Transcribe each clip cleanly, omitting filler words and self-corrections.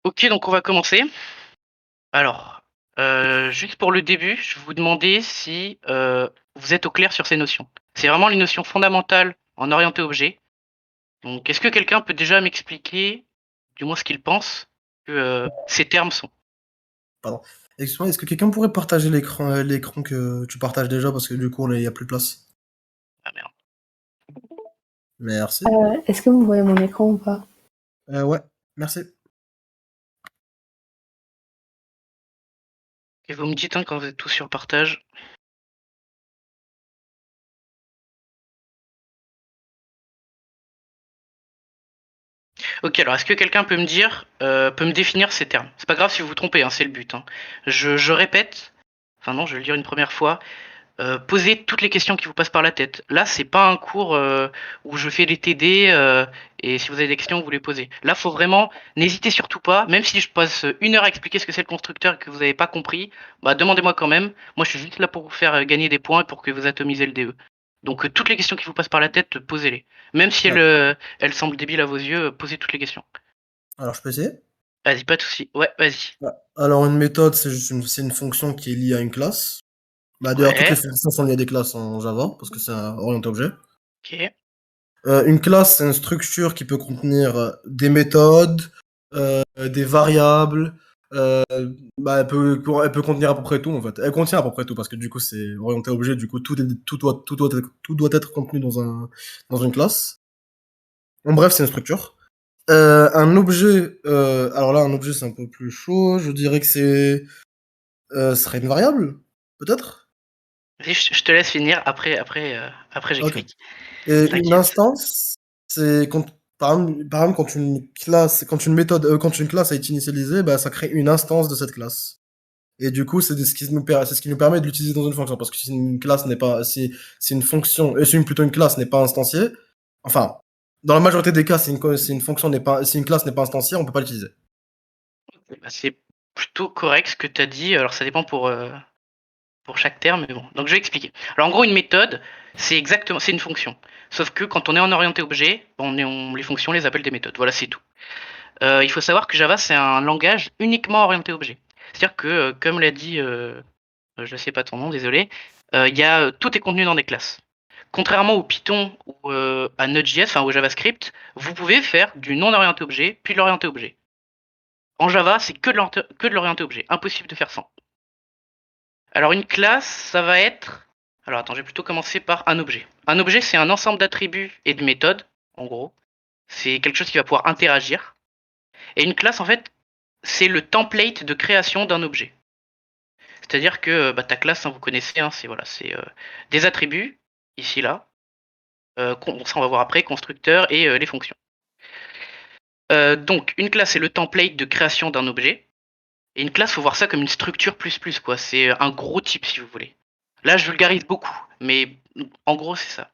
Ok, donc on va commencer. Alors, juste pour le début, je vais vous demander si vous êtes au clair sur ces notions. C'est vraiment les notions fondamentales en orienté objet. Donc, est-ce que quelqu'un peut déjà m'expliquer, du moins ce qu'il pense, que ces termes sont? Pardon. Excuse-moi, est-ce que quelqu'un pourrait partager l'écran que tu partages déjà parce que du coup, là, il n'y a plus de place. Ah merde. Merci. Est-ce que vous voyez mon écran ou pas? Ouais, merci. Et vous me dites quand vous êtes tous sur partage. Ok, alors est-ce que quelqu'un peut me dire, peut me définir ces termes? C'est pas grave si vous vous trompez, c'est le but. Je répète, enfin non, je vais le dire une première fois. Posez toutes les questions qui vous passent par la tête. Là, c'est pas un cours où je fais les TD et si vous avez des questions, vous les posez. Là, faut vraiment, n'hésitez surtout pas, même si je passe 1 heure à expliquer ce que c'est le constructeur et que vous n'avez pas compris, bah demandez-moi quand même. Moi, je suis juste là pour vous faire gagner des points et pour que vous atomisez le DE. Donc, toutes les questions qui vous passent par la tête, posez-les. Même si D'accord. elles semblent débiles à vos yeux, posez toutes les questions. Alors, je peux essayer? Vas-y, pas de soucis. Ouais, vas-y. Alors, une méthode, c'est une fonction qui est liée à une classe. Bah, d'ailleurs, toutes les Ouais, fonctions sont liées à des classes en Java parce que c'est un orienté objet. ok. Une classe, c'est une structure qui peut contenir des méthodes, des variables. euh, Bah, elle peut contenir à peu près tout en fait. Elle contient à peu près tout parce que du coup c'est orienté objet, du coup tout doit être contenu dans une classe. En bref, c'est une structure. Un objet, alors là un objet c'est un peu plus chaud. Je dirais que serait une variable, peut-être. Vas-y, je te laisse finir. Après Ok. j'explique. Et une T'inquiète. instance, c'est quand, par exemple, quand une classe est initialisée, bah, ça crée une instance de cette classe. Et du coup, c'est ce qui nous permet de l'utiliser dans une fonction. Parce que si une classe n'est pas, si une fonction, plutôt une classe n'est pas instanciée, enfin, dans la majorité des cas, si une fonction n'est pas, si une classe n'est pas instanciée, on peut pas l'utiliser. Bah, c'est plutôt correct ce que tu as dit. Alors, ça dépend pour chaque terme, mais bon. Donc, je vais expliquer. Alors, en gros, une méthode, c'est une fonction. Sauf que quand on est en orienté objet, les fonctions, on les appelle des méthodes. Voilà, c'est tout. Il faut savoir que Java, c'est un langage uniquement orienté objet. C'est-à-dire que, comme l'a dit, je ne sais pas ton nom, désolé, tout est contenu dans des classes. Contrairement au Python ou à Node.js, enfin au JavaScript, vous pouvez faire du non orienté objet, puis de l'orienté objet. En Java, c'est que de l'orienté objet. Impossible de faire sans. Alors une classe, ça va être... Alors attends, je vais plutôt commencer par un objet. Un objet, c'est un ensemble d'attributs et de méthodes, en gros. C'est quelque chose qui va pouvoir interagir. Et une classe, en fait, c'est le template de création d'un objet. C'est-à-dire que ta classe, vous connaissez, c'est des attributs, ici, là. Ça, on va voir après, constructeur et les fonctions. Donc, une classe, c'est le template de création d'un objet. Et une classe, faut voir ça comme une structure plus plus, quoi. C'est un gros type, si vous voulez. Là, je vulgarise beaucoup, mais en gros, c'est ça.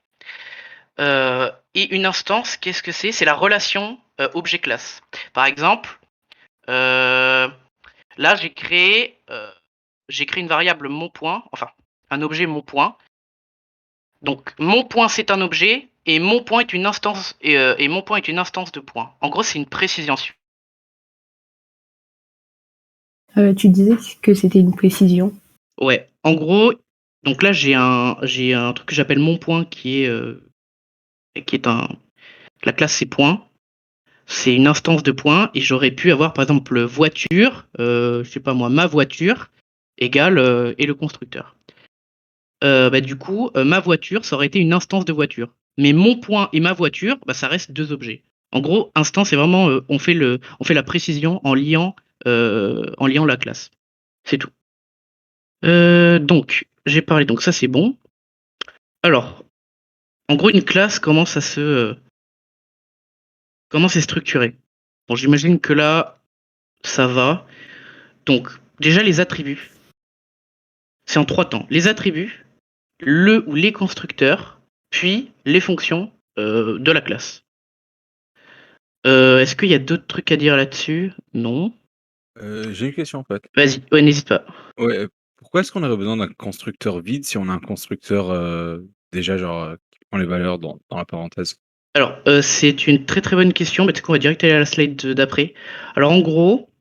Et une instance, qu'est-ce que c'est? C'est la relation objet-classe. Par exemple, euh, là, j'ai créé une variable mon point, enfin, un objet mon point. Donc, mon point, c'est un objet, et mon point est une instance, et mon point est une instance de point. En gros, c'est une précision. Tu disais que c'était une précision. Ouais. En gros, donc là, j'ai un truc que j'appelle mon point qui est la classe c'est point. C'est une instance de point et j'aurais pu avoir par exemple voiture, je sais pas moi, ma voiture égale et le constructeur. Du coup, ma voiture, ça aurait été une instance de voiture. Mais mon point et ma voiture, ça reste deux objets. En gros, instance, c'est vraiment on fait la précision en liant la classe. C'est tout. Donc, j'ai parlé, donc ça c'est bon. Alors, en gros, une classe, comment c'est structuré? Bon, j'imagine que là, ça va. Donc, déjà, les attributs. C'est en 3 temps. Les attributs, le ou les constructeurs, puis les fonctions de la classe. Est-ce qu'il y a d'autres trucs à dire là-dessus? Non. J'ai une question en fait. Vas-y, ouais, n'hésite pas. Ouais, pourquoi est-ce qu'on aurait besoin d'un constructeur vide si on a un constructeur, déjà genre, qui prend les valeurs dans la parenthèse? Alors, c'est une très très bonne question, mais tu sais qu'on va direct aller à la slide d'après. Alors, en gros,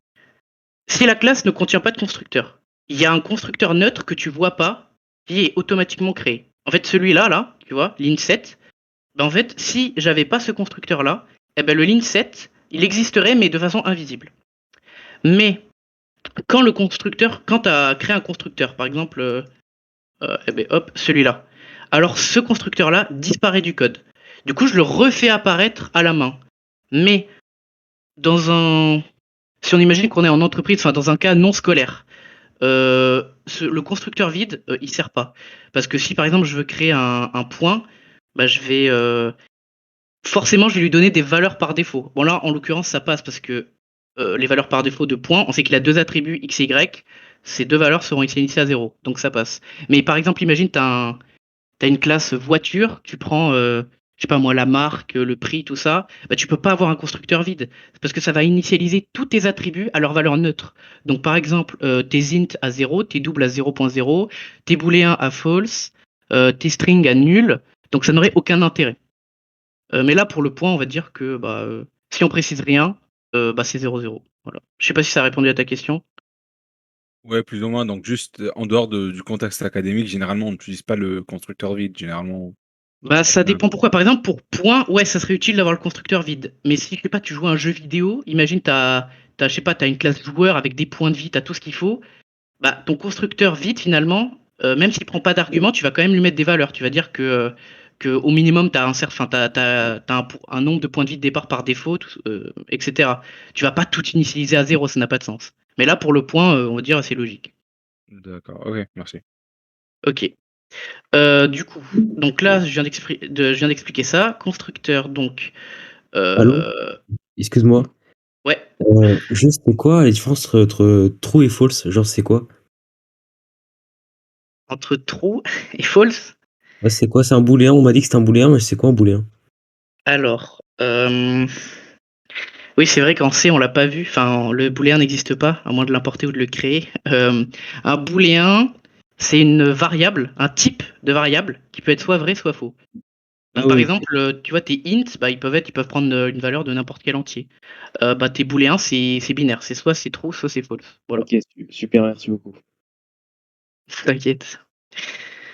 Si la classe ne contient pas de constructeur, il y a un constructeur neutre que tu vois pas qui est automatiquement créé. En fait, celui-là, là, tu vois, line7, ben en fait, si j'avais pas ce constructeur-là, eh ben le line7, il existerait mais de façon invisible. Mais quand tu as créé un constructeur, par exemple, eh ben, hop, celui-là, alors ce constructeur-là disparaît du code. Du coup, je le refais apparaître à la main. Mais dans un, si on imagine qu'on est en entreprise, enfin dans un cas non scolaire, le constructeur vide, il sert pas. Parce que si par exemple je veux créer un point, bah je vais forcément je vais lui donner des valeurs par défaut. Bon là en l'occurrence ça passe parce que les valeurs par défaut de point, on sait qu'il a deux attributs x et y, ces deux valeurs seront initialisées à 0, donc ça passe. Mais par exemple imagine t'as une classe voiture, tu prends je sais pas moi la marque, le prix, tout ça, bah tu peux pas avoir un constructeur vide parce que ça va initialiser tous tes attributs à leur valeur neutre. Donc par exemple tes int à 0, tes doubles à 0.0, tes booléens à false, tes strings à nul, donc ça n'aurait aucun intérêt. Mais là pour le point, on va dire que si on précise rien, bah c'est 0,0. Voilà. Je sais pas si ça a répondu à ta question. Ouais, plus ou moins. Donc juste en dehors du contexte académique, généralement, on n'utilise pas le constructeur vide. Généralement, Bah ça ouais. dépend pourquoi. Par exemple pour point, ouais ça serait utile d'avoir le constructeur vide. Mais si je sais pas tu joues à un jeu vidéo, imagine je sais pas t'as une classe joueur avec des points de vie, t'as tout ce qu'il faut. Bah ton constructeur vide finalement, même s'il prend pas d'argument, tu vas quand même lui mettre des valeurs. Tu vas dire que au minimum t'as un certain, t'as un nombre de points de vie de départ par défaut, etc. Tu vas pas tout initialiser à 0, ça n'a pas de sens. Mais là pour le point, on va dire c'est logique. D'accord. Ok, merci. Ok. Du coup, donc là, je viens d'expliquer ça. Constructeur, donc. Allô? Euh, Excuse-moi. ouais, Juste, c'est quoi la différence entre true et false? Genre, c'est quoi? entre true et false. Ouais, c'est quoi? C'est un booléen? On m'a dit que c'était un booléen, mais c'est quoi un booléen? Alors, oui, c'est vrai qu'en C, on l'a pas vu. Enfin, le booléen n'existe pas, à moins de l'importer ou de le créer. Un booléen, c'est une variable, un type de variable qui peut être soit vrai, soit faux. Ah Donc, par oui, ok. exemple, tu vois, tes int, bah, ils peuvent prendre une valeur de n'importe quel entier. Bah, tes booléens, c'est binaire. C'est soit c'est true, soit c'est false. Voilà. Ok, super, merci beaucoup. T'inquiète.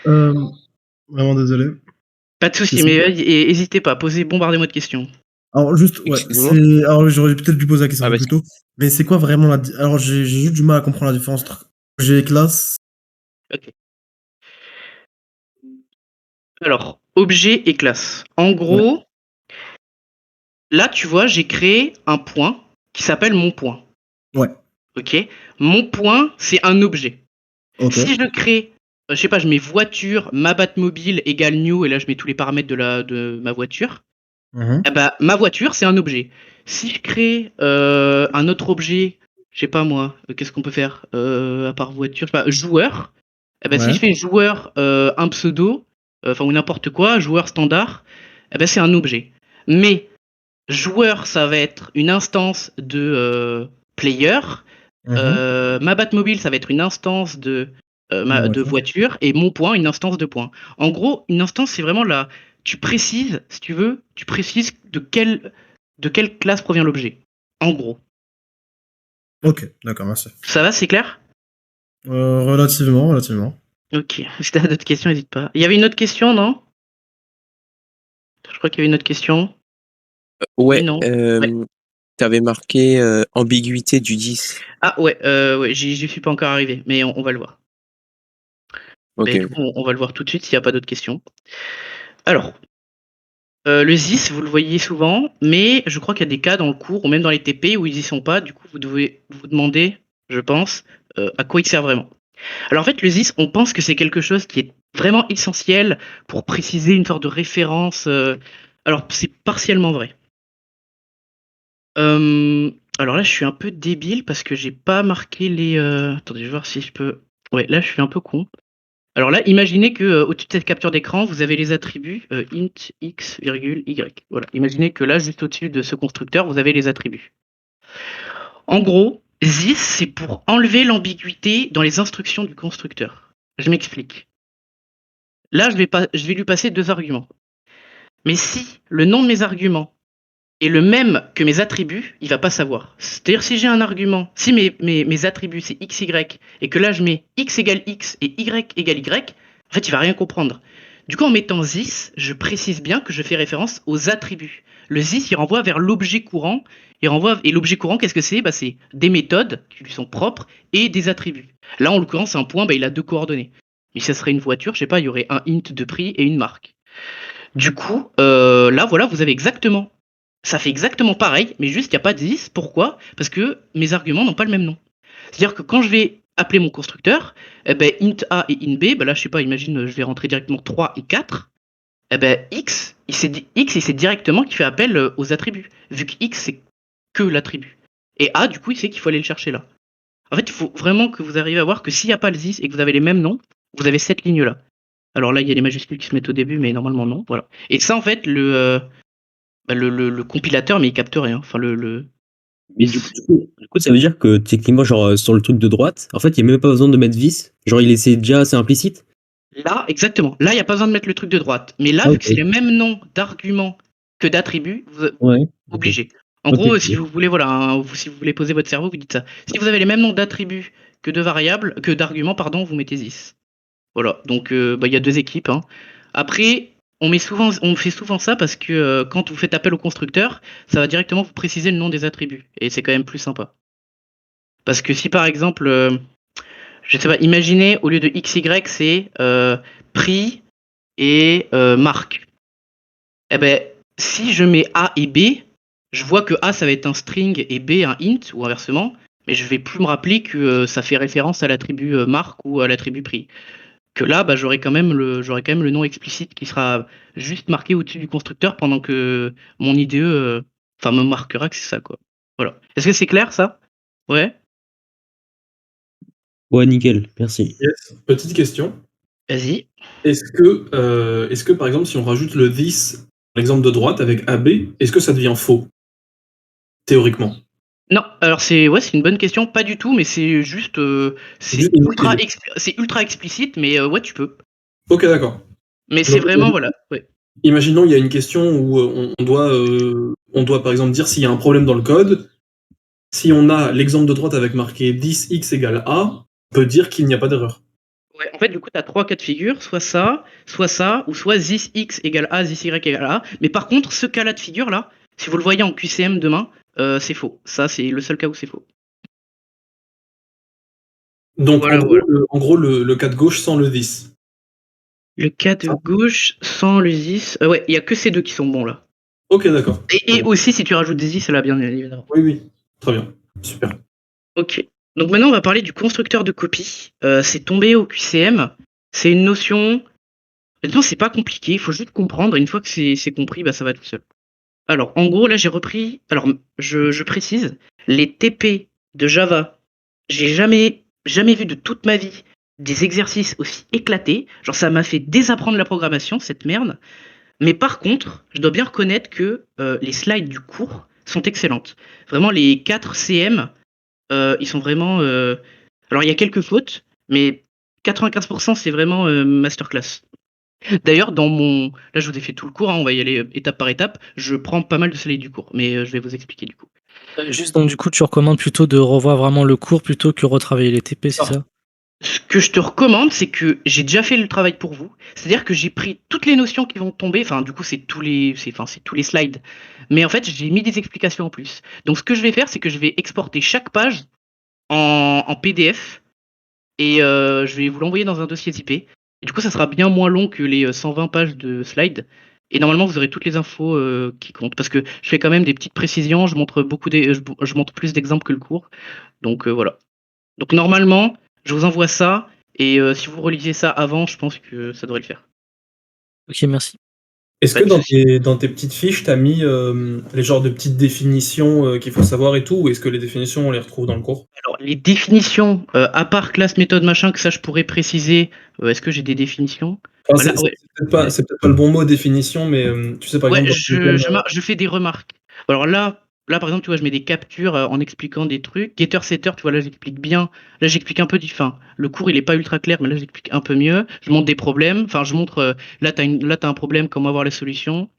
Vraiment désolé. Pas de souci, C'est mais ça. n'hésitez pas, bombardez-moi de questions. Alors, juste, ouais, Excuse-moi. alors, j'aurais peut-être dû poser la question Ah un peu bah plus tôt, mais c'est quoi vraiment alors, j'ai juste du mal à comprendre la différence entre objet et classe. Ok. Alors, objet et classe. En Ouais, gros, là, tu vois, j'ai créé un point qui s'appelle mon point. ouais, Ok. Mon point, c'est un objet. ok. Si je crée, je sais pas, je mets voiture, ma Batmobile égale new, et là je mets tous les paramètres de ma voiture. Mhm. Eh ben, ma voiture, c'est un objet. Si je crée un autre objet, je sais pas moi, qu'est-ce qu'on peut faire à part voiture, je sais pas, joueur. Eh ben, si Ouais, je fais joueur un pseudo, enfin ou n'importe quoi, joueur standard, eh ben, c'est un objet. Mais joueur, ça va être une instance de player. mhm. Ma Batmobile, ça va être une instance Ma de voiture. voiture, et mon point, une instance de point. En gros, une instance, c'est vraiment là. Tu précises, si tu veux, tu précises de quelle classe provient l'objet. En gros. Ok, d'accord, merci. Ça va, c'est clair? Relativement. Ok. Si t'as d'autres questions, n'hésite pas. Il y avait une autre question, non? Je crois qu'il y avait une autre question. Oui, Ouais, non? Ouais. tu marqué ambiguïté du 10. Ah ouais, ouais, j'y suis pas encore arrivé, mais on va le voir. Ok. Mais du coup, on va le voir tout de suite s'il n'y a pas d'autres questions. Alors, le ZIS, vous le voyez souvent, mais je crois qu'il y a des cas dans le cours ou même dans les TP où ils y sont pas. Du coup, vous devez vous demander, je pense, à quoi il sert vraiment. Alors en fait, le ZIS, on pense que c'est quelque chose qui est vraiment essentiel pour préciser une sorte de référence. Alors c'est partiellement vrai. Alors là, je suis un peu débile parce que j'ai pas marqué les. Attendez, je vais voir si je peux. Ouais, là, je suis un peu con. Alors là, imaginez que au-dessus de cette capture d'écran, vous avez les attributs int x, virgule, y. Voilà. Imaginez que là, juste au-dessus de ce constructeur, vous avez les attributs. En gros, this, c'est pour enlever l'ambiguïté dans les instructions du constructeur. Je m'explique. Là, je vais lui passer deux arguments. Mais si le nom de mes arguments, et le même que mes attributs, il va pas savoir. C'est-à-dire si j'ai un argument, si mes attributs c'est x, y, et que là je mets x égale x et y égale y, en fait il va rien comprendre. Du coup en mettant this, je précise bien que je fais référence aux attributs. Le this il renvoie vers l'objet courant, et l'objet courant qu'est-ce que c'est? Bah, c'est des méthodes qui lui sont propres et des attributs. Là en l'occurrence un point, bah, il a 2 coordonnées. Mais si ça serait une voiture, je sais pas, il y aurait un int de prix et une marque. Du coup, là voilà, vous avez exactement. Ça fait exactement pareil, mais juste il n'y a pas de this. Pourquoi? Parce que mes arguments n'ont pas le même nom. C'est-à-dire que quand je vais appeler mon constructeur, eh ben, int A et int B, ben là je sais pas, imagine je vais rentrer directement 3 et 4, eh ben, X, il sait directement qu'il fait appel aux attributs, vu que X c'est que l'attribut. Et A, du coup, il sait qu'il faut aller le chercher là. En fait, il faut vraiment que vous arriviez à voir que s'il n'y a pas le this et que vous avez les mêmes noms, vous avez cette ligne-là. Alors là, il y a les majuscules qui se mettent au début, mais normalement non, voilà. Et ça, en fait, le compilateur, mais il capte rien. Enfin, Mais du coup, ça veut dire que techniquement, genre, sur le truc de droite, en fait, il n'y a même pas besoin de mettre vis. Genre, il essaie déjà, c'est implicite. Là, exactement. Là, il n'y a pas besoin de mettre le truc de droite. Mais là, Ah, vu ok. que c'est le même nom d'argument que d'attribut, vous êtes Ouais. Ok. obligé. En Ok, gros, ok. si vous voulez, voilà, si vous voulez poser votre cerveau, vous dites ça. Si vous avez les mêmes noms d'attributs que de variables, que d'arguments, pardon, vous mettez this. Voilà. Donc, bah, il y a 2 équipes, hein. Après, on fait souvent ça parce que quand vous faites appel au constructeur, ça va directement vous préciser le nom des attributs. Et c'est quand même plus sympa. Parce que si par exemple, je sais pas, imaginez au lieu de XY, c'est prix et marque. Eh ben, si je mets A et B, je vois que A ça va être un string et B un int ou inversement, mais je vais plus me rappeler que ça fait référence à l'attribut marque ou à l'attribut prix. Que là, bah, j'aurai quand même le nom explicite qui sera juste marqué au-dessus du constructeur pendant que mon IDE, me marquera que c'est ça, quoi. Voilà. Est-ce que c'est clair ça? Ouais. Ouais, nickel, merci. Yes. Petite question. Vas-y. Est-ce que par exemple, si on rajoute le this, l'exemple de droite avec AB, est-ce que ça devient faux? Théoriquement. Non, alors c'est une bonne question, pas du tout, mais c'est juste Juste inutile. c'est ultra explicite, mais ouais tu peux. Ok, d'accord. Mais c'est Donc, vraiment voilà. Ouais. imaginons il y a une question où on doit par exemple dire s'il y a un problème dans le code. Si on a l'exemple de droite avec marqué 10x égale A, on peut dire qu'il n'y a pas d'erreur. Ouais, en fait du coup tu as 3 cas de figure, soit ça, ou soit this x égale a, this y égale a. Mais par contre ce cas-là de figure là, si vous le voyez en QCM demain, c'est faux. Ça c'est le seul cas où c'est faux. Donc Voilà, voilà. en gros le cas de gauche sans le this. Le cas de gauche sans le this, ouais, il y a que ces deux qui sont bons là. Ok, d'accord. Et aussi si tu rajoutes des this là bien évidemment. Oui, oui. Très bien. Super. Ok. Donc maintenant, on va parler du constructeur de copie. C'est tombé au QCM. C'est une notion. Honnêtement, c'est pas compliqué. Il faut juste comprendre. Et une fois que c'est compris, bah, ça va tout seul. Alors, en gros, là, j'ai repris. Alors, je précise. Les TP de Java, j'ai jamais vu de toute ma vie des exercices aussi éclatés. Genre, ça m'a fait désapprendre la programmation, cette merde. Mais par contre, je dois bien reconnaître que les slides du cours sont excellentes. Vraiment, les 4 CM. Ils sont vraiment. Alors, il y a quelques fautes, mais 95% c'est vraiment masterclass. D'ailleurs, là, je vous ai fait tout le cours, hein, on va y aller étape par étape. Je prends pas mal de slides du cours, mais je vais vous expliquer du coup. Juste donc du coup tu recommandes plutôt de revoir vraiment le cours plutôt que retravailler les TP, c'est ça? Ce que je te recommande, c'est que j'ai déjà fait le travail pour vous. C'est-à-dire que j'ai pris toutes les notions qui vont tomber. Enfin, du coup, c'est tous les slides. Mais en fait, j'ai mis des explications en plus. Donc, ce que je vais faire, c'est que je vais exporter chaque page en PDF et je vais vous l'envoyer dans un dossier ZIP. Et du coup, ça sera bien moins long que les 120 pages de slides. Et normalement, vous aurez toutes les infos qui comptent. Parce que je fais quand même des petites précisions, je montre je montre plus d'exemples que le cours. Donc voilà. Donc normalement, je vous envoie ça. Et si vous relisez ça avant, je pense que ça devrait le faire. Ok, merci. Est-ce Pas que de souci. dans tes petites fiches, tu as mis les genres de petites définitions qu'il faut savoir et tout, ou est-ce que les définitions, on les retrouve dans le cours? Alors, les définitions, à part classe, méthode, machin, que ça je pourrais préciser, est-ce que j'ai des définitions? Enfin, Voilà, ouais. c'est peut-être pas le bon mot définition, mais tu sais, par Ouais, exemple, je fais des remarques. Alors là, par exemple, tu vois, je mets des captures en expliquant des trucs. Getter, setter, tu vois, là, j'explique bien. Là, j'explique un peu le cours, il est pas ultra clair, mais là, j'explique un peu mieux. Je montre des problèmes. Enfin, je montre, là, t'as un problème, comment avoir les solutions.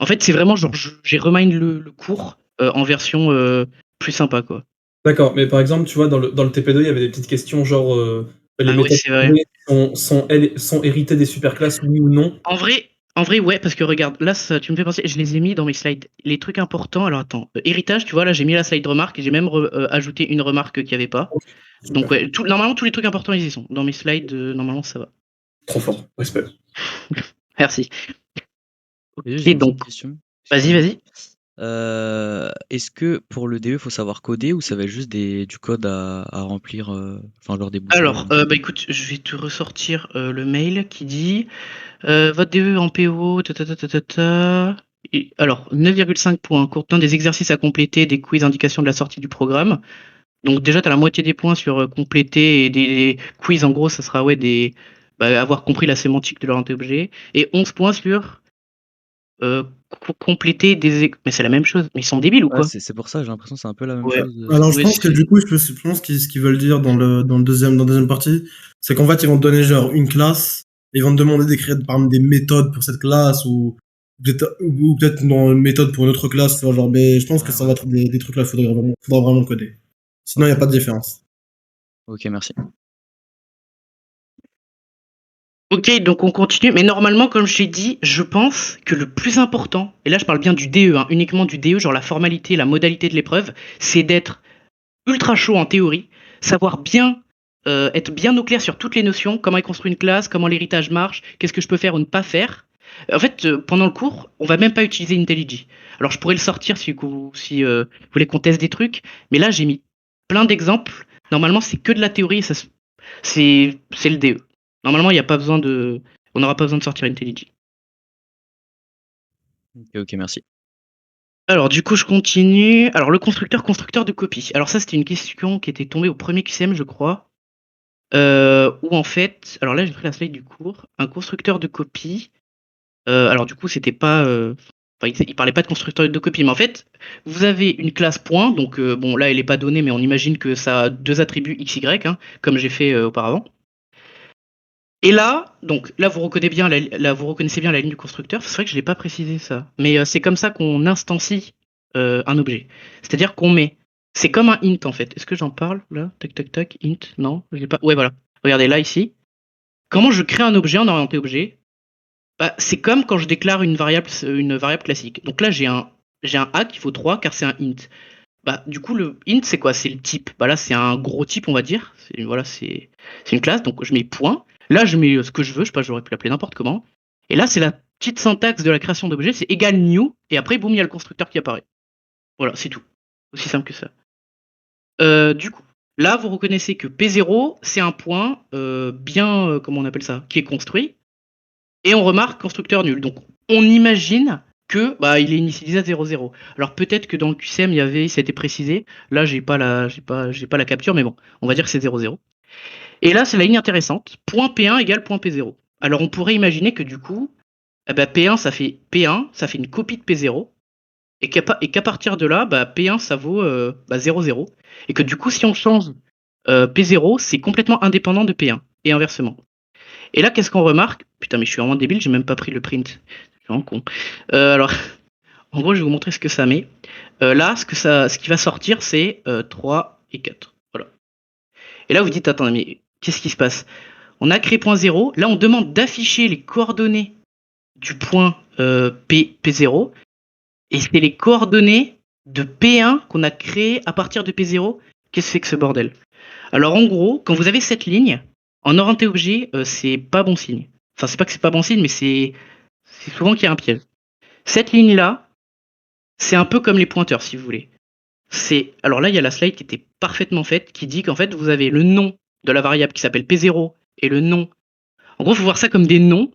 En fait, c'est vraiment genre, j'ai remind le cours en version plus sympa, quoi. D'accord, mais par exemple, tu vois, dans le TP2, il y avait des petites questions genre les Ah oui, méthodes c'est vrai. sont héritées des superclasses, oui ou non? En vrai, ouais, parce que regarde, là, tu me fais penser, je les ai mis dans mes slides. Les trucs importants, alors attends, héritage, tu vois, là, j'ai mis la slide remarque et j'ai même ajouté une remarque qu'il n'y avait pas. Ok, Donc, super. ouais, normalement, tous les trucs importants, ils y sont. Dans mes slides, normalement, ça va. Trop fort, respect. Merci. Et Ok, j'ai une petite donc, question. vas-y, Excuse-moi. vas-y. Est-ce que pour le DE, il faut savoir coder ou ça va être juste du code à remplir, enfin genre des boutons? Alors, bah écoute, je vais te ressortir le mail qui dit votre DE en PO, alors, 9,5 points, contenant des exercices à compléter, des quiz, indication de la sortie du programme. Donc déjà, tu as la moitié des points sur compléter et des quiz, en gros, ça sera avoir compris la sémantique de l'orienté-objet. Et 11 points sur compléter Mais c'est la même chose. Mais ils sont débiles ou Ouais, quoi? c'est pour ça, j'ai l'impression que c'est un peu la même Ouais. chose. Alors, je Ouais, pense que du coup, je pense ce qu'ils veulent dire dans la deuxième partie, c'est qu'en fait, ils vont te donner genre une classe, et ils vont te demander d'écrire par exemple des méthodes pour cette classe, ou peut-être une méthode pour une autre classe. Tu vois, genre, mais je pense que Ouais, ça ouais. va être des trucs là, faudra vraiment coder. Sinon, il n'y a pas de différence. Ok, merci. Ok, donc on continue. Mais normalement, comme je t'ai dit, je pense que le plus important, et là je parle bien du DE, hein, uniquement du DE, genre la formalité, la modalité de l'épreuve, c'est d'être ultra chaud en théorie, savoir bien être bien au clair sur toutes les notions, comment est construit une classe, comment l'héritage marche, qu'est-ce que je peux faire ou ne pas faire. En fait, pendant le cours, on va même pas utiliser IntelliJ. Alors je pourrais le sortir si vous voulez qu'on teste des trucs, mais là j'ai mis plein d'exemples. Normalement, c'est que de la théorie, c'est le DE. Normalement, il y a pas besoin de, on n'aura pas besoin de sortir IntelliJ. Ok, merci. Alors du coup, je continue. Alors le constructeur de copie. Alors ça, c'était une question qui était tombée au premier QCM, je crois. Où en fait, alors là j'ai pris la slide du cours, un constructeur de copie. Alors du coup c'était pas, enfin il parlait pas de constructeur de copie, mais en fait vous avez une classe point, donc bon là elle est pas donnée, mais on imagine que ça a deux attributs x y, hein, comme j'ai fait auparavant. Et là, donc là vous reconnaissez bien vous reconnaissez bien la ligne du constructeur. C'est vrai que je l'ai pas précisé ça, mais c'est comme ça qu'on instancie un objet. C'est-à-dire qu'on met, c'est comme un int en fait. Est-ce que j'en parle là? Tac tac tac, int, non, je l'ai pas. Ouais voilà. Regardez là ici. Comment je crée un objet en orienté objet? Bah, c'est comme quand je déclare une variable classique. Donc là, j'ai un a qui vaut 3 car c'est un int. Bah, du coup, le int, c'est quoi? C'est le type. Bah là, c'est un gros type, on va dire. Voilà, c'est une classe. Donc je mets point. Là, je mets ce que je veux. Je sais pas, j'aurais pu l'appeler n'importe comment. Et là, c'est la petite syntaxe de la création d'objet. C'est égal new. Et après, boum, il y a le constructeur qui apparaît. Voilà, c'est tout. Aussi simple que ça. Du coup, là, vous reconnaissez que P0, c'est un point bien, comment on appelle ça, qui est construit. Et on remarque constructeur nul. Donc on imagine que il est initialisé à 0,0. Alors peut-être que dans le QCM ça a été précisé. Là j'ai pas la capture, mais bon, on va dire que c'est 0,0. Et là c'est la ligne intéressante. Point P1 égale point P0. Alors on pourrait imaginer que du coup, P1 ça fait une copie de P0 et qu'à partir de là, P1 ça vaut 0,0 et que du coup si on change P0 c'est complètement indépendant de P1 et inversement. Et là, qu'est-ce qu'on remarque? Putain, mais je suis vraiment débile, j'ai même pas pris le print. Je suis vraiment con. Alors, en gros, je vais vous montrer ce que ça met. Là, ce qui va sortir, c'est 3 et 4. Voilà. Et là, vous dites, attends, mais qu'est-ce qui se passe? On a créé point 0. Là, on demande d'afficher les coordonnées du point P0. Et c'est les coordonnées de P1 qu'on a créé à partir de P0. Qu'est-ce que c'est que ce bordel? Alors en gros, quand vous avez cette ligne, en orienté objet, c'est pas bon signe. Enfin, c'est pas que c'est pas bon signe, mais c'est souvent qu'il y a un piège. Cette ligne-là, c'est un peu comme les pointeurs, si vous voulez. Alors là, il y a la slide qui était parfaitement faite, qui dit qu'en fait, vous avez le nom de la variable qui s'appelle P0 et le nom. En gros, il faut voir ça comme des noms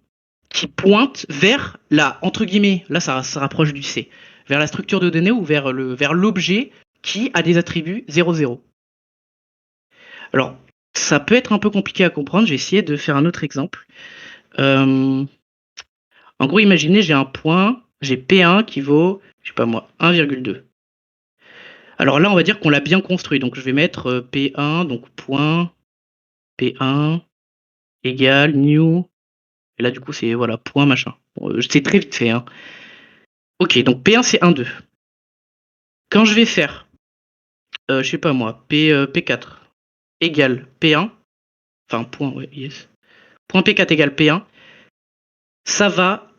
qui pointent vers la, entre guillemets, là ça rapproche du C, vers la structure de données ou vers l'objet qui a des attributs 0,0. Alors, ça peut être un peu compliqué à comprendre, j'ai essayé de faire un autre exemple. En gros, imaginez, j'ai un point, j'ai P1 qui vaut, je sais pas moi, 1,2. Alors là, on va dire qu'on l'a bien construit, donc je vais mettre P1, donc point P1 égale new, et là du coup c'est, voilà, point machin. Bon, c'est très vite fait, hein. Ok, donc P1 c'est 1, 2. Quand je vais faire, je sais pas moi, P4 égale P1, enfin point, ouais, yes. Point P4 égale P1, ça va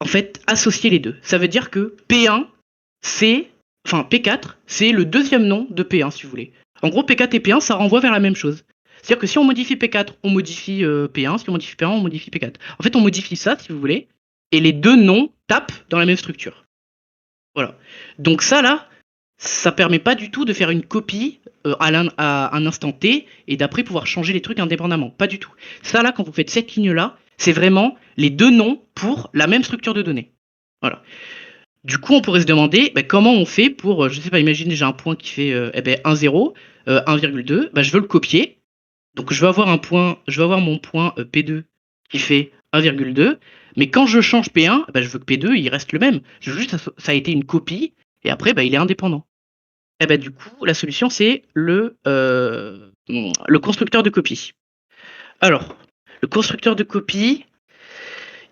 en fait associer les deux. Ça veut dire que P1 c'est, enfin P4 c'est le deuxième nom de P1 si vous voulez. En gros P4 et P1 ça renvoie vers la même chose. C'est-à-dire que si on modifie P4, on modifie P1, si on modifie P1, on modifie P4. En fait on modifie ça si vous voulez, et les deux noms tapent dans la même structure. Voilà. Donc ça là, ça permet pas du tout de faire une copie à un instant T et d'après pouvoir changer les trucs indépendamment. Pas du tout. Ça là, quand vous faites cette ligne-là, c'est vraiment les deux noms pour la même structure de données. Voilà. Du coup, on pourrait se demander comment on fait pour, je sais pas, imagine j'ai un point qui fait 1, 0, 1,2, je veux le copier. Donc je vais avoir mon point P2 qui fait 1,2, mais quand je change P1, je veux que P2 il reste le même. Je veux juste ça a été une copie et après il est indépendant. Du coup, la solution c'est le constructeur de copie. Alors, le constructeur de copie,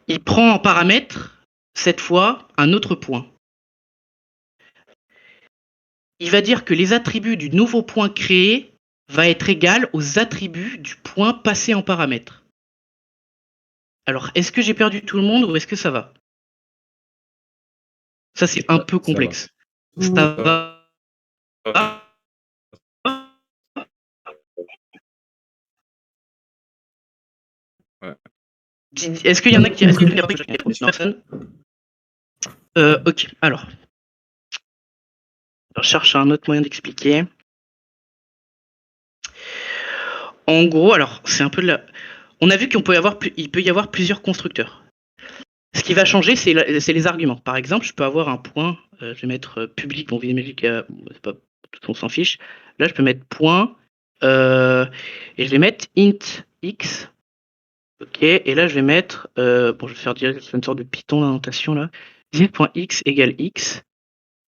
il prend en paramètre cette fois un autre point. Il va dire que les attributs du nouveau point créé va être égal aux attributs du point passé en paramètre. Alors, est-ce que j'ai perdu tout le monde ou est-ce que ça va? Ça, c'est un peu complexe. Ça va. Ouais. Est-ce qu'il y en a qui restent personne? Ok, alors. Je cherche un autre moyen d'expliquer. En gros, alors, c'est un peu de la... On a vu qu'il peut y avoir plusieurs constructeurs. Ce qui va changer, c'est les arguments. Par exemple, je peux avoir un point, je vais mettre public, bon, c'est pas, on s'en fiche. Là, je peux mettre point, et je vais mettre int x. Ok, et là, je vais mettre, bon, je vais faire direct une sorte de Python, la notation là. x égale x,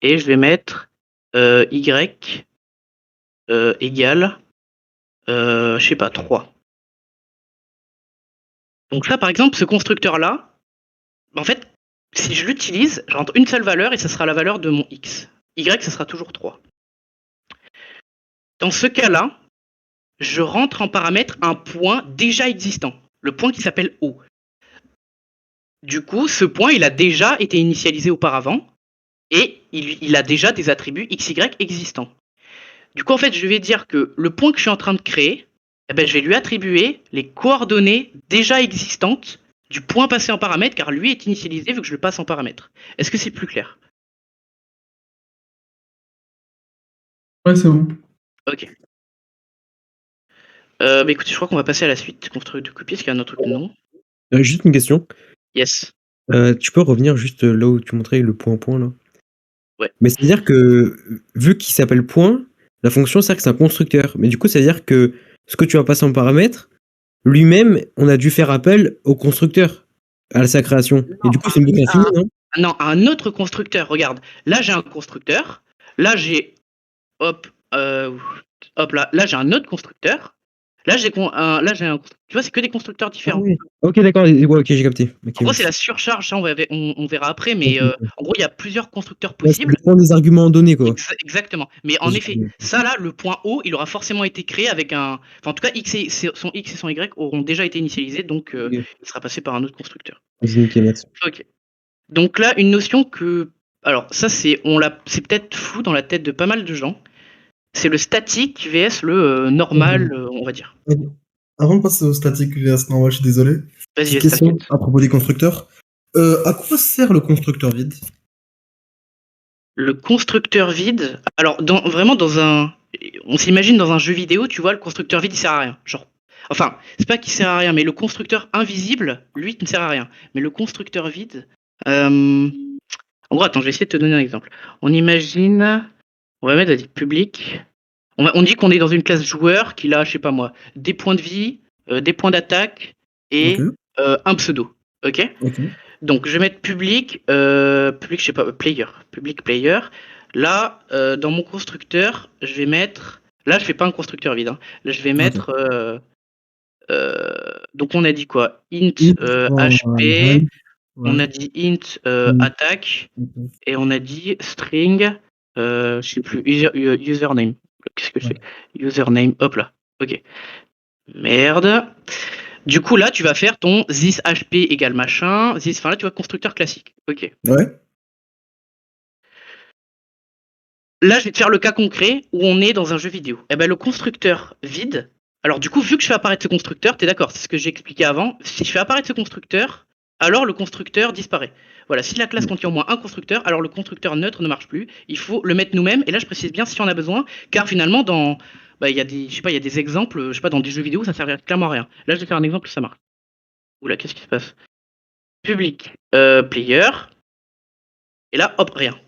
et je vais mettre y égale, je sais pas, 3. Donc là, par exemple, ce constructeur-là, en fait, si je l'utilise, je rentre une seule valeur et ça sera la valeur de mon x. Y, ça sera toujours 3. Dans ce cas-là, je rentre en paramètre un point déjà existant, le point qui s'appelle O. Du coup, ce point, il a déjà été initialisé auparavant et il a déjà des attributs XY existants. Du coup, en fait, je vais dire que le point que je suis en train de créer, je vais lui attribuer les coordonnées déjà existantes du point passé en paramètre, car lui est initialisé vu que je le passe en paramètre. Est-ce que c'est plus clair? Ouais, c'est bon. Ok. Écoutez, je crois qu'on va passer à la suite. Construire de copier, est-ce qu'il y a un autre truc? Non. Juste une question. Yes. Tu peux revenir juste là où tu montrais le point là? Ouais. Mais c'est-à-dire que, vu qu'il s'appelle point, la fonction, c'est que c'est un constructeur. Mais du coup, c'est-à-dire que ce que tu vas passer en paramètre, lui-même, on a dû faire appel au constructeur à sa création. Et du coup, c'est une boucle infinie, non? Non, un autre constructeur. Regarde, là j'ai un constructeur. Là j'ai, hop là j'ai un autre constructeur. Là j'ai un, tu vois, c'est que des constructeurs différents. Ah oui. Ok, d'accord. Ouais, ok, j'ai capté. Okay, En gros, c'est la surcharge. Ça, on verra après, mais en gros, il y a plusieurs constructeurs ouais, possibles. ça dépend des arguments donnés, quoi. Exactement. Mais en effet, ça là, le point O, il aura forcément été créé avec un. Enfin, en tout cas, son X et son Y auront déjà été initialisés, donc il sera passé par un autre constructeur. Ok. Donc là, une notion que. Alors, ça, c'est peut-être flou dans la tête de pas mal de gens. C'est le statique vs le normal, on va dire. Avant de passer au statique vs normal, je suis désolé. Vas-y, Petite question à propos des constructeurs. À quoi sert le constructeur vide? Le constructeur vide. Alors, vraiment dans un. On s'imagine dans un jeu vidéo, tu vois, le constructeur vide, il sert à rien. Genre. Enfin, c'est pas qu'il sert à rien, mais le constructeur invisible, lui, il ne sert à rien. Mais le constructeur vide. En gros, attends, je vais essayer de te donner un exemple. On imagine. On va mettre public. On dit qu'on est dans une classe joueur qui a, je sais pas moi, des points de vie, des points d'attaque et un pseudo. Ok. Donc je vais mettre public, je sais pas, player. Là, dans mon constructeur, je vais mettre. Là, je fais pas un constructeur vide. Hein. Là, je vais mettre. Donc on a dit quoi? Int HP. on a dit int attaque, et on a dit string, je sais plus, username. Qu'est-ce que je fais? Username, hop là. Ok. Merde. Du coup, là, tu vas faire ton this HP égale machin, this, enfin là, tu vois, constructeur classique. Ok. Ouais. Là, je vais te faire le cas concret où on est dans un jeu vidéo. Eh ben, le constructeur vide. Alors, du coup, vu que je fais apparaître ce constructeur, t'es d'accord, c'est ce que j'ai expliqué avant. Si je fais apparaître ce constructeur, alors le constructeur disparaît. Voilà, si la classe contient au moins un constructeur, alors le constructeur neutre ne marche plus. Il faut le mettre nous-mêmes. Et là, je précise bien si on a besoin, car finalement, dans, il y a des, je sais pas, il y a des exemples, je sais pas, dans des jeux vidéo, ça servirait clairement à rien. Là, je vais faire un exemple, ça marche. Oula, qu'est-ce qui se passe? Public, player. Et là, hop, rien.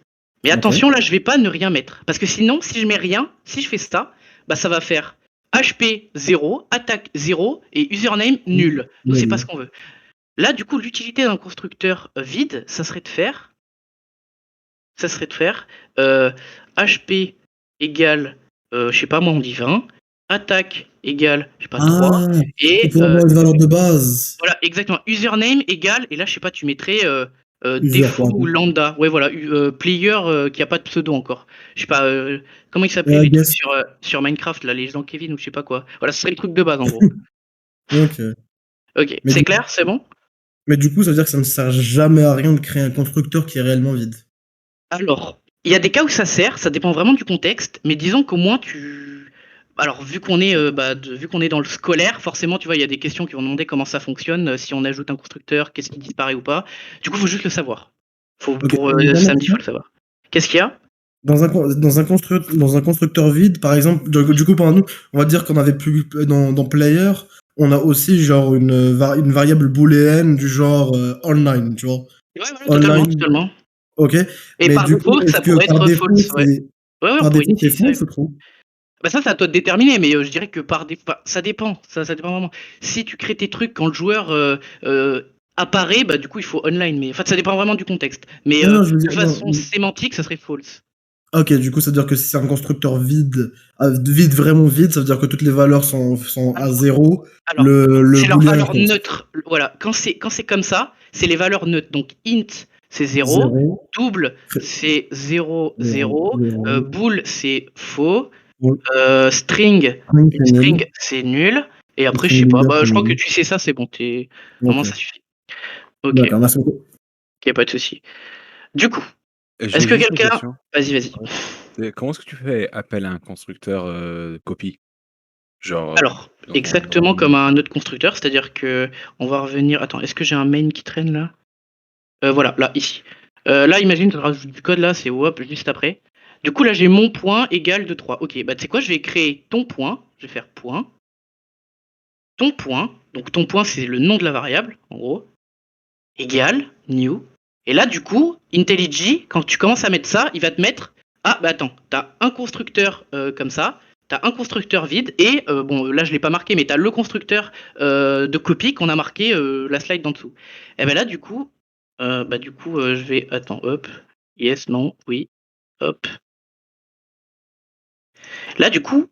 Mais attention, là, je vais pas ne rien mettre. Parce que sinon, si je mets rien, si je fais ça, bah ça va faire HP 0, attaque 0 et username nul. Donc c'est pas ce qu'on veut. Là, du coup, l'utilité d'un constructeur vide, ça serait de faire HP égale, je sais pas moi, on dit 20, attaque égale, je sais pas, 3, et pour avoir une valeur de base. voilà, exactement. Username égale, et là, je sais pas, tu mettrais User, défaut pardon. ou lambda. Ouais, voilà, player qui a pas de pseudo encore. Je sais pas, comment il s'appelait les guess. trucs sur Minecraft, là, les gens Kevin ou je sais pas quoi. Voilà, ce serait le truc de base en gros. Ok. Ok, Mais c'est du clair, c'est bon? Mais du coup, ça veut dire que ça ne sert jamais à rien de créer un constructeur qui est réellement vide. Alors, il y a des cas où ça sert, ça dépend vraiment du contexte, mais disons qu'au moins alors, vu qu'on est, vu qu'on est dans le scolaire, forcément, tu vois, il y a des questions qui vont demander comment ça fonctionne, si on ajoute un constructeur, qu'est-ce qui disparaît ou pas. Du coup, il faut juste le savoir. Ok, Pour une dernière samedi, il question. faut le savoir. Qu'est-ce qu'il y a? Dans un constructeur vide, par exemple, du coup, pendant nous, on va dire qu'on avait plus dans Player, on a aussi genre une variable booléenne du genre online, tu vois. Ouais, voilà, totalement. Ok. Et Mais par du coup, défaut, est-ce ça que pourrait par être défaut, false, ouais. c'est Ouais, par pour défaut, c'est initialiser. faux, je trouve. Bah ça, c'est à toi de déterminer, mais je dirais que par défaut, ça dépend, ça dépend vraiment. Si tu crées tes trucs quand le joueur apparaît, bah du coup il faut online, mais en fait ça dépend vraiment du contexte. Mais Non, je veux de dire, non. façon sémantique, ça serait false. Ok, du coup, ça veut dire que si c'est un constructeur vide, vide, vraiment vide, ça veut dire que toutes les valeurs sont à zéro. Alors, Le c'est leur booléen valeur est neutre. Voilà, quand c'est comme ça, c'est les valeurs neutres. Donc int c'est 0, zéro. double c'est 0, 0, Zéro. bool c'est faux, Bool. string C'est nul. c'est nul. Et après, je String sais pas, leader, bah, c'est je crois que nul. tu sais ça, c'est bon. Vraiment, Ok. ça suffit. Ok, D'accord, merci beaucoup. y a pas de souci. Du coup, J'ai est-ce que juste une quelqu'un. question. Vas-y. Comment est-ce que tu fais appel à un constructeur copie? Genre, Alors, exactement comme un autre constructeur, c'est-à-dire que on va revenir. Attends, est-ce que j'ai un main qui traîne là? Voilà, là, ici. Là, imagine, tu rajoutes du code là, c'est hop, juste après. Du coup, là, j'ai mon point égal de 3. Ok, bah tu sais quoi, je vais créer ton point. Je vais faire point. Ton point. Donc, ton point, c'est le nom de la variable, en gros. Égal, new. Et là, du coup, IntelliJ, quand tu commences à mettre ça, il va te mettre. Ah, bah attends, t'as un constructeur comme ça, t'as un constructeur vide, et bon, là je l'ai pas marqué, mais t'as le constructeur de copie qu'on a marqué la slide d'en dessous. Et ben là, du coup, je vais. Attends, hop. Yes, non, oui, hop. Là, du coup,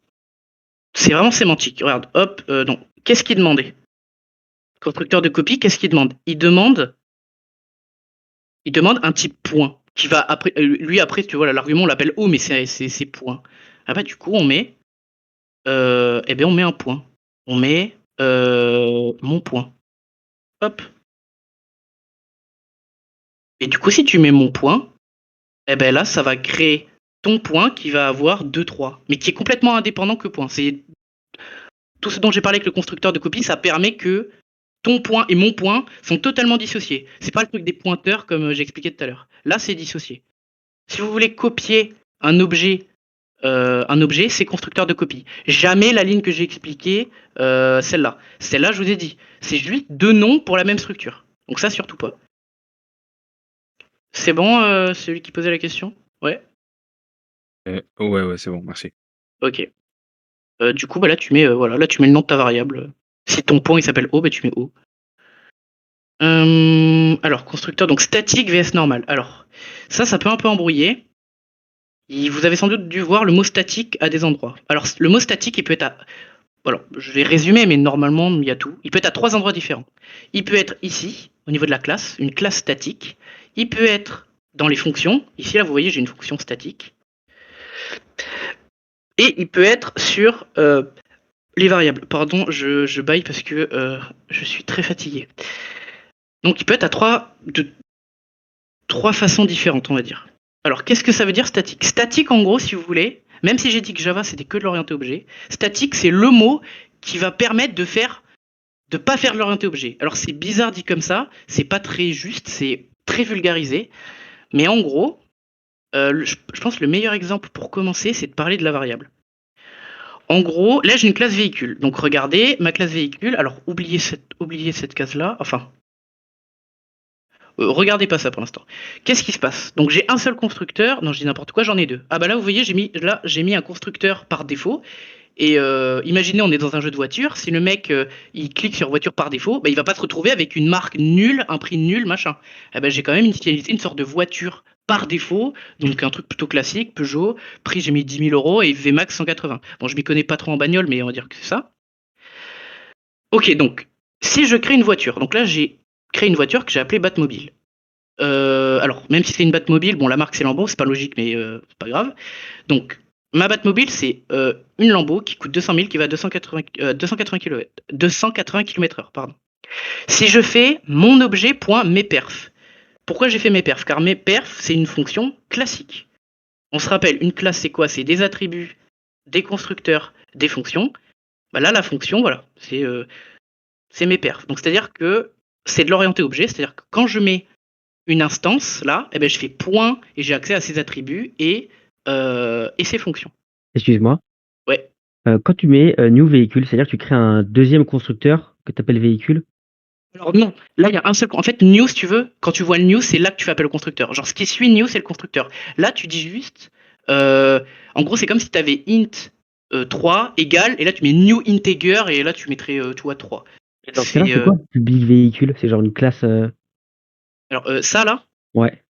c'est vraiment sémantique. Regarde, hop, non. Qu'est-ce qu'il demandait? Constructeur de copie, qu'est-ce qu'il demande? Il demande un type point qui va après lui après tu vois l'argument on l'appelle O mais c'est point. Ah bah du coup on met on met un point. On met mon point. Hop. Et du coup si tu mets mon point, là ça va créer ton point qui va avoir 2 3 mais qui est complètement indépendant que point. C'est tout ce dont j'ai parlé avec le constructeur de copie, ça permet que ton point et mon point sont totalement dissociés. C'est pas le truc des pointeurs comme j'expliquais tout à l'heure. Là c'est dissocié. Si vous voulez copier un objet, c'est constructeur de copie. Jamais la ligne que j'ai expliquée, celle-là. Celle-là, je vous ai dit, c'est juste deux noms pour la même structure. Donc ça, surtout pas. C'est bon, celui qui posait la question? Ouais. Ouais, c'est bon, merci. Ok. Du coup, là, tu mets, là, tu mets le nom de ta variable. Si ton point il s'appelle O, tu mets O. Alors, constructeur, donc statique vs normal. Alors, ça peut un peu embrouiller. Vous avez sans doute dû voir le mot statique à des endroits. Alors, le mot statique, il peut être à. Alors, je vais résumer, mais normalement, il y a tout. Il peut être à 3 endroits différents. Il peut être ici, au niveau de la classe, une classe statique. Il peut être dans les fonctions. Ici, là, vous voyez, j'ai une fonction statique. Et il peut être sur les variables. Pardon, je baille parce que je suis très fatigué. Donc, il peut être de trois façons différentes, on va dire. Alors, qu'est-ce que ça veut dire statique? Statique, en gros, si vous voulez, même si j'ai dit que Java, c'était que de l'orienté objet, statique, c'est le mot qui va permettre de pas faire de l'orienté objet. Alors, c'est bizarre dit comme ça, c'est pas très juste, c'est très vulgarisé, mais en gros, je pense que le meilleur exemple pour commencer, c'est de parler de la variable. En gros, là, j'ai une classe véhicule. Donc, regardez, ma classe véhicule, alors, oubliez cette case-là, enfin... regardez pas ça pour l'instant. Qu'est-ce qui se passe? Donc j'ai un seul constructeur. Non, je dis n'importe quoi, j'en ai deux. Ah bah là, vous voyez, j'ai mis un constructeur par défaut. Et imaginez, on est dans un jeu de voiture. Si le mec il clique sur voiture par défaut, bah, il va pas se retrouver avec une marque nulle, un prix nul, machin. Eh ben, j'ai quand même initialisé une sorte de voiture par défaut, donc un truc plutôt classique, Peugeot. Prix, j'ai mis 10 000 € et VMAX 180. Bon, je m'y connais pas trop en bagnole, mais on va dire que c'est ça. Ok, donc si je crée une voiture, donc là j'ai créé une voiture que j'ai appelée Batmobile. Alors, même si c'est une Batmobile, bon, la marque c'est Lambo, c'est pas logique, mais c'est pas grave. Donc, ma Batmobile, c'est une Lambo qui coûte 200 000, qui va à 280 km/h. Pardon. Si je fais mon objet.meperf, pourquoi j'ai fait meperf? Car meperf, c'est une fonction classique. On se rappelle, une classe, c'est quoi? C'est des attributs, des constructeurs, des fonctions. Bah là, la fonction, voilà, c'est meperf. Donc, c'est-à-dire que c'est de l'orienté objet, c'est-à-dire que quand je mets une instance, là, eh ben, je fais point et j'ai accès à ses attributs et ses fonctions. Excuse-moi. Ouais. Quand tu mets new véhicule, c'est-à-dire que tu crées un deuxième constructeur que tu appelles véhicule? Alors non, là il y a un seul. En fait, new, si tu veux, quand tu vois le new, c'est là que tu fais appel au constructeur. Genre ce qui suit new, c'est le constructeur. Là, tu dis juste. En gros, c'est comme si tu avais int 3 égale, et là tu mets new integer, et là tu mettrais, tu vois, 3. Dans ce cas-là, c'est quoi public véhicule? C'est genre une classe. Alors, ça là, Ouais.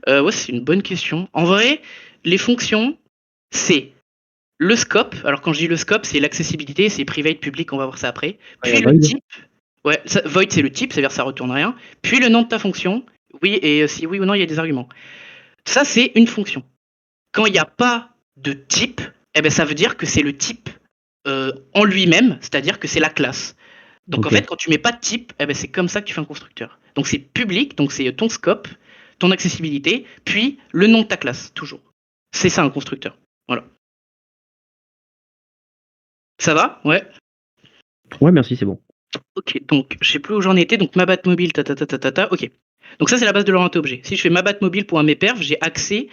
ouais, c'est une bonne question. En vrai, les fonctions, c'est le scope. Alors, quand je dis le scope, c'est l'accessibilité, c'est private, public, on va voir ça après. Puis le type. Ouais, void, c'est le type, c'est-à-dire ça retourne rien. Puis le nom de ta fonction. Oui, et si oui ou non, il y a des arguments. Ça, c'est une fonction. Quand il n'y a pas de type, eh ben, ça veut dire que c'est le type en lui-même, c'est-à-dire que c'est la classe. Donc, en fait, quand tu mets pas de type, eh ben, c'est comme ça que tu fais un constructeur. Donc, c'est public, donc c'est ton scope, ton accessibilité, puis le nom de ta classe, toujours. C'est ça un constructeur. Voilà. Ça va? Ouais. Ouais, merci, c'est bon. Ok, donc je sais plus où j'en étais, donc ma Batmobile, ok. Donc ça c'est la base de l'orienté objet. Si je fais ma Batmobile.meperf, j'ai accès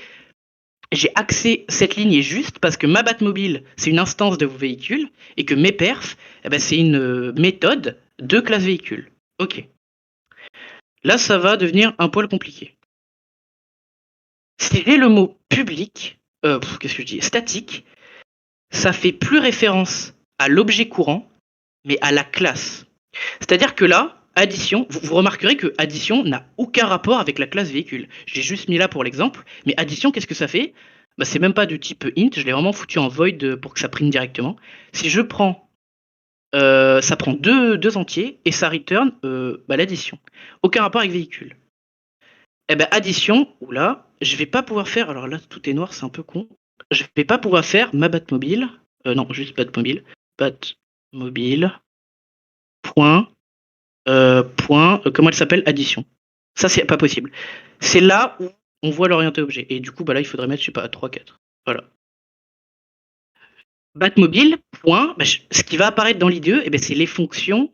cette ligne est juste parce que ma Batmobile c'est une instance de vos véhicules et que meperf, eh ben, c'est une méthode de classe véhicule. Ok. Là ça va devenir un poil compliqué. Si j'ai le mot public, qu'est-ce que je dis? Statique, ça fait plus référence à l'objet courant, mais à la classe. C'est-à-dire que là, addition, vous remarquerez que addition n'a aucun rapport avec la classe véhicule. J'ai juste mis là pour l'exemple, mais addition, qu'est-ce que ça fait? Bah, c'est même pas de type int, je l'ai vraiment foutu en void pour que ça print directement. Si je prends, ça prend deux entiers et ça return l'addition. Aucun rapport avec véhicule. Eh ben addition, oula, je vais pas pouvoir faire, alors là tout est noir, c'est un peu con. Je vais pas pouvoir faire ma Batmobile, non, juste Batmobile, Batmobile, point, comment elle s'appelle? Addition. Ça, c'est pas possible. C'est là où on voit l'orienté objet. Et du coup, bah là, il faudrait mettre, je sais pas, 3, 4. Voilà. Batmobile, point, ce qui va apparaître dans l'IDE, c'est les fonctions,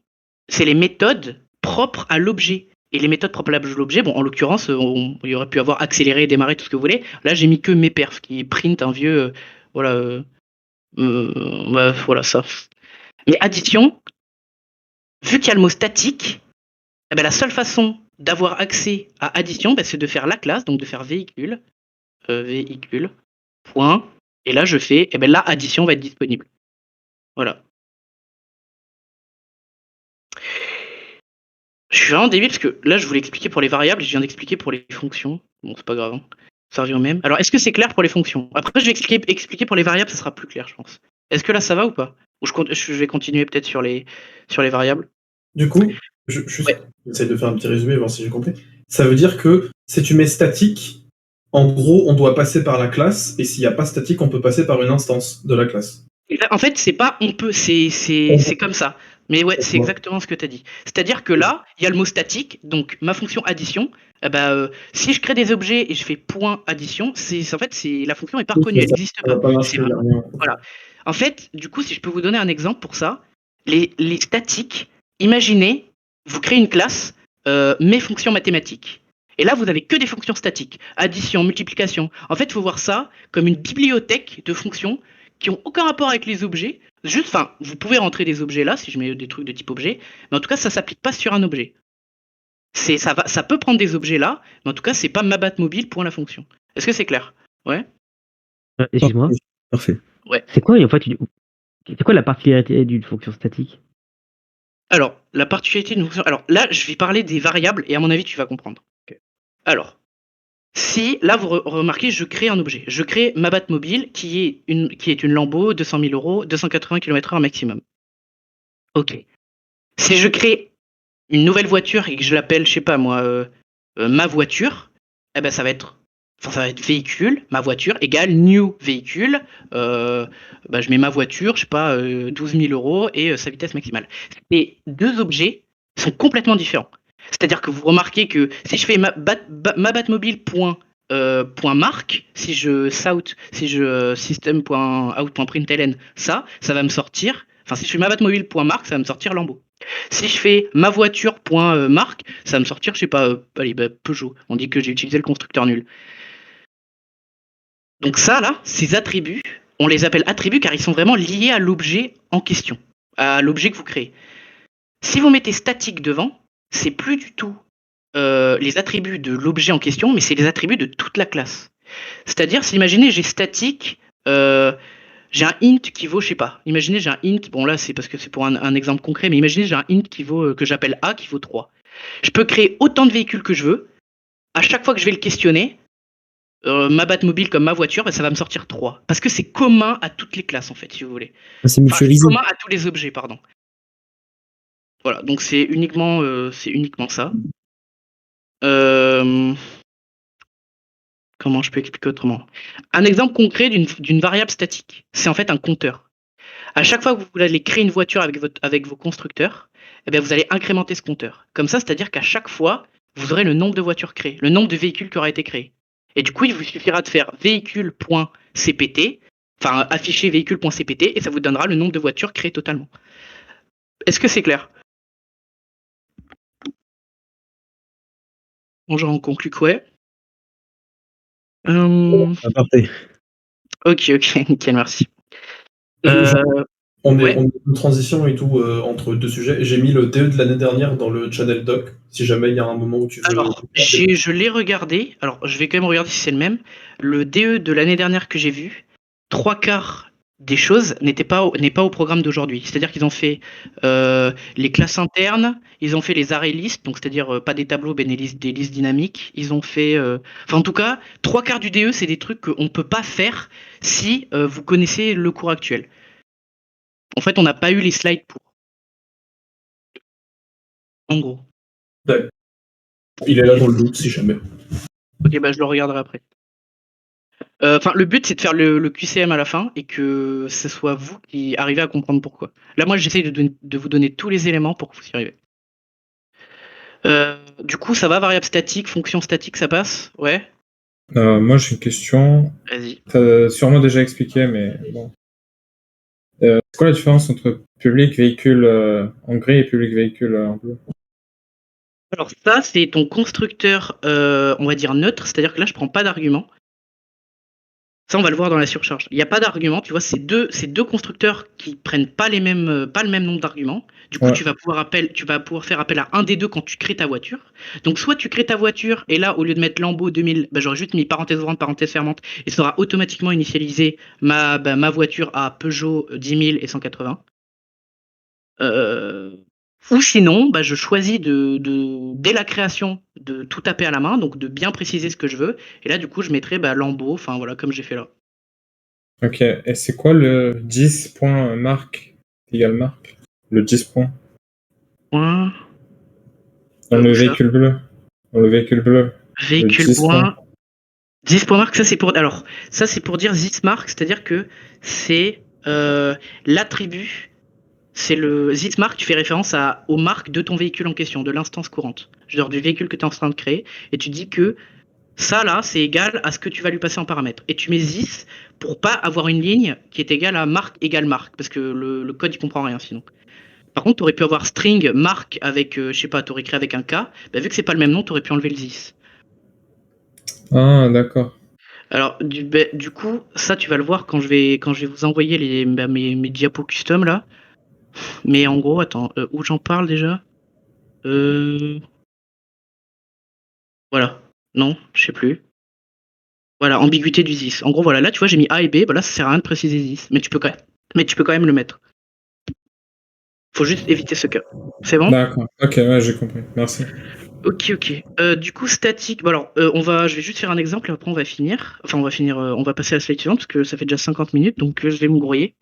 c'est les méthodes propres à l'objet. Et les méthodes propres à l'objet, bon, en l'occurrence, il y aurait pu avoir accéléré, démarrer, tout ce que vous voulez. Là, j'ai mis que meperf, qui print un vieux, voilà, ça. Mais addition, vu qu'il y a le mot statique, la seule façon d'avoir accès à addition, c'est de faire la classe, donc de faire véhicule, véhicule, point, et là je fais, là addition va être disponible. Voilà. Je suis vraiment débile parce que là je voulais expliquer pour les variables et je viens d'expliquer pour les fonctions. Bon, c'est pas grave, hein. Ça revient au même. Alors est-ce que c'est clair pour les fonctions? Après je vais expliquer pour les variables, ça sera plus clair, je pense. Est-ce que là ça va ou pas? Ou je vais continuer peut-être sur les variables? Du coup, J'essaie de faire un petit résumé, voir si j'ai compris. Ça veut dire que si tu mets statique, en gros, on doit passer par la classe, et s'il n'y a pas statique, on peut passer par une instance de la classe. En fait, c'est pas on peut, c'est comme ça. Mais ouais, c'est exactement ce que tu as dit. C'est-à-dire que là, il y a le mot statique, donc ma fonction addition. Si je crée des objets et je fais point addition, en fait, la fonction est pas reconnue, elle n'existe pas. Voilà. En fait, du coup, si je peux vous donner un exemple pour ça, les statiques, imaginez, vous créez une classe, mes fonctions mathématiques. Et là, vous n'avez que des fonctions statiques, addition, multiplication. En fait, il faut voir ça comme une bibliothèque de fonctions qui ont aucun rapport avec les objets. Juste, enfin, vous pouvez rentrer des objets là, si je mets des trucs de type objet, mais en tout cas, ça s'applique pas sur un objet. Ça peut prendre des objets là, mais en tout cas, c'est pas ma mobile pour la fonction. Est-ce que c'est clair? Ouais. Excuse-moi. Parfait. Ouais. C'est quoi, en fait, c'est quoi la particularité d'une fonction statique? Alors, la particularité d'une fonction. Alors là, je vais parler des variables et à mon avis, tu vas comprendre. Alors, si là vous remarquez, je crée un objet. Je crée ma mobile qui est une Lambo, 200 000 euros, 280 km/h maximum. Ok. Si je crée une nouvelle voiture et que je l'appelle, je sais pas moi, ma voiture, eh ben ça va être véhicule, ma voiture égale new véhicule. Je mets ma voiture, je sais pas, 12 000 euros et sa vitesse maximale. Les deux objets sont complètement différents. C'est-à-dire que vous remarquez que si je fais ma Batmobile point marque, si je system.out.println, ça va me sortir. Enfin, si je fais ma Batmobile point marque, ça va me sortir Lambo. Si je fais ma voiture point marque, ça va me sortir, je sais pas, Peugeot. On dit que j'ai utilisé le constructeur nul. Donc ça, là, ces attributs, on les appelle attributs car ils sont vraiment liés à l'objet en question, à l'objet que vous créez. Si vous mettez statique devant, c'est plus du tout les attributs de l'objet en question, mais c'est les attributs de toute la classe. C'est-à-dire, si imaginez, j'ai statique, j'ai un int qui vaut, je sais pas, imaginez j'ai un int, bon là c'est parce que c'est pour un exemple concret, mais imaginez j'ai un int qui vaut, que j'appelle A, qui vaut 3. Je peux créer autant de véhicules que je veux, à chaque fois que je vais le questionner, ma Batmobile comme ma voiture, ça va me sortir 3. Parce que c'est commun à toutes les classes en fait, si vous voulez. C'est mutualisé. Commun à tous les objets, pardon. Voilà, donc c'est uniquement ça. Comment je peux expliquer autrement? Un exemple concret d'une variable statique, c'est en fait un compteur. À chaque fois que vous allez créer une voiture avec vos constructeurs, eh bien vous allez incrémenter ce compteur. Comme ça, c'est-à-dire qu'à chaque fois, vous aurez le nombre de voitures créées, le nombre de véhicules qui aura été créé. Et du coup, il vous suffira de faire véhicule.cpt, enfin afficher véhicule.cpt, et ça vous donnera le nombre de voitures créées totalement. Est-ce que c'est clair? Bon, j'en conclus que ouais. Parfait. Ok, nickel, merci. On est en transition et tout entre deux sujets. J'ai mis le DE de l'année dernière dans le channel doc, si jamais il y a un moment où tu veux. Alors, je l'ai regardé. Alors, je vais quand même regarder si c'est le même. Le DE de l'année dernière que j'ai vu, 3/4 des choses n'est pas au programme d'aujourd'hui. C'est-à-dire qu'ils ont fait les classes internes, ils ont fait les array lists, donc c'est-à-dire pas des tableaux, mais des listes dynamiques. Ils ont fait, en tout cas, 3/4 du DE, c'est des trucs qu'on ne peut pas faire si vous connaissez le cours actuel. En fait, on n'a pas eu les slides pour. En gros. D'accord. Il est là dans le doute, si jamais. Ok, je le regarderai après. Le but, c'est de faire le QCM à la fin et que ce soit vous qui arrivez à comprendre pourquoi. Là, moi, j'essaye de vous donner tous les éléments pour que vous y arriviez. Du coup, ça va, variable statique, fonction statique, ça passe? Ouais. Moi, j'ai une question. Vas-y. T'as sûrement déjà expliqué, mais bon. C'est quoi la différence entre public véhicule en gris et public véhicule en bleu? Alors ça, c'est ton constructeur, on va dire neutre, c'est-à-dire que là, je prends pas d'argument. Ça, on va le voir dans la surcharge. Il n'y a pas d'argument, tu vois, c'est deux constructeurs qui prennent pas le même nombre d'arguments. Du coup, Ouais. tu vas pouvoir faire appel à un des deux quand tu crées ta voiture. Donc, soit tu crées ta voiture et là, au lieu de mettre Lambo 2000, j'aurais juste mis parenthèse ouvrante, parenthèse fermante et ça aura automatiquement initialisé ma voiture à Peugeot 10 000 et 180. Ou sinon, je choisis dès la création de tout taper à la main, donc de bien préciser ce que je veux. Et là, du coup, je mettrai Lambo, enfin voilà, comme j'ai fait là. Ok, et c'est quoi le 10.marque égale marque? Le 10 points. Point Dans le Où ça véhicule bleu. Dans le véhicule bleu. Véhicule 10 point. 10.mark, ça c'est pour. Alors, ça c'est pour dire zismark, c'est-à-dire que c'est l'attribut. C'est le zismark, tu fais référence aux marques de ton véhicule en question, de l'instance courante. Genre du véhicule que tu es en train de créer. Et tu dis que ça là, c'est égal à ce que tu vas lui passer en paramètre. Et tu mets zis pour pas avoir une ligne qui est égale à marque égale marque. Parce que le code il comprend rien sinon. Par contre, tu aurais pu avoir string marque avec, je sais pas, tu aurais créé avec un K. Bah, vu que c'est pas le même nom, tu aurais pu enlever le zis. Ah, d'accord. Alors, du coup, ça, tu vas le voir quand je vais vous envoyer mes diapos custom là. Mais en gros, attends, où j'en parle déjà Voilà. Non, je sais plus. Voilà, ambiguïté du zis. En gros, voilà, là, tu vois, j'ai mis A et B. Bah là, ça sert à rien de préciser zis. Mais tu peux quand même le mettre. Faut juste éviter ce cas. C'est bon? D'accord. Ok, ouais, j'ai compris. Merci. Ok. Du coup, statique. Bon, alors, je vais juste faire un exemple et après on va finir. Enfin, on va passer à la slide suivante parce que ça fait déjà 50 minutes, donc je vais me grouiller.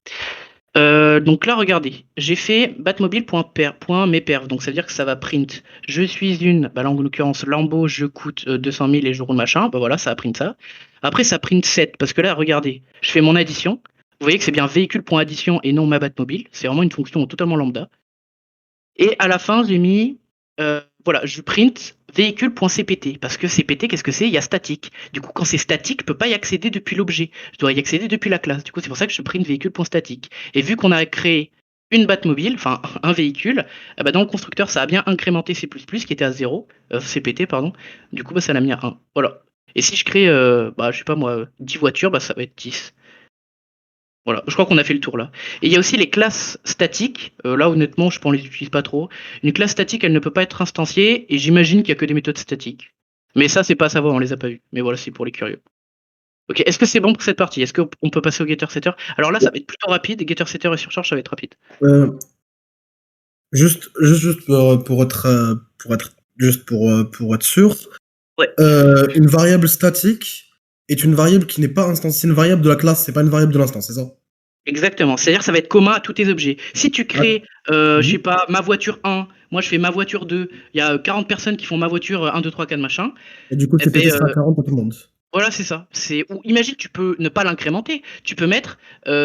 Donc là, regardez, j'ai fait batmobile.meperf, donc ça veut dire que ça va print. Je suis bah là en l'occurrence Lambo, je coûte 200 000 et je roule machin, bah voilà, ça va print ça. Après, ça print 7, parce que là, regardez, je fais mon addition. Vous voyez que c'est bien véhicule.addition et non ma Batmobile, c'est vraiment une fonction totalement lambda. Et à la fin, j'ai mis, voilà, je print véhicule.cpt, parce que cpt, qu'est-ce que c'est? Il y a statique. Du coup, quand c'est statique, je peux pas y accéder depuis l'objet. Je dois y accéder depuis la classe. Du coup, c'est pour ça que je print véhicule.statique. Et vu qu'on a créé une Batmobile, enfin un véhicule, bah, dans le constructeur, ça a bien incrémenté C++, qui était à 0, cpt, pardon. Du coup, bah, ça l'a mis à 1. Voilà. Et si je crée, bah, je sais pas moi, 10 voitures, bah, ça va être 10. Voilà, je crois qu'on a fait le tour là. Et il y a aussi les classes statiques. Là, honnêtement, je ne les utilise pas trop. Une classe statique, elle ne peut pas être instanciée, et j'imagine qu'il n'y a que des méthodes statiques. Mais ça, c'est pas à savoir, on les a pas vues. Mais voilà, c'est pour les curieux. Ok, est-ce que c'est bon pour cette partie? Est-ce qu'on peut passer au getter setter? Alors là, ça va être plutôt rapide. Getter setter et surcharge, ça va être rapide. Juste pour être sûr, Ouais. une variable statique est une variable qui n'est pas instanciée. C'est une variable de la classe, c'est pas une variable de l'instance, c'est ça? Exactement. C'est-à-dire que ça va être commun à tous tes objets. Si tu crées, je sais pas, ma voiture 1, moi je fais ma voiture 2, il y a 40 personnes qui font ma voiture 1, 2, 3, 4, machin. Et du coup, Eh c'est pété ben, ça à 40 pour tout le monde. Voilà, c'est ça. Ou imagine, tu peux ne pas l'incrémenter. Tu peux mettre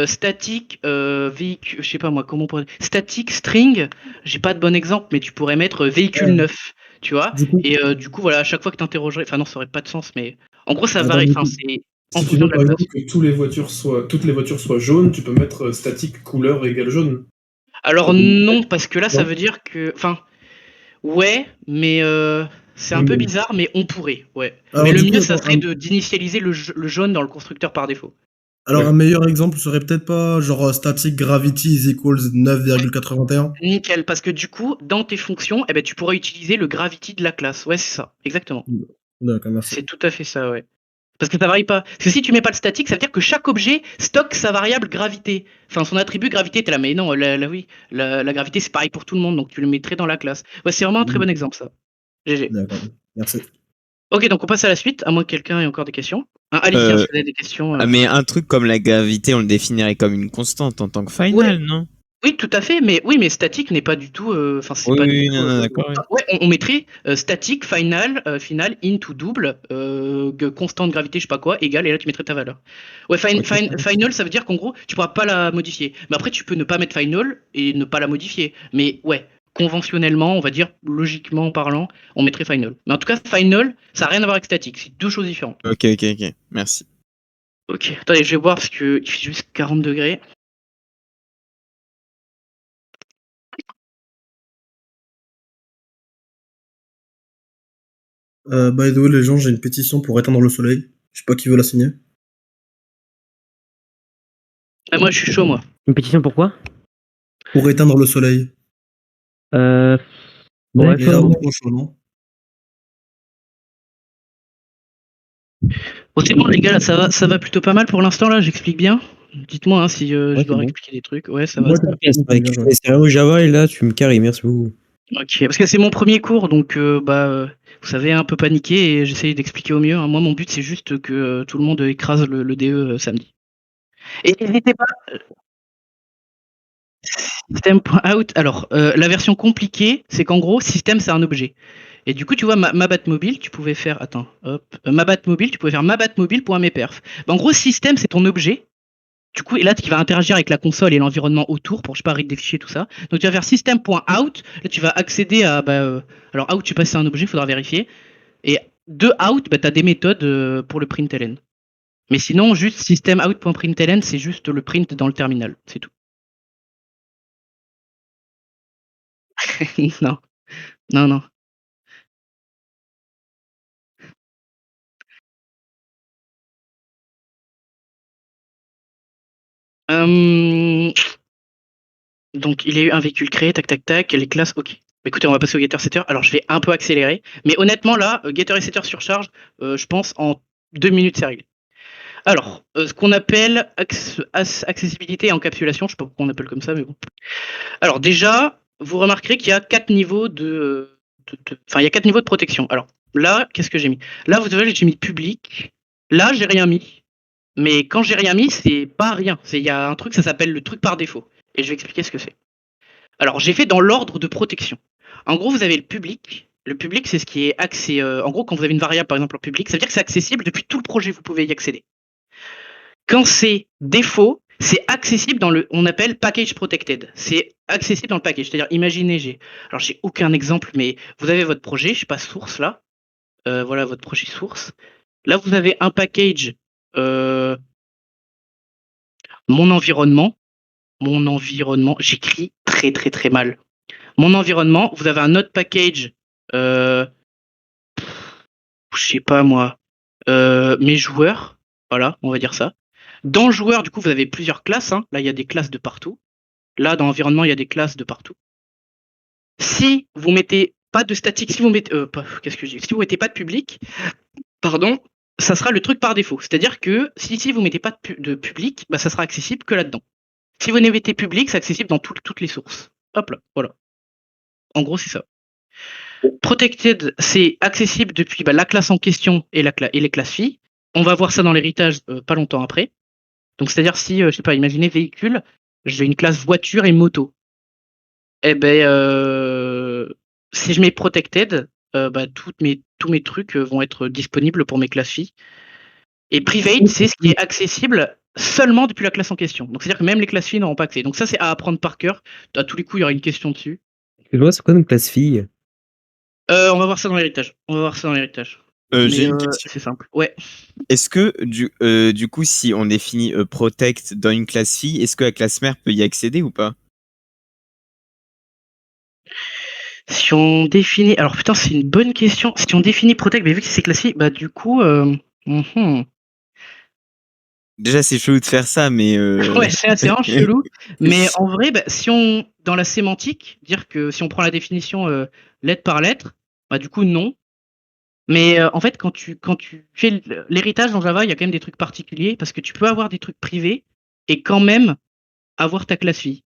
statique véhicule, je sais pas moi, comment on pourrait. Statique string. J'ai pas de bon exemple, mais tu pourrais mettre véhicule 9, tu vois. Et du coup, voilà, à chaque fois que tu interrogerais, enfin non, ça aurait pas de sens, mais en gros, ça varie. Enfin, c'est en Si tu fonction veux de la par classe. exemple que toutes les voitures soient jaunes, tu peux mettre statique couleur égale jaune. Alors non, parce que là, ça Non. veut dire que, enfin, ouais, mais c'est un peu bizarre, mais on pourrait, ouais. Alors, mais le du coup, mieux, ça attends, serait d'initialiser le jaune dans le constructeur par défaut. alors un meilleur exemple serait peut-être pas genre static gravity is equals 9,81. Nickel, parce que du coup, dans tes fonctions, eh ben, tu pourras utiliser le gravity de la classe. Ouais, c'est ça, exactement. D'accord, merci. C'est tout à fait ça, ouais. Parce que ça varie pas. Parce que si tu mets pas le statique, ça veut dire que chaque objet stocke sa variable gravité. Enfin, son attribut gravité, t'es là, mais non, la gravité, c'est pareil pour tout le monde, donc tu le mettrais dans la classe. Ouais, c'est vraiment un très bon exemple, ça. GG. D'accord, merci. Ok, donc on passe à la suite, à moins que quelqu'un ait encore des questions. Allez-y, si vous avez des questions. Mais un truc comme la gravité, on le définirait comme une constante en tant que final, non? Oui, tout à fait, mais statique n'est pas du tout. Enfin, c'est Oui, pas oui, du tout. non, d'accord, oui. Ouais, on mettrait statique, final, int ou double, constante gravité, je sais pas quoi, égale, et là tu mettrais ta valeur. Ouais, final, ça veut dire qu'en gros, tu pourras pas la modifier. Mais après, tu peux ne pas mettre final et ne pas la modifier. Mais ouais, conventionnellement, on va dire, logiquement parlant, on mettrait final. Mais en tout cas, final, ça n'a rien à voir avec statique, c'est deux choses différentes. Ok, merci. Ok, attendez, je vais voir parce qu'il fait juste 40 degrés. By the way, les gens, j'ai une pétition pour éteindre le soleil. Je sais pas qui veut la signer. Moi, je suis chaud, moi. Une pétition pourquoi? Pour éteindre le soleil. Ouais, Et là, au prochain, non? Bon, c'est bon, les gars, là, ça va plutôt pas mal pour l'instant, là, j'explique bien. Dites-moi si je dois expliquer des trucs. Ouais, ça va. Moi, je connaissais rien au Java et là, tu me carries, merci beaucoup. Ok, parce que c'est mon premier cours, donc vous savez, un peu paniqué et j'essaye d'expliquer au mieux. Hein. Moi, mon but, c'est juste que tout le monde écrase le DE samedi. Et n'hésitez pas. System.out. Alors, la version compliquée, c'est qu'en gros, système, c'est un objet. Et du coup, tu vois, ma Batmobile, tu pouvais faire. Attends, hop. Ma Batmobile, tu pouvais faire ma Batmobile.meperf. Bah, en gros, système, c'est ton objet. Du coup, et là, qui va interagir avec la console et l'environnement autour pour, je sais pas, read des fichiers, tout ça. Donc, tu vas faire system.out. Là, tu vas accéder à. Alors, out, je sais pas si c'est un objet, il faudra vérifier. Et de out, bah, tu as des méthodes pour le println. Mais sinon, juste systemout.println, c'est juste le print dans le terminal. C'est tout. Non, non, non. Hum, Donc, il y a eu un véhicule créé, tac, tac, tac, les classes, ok. Écoutez, on va passer au getter setter. Alors, je vais un peu accélérer. Mais honnêtement, là, getter et setter sur charge, je pense en 2 minutes, c'est réglé. Alors, ce qu'on appelle accessibilité et encapsulation, je sais pas pourquoi on appelle comme ça, mais bon. Alors, déjà, vous remarquerez qu'il y a 4 niveaux Enfin, il y a 4 niveaux de protection. Alors, là, qu'est-ce que j'ai mis? Là, vous savez, j'ai mis public. Là, j'ai rien mis. Mais quand j'ai rien mis, c'est pas rien. Il y a un truc, ça s'appelle le truc par défaut. Et je vais expliquer ce que c'est. Alors, j'ai fait dans l'ordre de protection. En gros, vous avez le public. Le public, c'est ce qui est accès. En gros, quand vous avez une variable, par exemple, en public, ça veut dire que c'est accessible depuis tout le projet, vous pouvez y accéder. Quand c'est défaut, c'est accessible dans on appelle package protected. C'est accessible dans le package. C'est-à-dire, imaginez, alors j'ai aucun exemple, mais vous avez votre projet, je sais pas, source là. Voilà votre projet source. Là, vous avez un package, mon environnement. Mon environnement, j'écris très très très mal. Mon environnement, vous avez un autre package, je sais pas moi, mes joueurs, voilà, on va dire ça. Dans joueur, du coup, vous avez plusieurs classes. Hein. Là, il y a des classes de partout. Là, dans environnement, il y a des classes de partout. Si vous mettez pas de statique, si vous mettez, qu'est-ce que je dis? Si vous mettez pas de public, pardon, ça sera le truc par défaut. C'est-à-dire que si vous mettez pas de public, bah, ça sera accessible que là-dedans. Si vous mettez public, c'est accessible dans toutes les sources. Hop là, voilà. En gros, c'est ça. Protected, c'est accessible depuis la classe en question et les classes filles. On va voir ça dans l'héritage pas longtemps après. Donc, c'est-à-dire si, je sais pas, imaginez véhicule, j'ai une classe voiture et moto. Eh ben, si je mets protected, tous mes trucs vont être disponibles pour mes classes filles. Et private, c'est ce qui est accessible seulement depuis la classe en question. Donc, c'est-à-dire que même les classes filles n'auront pas accès. Donc, ça, c'est à apprendre par cœur. À tous les coups, il y aura une question dessus. Excuse-moi, c'est quoi une classe fille? On va voir ça dans l'héritage. J'ai une question. C'est simple. Ouais. Est-ce que du coup, si on définit protect dans une classe fille, est-ce que la classe mère peut y accéder ou pas? Si on définit. Alors putain, c'est une bonne question. Si on définit protect, mais vu que c'est classe fille, bah du coup. Déjà, c'est chelou de faire ça, mais. Ouais, c'est vraiment chelou. Mais en vrai, si on. Dans la sémantique, dire que si on prend la définition lettre par lettre, bah du coup, non. Mais en fait, quand tu fais l'héritage dans Java, il y a quand même des trucs particuliers parce que tu peux avoir des trucs privés et quand même avoir ta classe fille.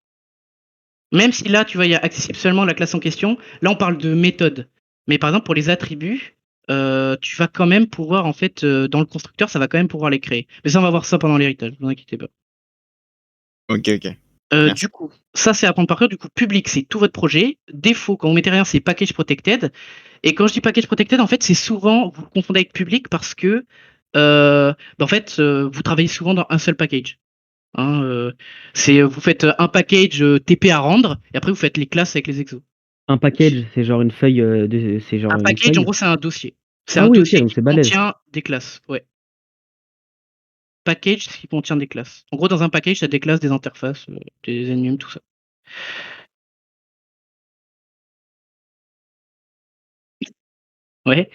Même si là, tu vois, il y a accessible seulement la classe en question, là, on parle de méthode. Mais par exemple, pour les attributs, tu vas quand même pouvoir, en fait, dans le constructeur, ça va quand même pouvoir les créer. Mais ça, on va voir ça pendant l'héritage, ne vous inquiétez pas. Ok. Du coup, ça, c'est à prendre par cœur. Du coup, public, c'est tout votre projet. Défaut, quand vous mettez rien, c'est package protected. Et quand je dis package protected, en fait, c'est souvent, vous le confondez avec public parce que, en fait, vous travaillez souvent dans un seul package. Hein, vous faites un package TP à rendre et après vous faites les classes avec les exos. Un package, c'est genre une feuille c'est genre Un une package, feuille. en gros, c'est un dossier. C'est Ah un oui, ok, dossier donc qui c'est balèze. contient des classes. Ouais. Package, c'est qui contient des classes. En gros, dans un package, t'as des classes, des interfaces, des ennemis, tout ça. Ouais.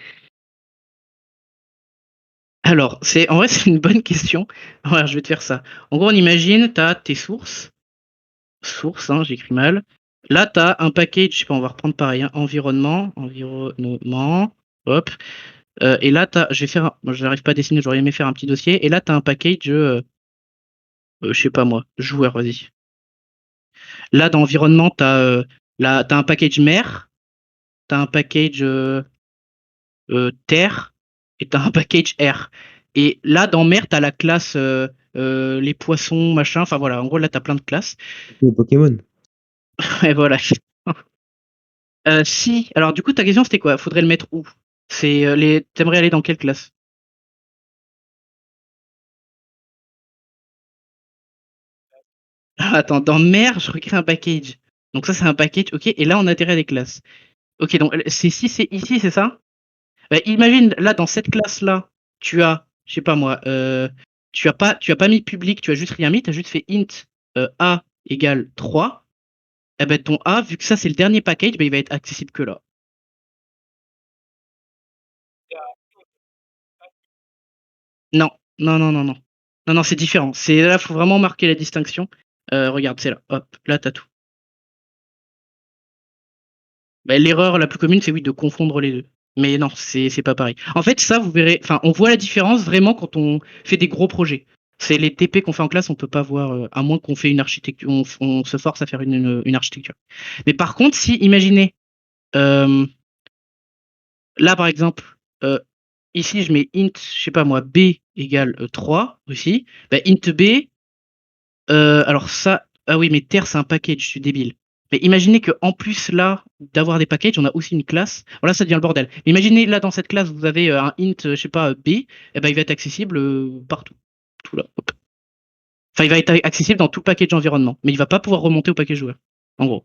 Alors, en vrai, c'est une bonne question. Alors, je vais te faire ça. En gros, on imagine, t'as tes sources. Sources, hein, j'écris mal. Là, t'as un package, je sais pas, on va reprendre pareil, hein, environnement. Hop. Et là, je n'arrive pas à dessiner, j'aurais aimé faire un petit dossier. Et là, tu as un package, je sais pas moi, joueur, vas-y. Là, dans environnement, tu as un package mer, tu as un package terre, et tu as un package air. Et là, dans mer, tu as la classe les poissons, machin. Enfin voilà, en gros, là, tu as plein de classes. Les Pokémon. Et voilà. Si, alors du coup, ta question c'était quoi? Faudrait le mettre où? T'aimerais aller dans quelle classe? Attends, dans mer, je recrée un package. Donc ça, c'est un package, ok. Et là, on atterrit à des classes. Ok, donc si c'est ici, c'est ça? Bah, imagine, là, dans cette classe-là, tu as, je sais pas moi, tu as pas mis public, tu as juste rien mis, tu as juste fait int a égale 3. Eh ben, ton a, vu que ça, c'est le dernier package, ben, il va être accessible que là. Non, non, non, non, non. Non, non, c'est différent. Là, faut vraiment marquer la distinction. Regarde, c'est là. Hop, là, t'as tout. Bah, l'erreur la plus commune, c'est oui, de confondre les deux. Mais non, c'est pas pareil. En fait, ça, vous verrez, enfin, on voit la différence vraiment quand on fait des gros projets. C'est les TP qu'on fait en classe, on peut pas voir, à moins qu'on fait une architecture, on se force à faire une architecture. Mais par contre, si, imaginez, euh, là, par exemple, ici, je mets int, je sais pas moi, b égale 3 aussi. Bah, int b, alors ça, ah oui, mais Terre, c'est un package, je suis débile. Mais imaginez que en plus là d'avoir des packages, on a aussi une classe. Voilà, ça devient le bordel. Mais imaginez là dans cette classe, vous avez un int, je sais pas, b, et ben il va être accessible partout. Tout là. Hop. Enfin, il va être accessible dans tout package environnement, mais il va pas pouvoir remonter au package joueur. En gros.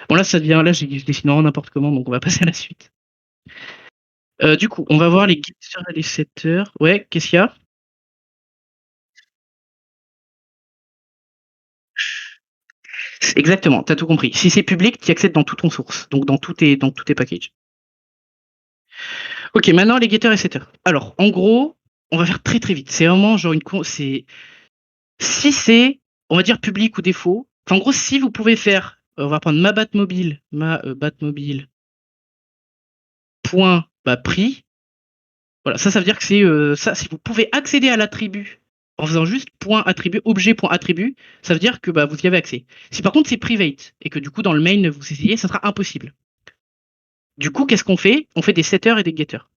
Bon là, ça devient là, je dessine vraiment n'importe comment, donc on va passer à la suite. Du coup, on va voir les getters et les setters. Ouais, qu'est-ce qu'il y a? Exactement, t'as tout compris. Si c'est public, tu accèdes dans tout ton source, donc dans tous tes packages. Ok, maintenant les getters et setters. Alors, en gros, on va faire très très vite. C'est vraiment genre si c'est, on va dire public ou défaut. Enfin, en gros, si vous pouvez faire, on va prendre ma Batmobile, Batmobile point prix. Voilà, ça veut dire que c'est ça. Si vous pouvez accéder à l'attribut en faisant juste point attribut, objet point attribut, ça veut dire que vous y avez accès. Si par contre c'est private et que du coup dans le main vous essayez, ça sera impossible. Du coup, qu'est-ce qu'on fait? On fait des setters et des getters.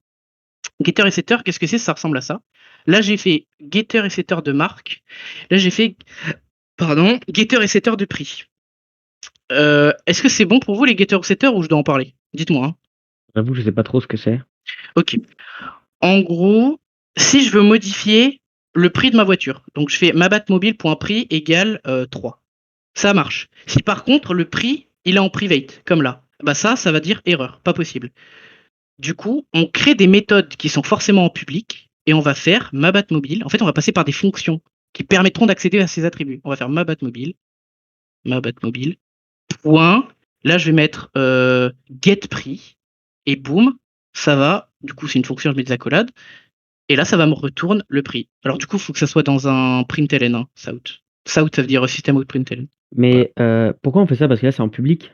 Getter et setter, qu'est-ce que c'est? Ça ressemble à ça. Là, j'ai fait getter et setter de marque. Là, j'ai fait, getter et setter de prix. Est-ce que c'est bon pour vous les getter ou setter ou je dois en parler? Dites-moi. Hein. J'avoue, je sais pas trop ce que c'est. Ok. En gros, si je veux modifier le prix de ma voiture, donc je fais ma Batmobile.prix égale 3. Ça marche. Si par contre le prix il est en private, comme là, ça va dire erreur, pas possible. Du coup, on crée des méthodes qui sont forcément en public et on va faire ma Batmobile. En fait, on va passer par des fonctions qui permettront d'accéder à ces attributs. On va faire ma Batmobile, point. Là, je vais mettre get prix et boum, ça va. Du coup, c'est une fonction, je mets des accolades. Et là, ça va me retourne le prix. Alors, du coup, il faut que ça soit dans un println, hein, Sout. Sout, ça veut dire system out println. Mais pourquoi on fait ça? Parce que là, c'est en public.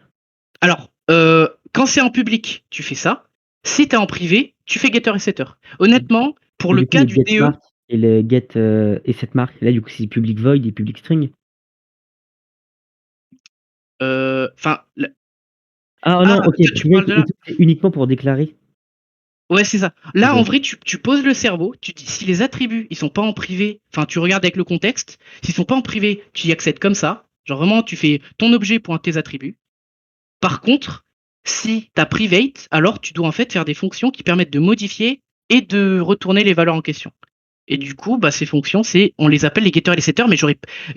Alors, quand c'est en public, tu fais ça. Si t'es en privé, tu fais getter et setter. Honnêtement, pour le cas du get DE. mark et le get et cette marque, là, du coup, c'est public void et public string. Enfin. Ah non, ok, tu parles de là. c'est uniquement pour déclarer. Ouais, c'est ça. Là, Ok. en vrai, tu poses le cerveau, tu dis si les attributs ils sont pas en privé, enfin tu regardes avec le contexte, s'ils sont pas en privé, tu y accèdes comme ça. Genre vraiment, tu fais ton objet pour tes attributs. Par contre, si tu as private, alors tu dois en fait faire des fonctions qui permettent de modifier et de retourner les valeurs en question. Et du coup, ces fonctions, on les appelle les getters et les setters, mais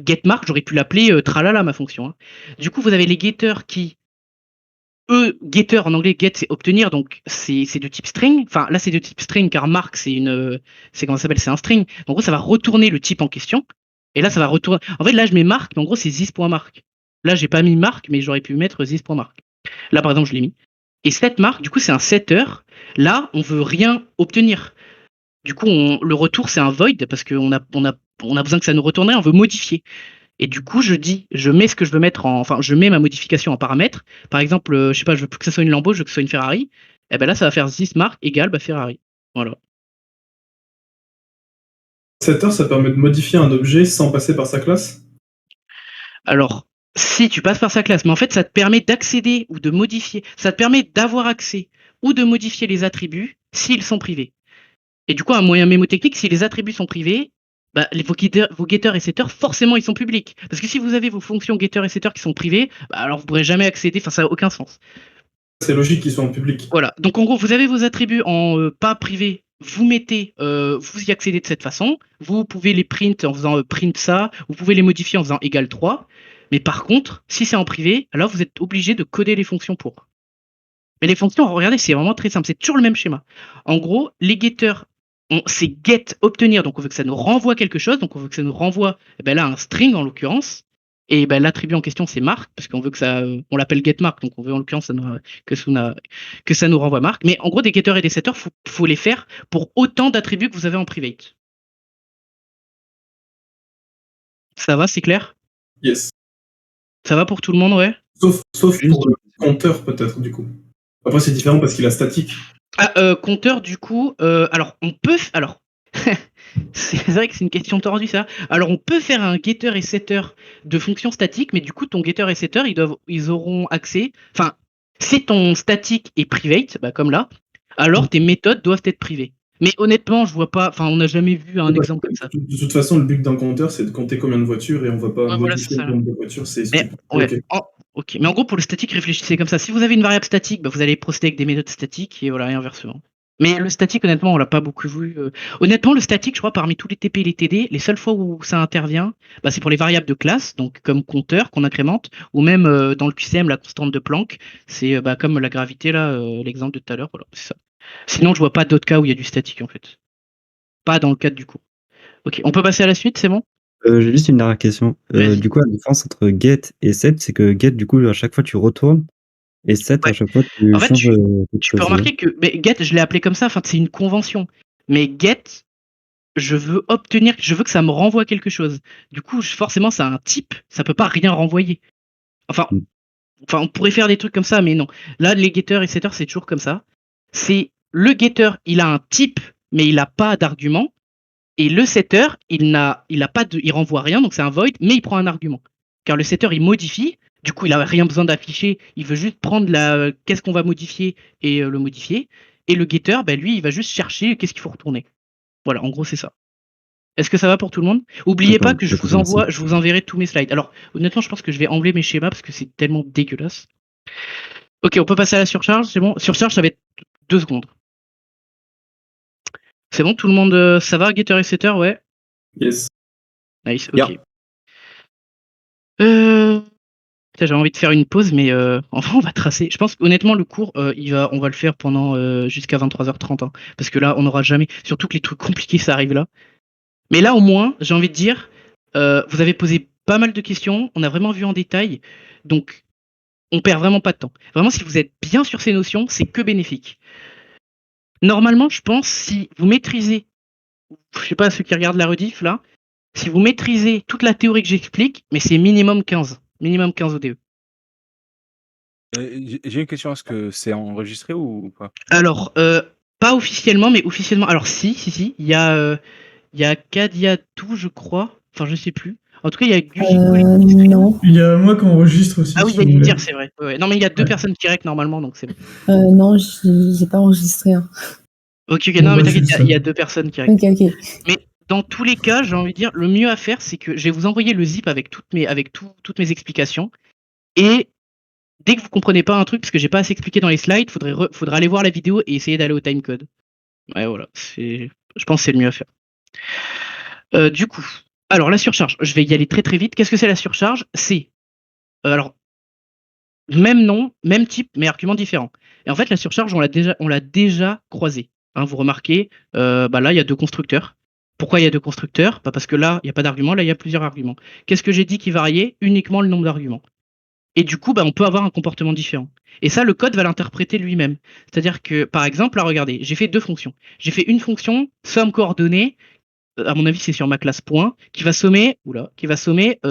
getMark, j'aurais pu l'appeler tralala ma fonction. Hein. Du coup, vous avez les getters qui, eux, getter en anglais, get c'est obtenir, donc c'est de type string. Enfin, là c'est de type string car mark c'est comment ça s'appelle, c'est un string. Donc, en gros, ça va retourner le type en question. Et là, ça va retourner. En fait, là, je mets mark, mais en gros, c'est this.mark. Là, j'ai pas mis mark, mais j'aurais pu mettre this.mark. Là, par exemple, je l'ai mis. Et cette marque, du coup, c'est un setter. Là, on veut rien obtenir. Du coup, le retour, c'est un void parce qu'on a besoin que ça nous retourne, on veut modifier. Et du coup, je mets ce que je veux mettre je mets ma modification en paramètre. Par exemple, je sais pas, je veux plus que ça soit une Lambo, je veux que ce soit une Ferrari. Et ben là, ça va faire this marque égale Ferrari. Voilà. Setter, ça permet de modifier un objet sans passer par sa classe? Alors, si tu passes par sa classe, mais en fait, ça te permet d'accéder ou de modifier, ça te permet d'avoir accès ou de modifier les attributs s'ils sont privés. Et du coup, un moyen mémotechnique, si les attributs sont privés, vos getters et setters, forcément, ils sont publics. Parce que si vous avez vos fonctions getter et setter qui sont privées, alors vous ne pourrez jamais accéder, enfin, ça n'a aucun sens. c'est logique qu'ils soient en public. Voilà. Donc en gros, vous avez vos attributs en pas privé. Vous mettez, vous y accédez de cette façon. Vous pouvez les print en faisant print ça. Vous pouvez les modifier en faisant égal 3. Mais par contre, si c'est en privé, alors vous êtes obligé de coder les fonctions pour. Mais les fonctions, regardez, c'est vraiment très simple. C'est toujours le même schéma. En gros, les getters, c'est get obtenir. Donc on veut que ça nous renvoie quelque chose. Donc on veut que ça nous renvoie, là, un string en l'occurrence. Et l'attribut en question, c'est marque, parce qu'on veut que ça, on l'appelle getMark, donc on veut en l'occurrence que ça nous renvoie marque. Mais en gros, des getters et des setters, faut les faire pour autant d'attributs que vous avez en private. Ça va, c'est clair? Yes. Ça va pour tout le monde, ouais? Sauf pour le compteur, peut-être, du coup. Après, c'est différent parce qu'il a statique. Compteur, du coup, alors, on peut... Alors... c'est vrai que c'est une question tordue, ça. Alors, on peut faire un getter et setter de fonctions statiques, mais du coup, ton getter et setter, ils auront accès... Enfin, si ton statique est private, comme là, alors tes méthodes doivent être privées. Mais honnêtement, je vois pas... Enfin, on n'a jamais vu un exemple comme ça. De toute façon, le but d'un compteur, c'est de compter combien de voitures et on va pas modifier le nombre de voitures. Ok. Mais en gros, pour le statique, réfléchissez comme ça. Si vous avez une variable statique, vous allez procéder avec des méthodes statiques et voilà, et inversement. Mais le statique, honnêtement, on l'a pas beaucoup vu. Honnêtement, le statique, je crois, parmi tous les TP et les TD, les seules fois où ça intervient, c'est pour les variables de classe, donc comme compteur qu'on incrémente, ou même dans le QCM, la constante de Planck, c'est comme la gravité, là, l'exemple de tout à l'heure, voilà, c'est ça. Sinon, je vois pas d'autres cas où il y a du statique, en fait. Pas dans le cadre du cours. Ok, on peut passer à la suite, c'est bon? J'ai juste une dernière question. Du coup, la différence entre get et set, c'est que get, du coup, à chaque fois, tu retournes. Et set, à chaque fois, tu En fait, changes tu peux remarquer que get, je l'ai appelé comme ça, c'est une convention. Mais get, je veux que ça me renvoie quelque chose. Du coup, forcément, ça a un type, ça peut pas rien renvoyer. Enfin, on pourrait faire des trucs comme ça, mais non. Là, les getters et setters, c'est toujours comme ça. C'est le getter, il a un type, mais il a pas d'argument. Et le setter, il renvoie rien, donc c'est un void, mais il prend un argument. Car le setter, il modifie. Du coup, il n'a rien besoin d'afficher, il veut juste prendre qu'est-ce qu'on va modifier et le modifier. Et le getter, lui, il va juste chercher qu'est-ce qu'il faut retourner. Voilà, en gros, c'est ça. Est-ce que ça va pour tout le monde? Oubliez pas que je vous enverrai tous mes slides. Alors, honnêtement, je pense que je vais enlever mes schémas parce que c'est tellement dégueulasse. Ok, on peut passer à la surcharge, c'est bon? Surcharge, ça va être 2 secondes. C'est bon, tout le monde, ça va, getter et setter, ouais? Yes. Nice, ok. J'avais envie de faire une pause, mais enfin, on va tracer. Je pense qu'honnêtement, le cours, on va le faire pendant jusqu'à 23h30. Hein, parce que là, on n'aura jamais. Surtout que les trucs compliqués, ça arrive là. Mais là, au moins, j'ai envie de dire, vous avez posé pas mal de questions. On a vraiment vu en détail. Donc, on perd vraiment pas de temps. Vraiment, si vous êtes bien sur ces notions, c'est que bénéfique. Normalement, je pense, si vous maîtrisez, je sais pas, ceux qui regardent la rediff là, si vous maîtrisez toute la théorie que j'explique, mais c'est minimum 15. Minimum 15 ODE. J'ai une question, est-ce que c'est enregistré ou pas? Alors, pas officiellement, mais officiellement. Alors si, il y a Kadiatou, je crois. Enfin, je sais plus. En tout cas, il y a Gugico. Non. Il y a moi qui enregistre aussi. Ah oui, si il y a vous voulez. Nidir, c'est vrai. Ouais. Non, mais il y a 2 personnes qui rec normalement, donc c'est bon. Non, j'ai pas enregistré. Hein. Ok, non, mais t'inquiète, il y a 2 personnes qui rec. Ok. Mais dans tous les cas, j'ai envie de dire, le mieux à faire, c'est que je vais vous envoyer le zip avec toutes mes explications. Et dès que vous comprenez pas un truc, parce que j'ai pas assez expliqué dans les slides, faudra aller voir la vidéo et essayer d'aller au timecode. Ouais, voilà. Je pense que c'est le mieux à faire. Du coup, alors la surcharge, je vais y aller très très vite. Qu'est-ce que c'est la surcharge? C'est alors même nom, même type, mais argument différent. Et en fait, la surcharge, on l'a déjà croisé. Hein, vous remarquez, là, il y a 2 constructeurs. Pourquoi il y a 2 constructeurs? Parce que là, il n'y a pas d'argument, là, il y a plusieurs arguments. Qu'est-ce que j'ai dit qui variait? Uniquement le nombre d'arguments. Et du coup, on peut avoir un comportement différent. Et ça, le code va l'interpréter lui-même. C'est-à-dire que, par exemple, là, regardez, j'ai fait 2 fonctions. J'ai fait une fonction somme coordonnée, à mon avis, c'est sur ma classe point, qui va sommer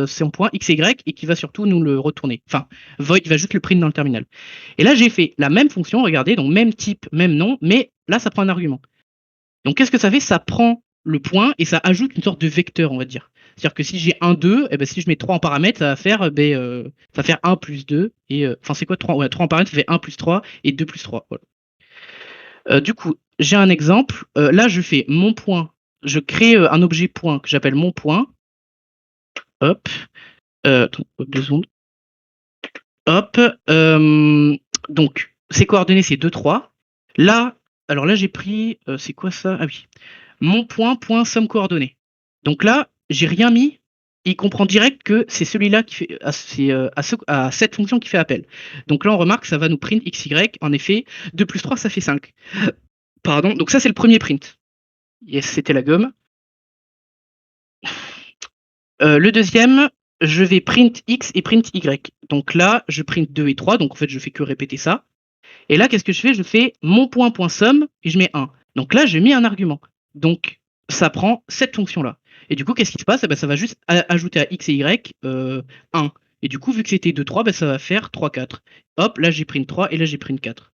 son point x, y, et qui va surtout nous le retourner. Enfin, void va juste le print dans le terminal. Et là, j'ai fait la même fonction, regardez, donc même type, même nom, mais là, ça prend un argument. Donc, qu'est-ce que ça fait? Ça prend le point et ça ajoute une sorte de vecteur, on va dire. C'est-à-dire que si j'ai 1, 2, si je mets 3 en paramètres, ça va faire 1 plus 2. Enfin, c'est quoi 3? Ouais, 3 en paramètres, ça fait 1 plus 3 et 2 plus 3. Voilà. Du coup, j'ai un exemple. Là, je fais mon point. Je crée un objet point que j'appelle mon point. Hop. 2 secondes. Hop. Donc, ses coordonnées c'est 2, 3. Là, alors là j'ai pris, c'est quoi ça? Ah oui, mon point somme coordonnées. Donc là, j'ai rien mis. Il comprend direct que c'est celui-là qui fait à cette fonction qui fait appel. Donc là, on remarque que ça va nous print xy. En effet, 2 plus 3, ça fait 5. Pardon. Donc ça, c'est le premier print. Yes, c'était la gomme. Le deuxième, je vais print x et print y. Donc là, je print 2 et 3. Donc en fait, je fais que répéter ça. Et là, qu'est-ce que je fais? Je fais mon point.somme et je mets 1. Donc là, j'ai mis un argument. Donc ça prend cette fonction-là. Et du coup, qu'est-ce qui se passe? Ça va juste ajouter à x et y 1. Et du coup, vu que c'était 2, 3, ça va faire 3, 4. Hop, là j'ai print 3 et là j'ai print 4.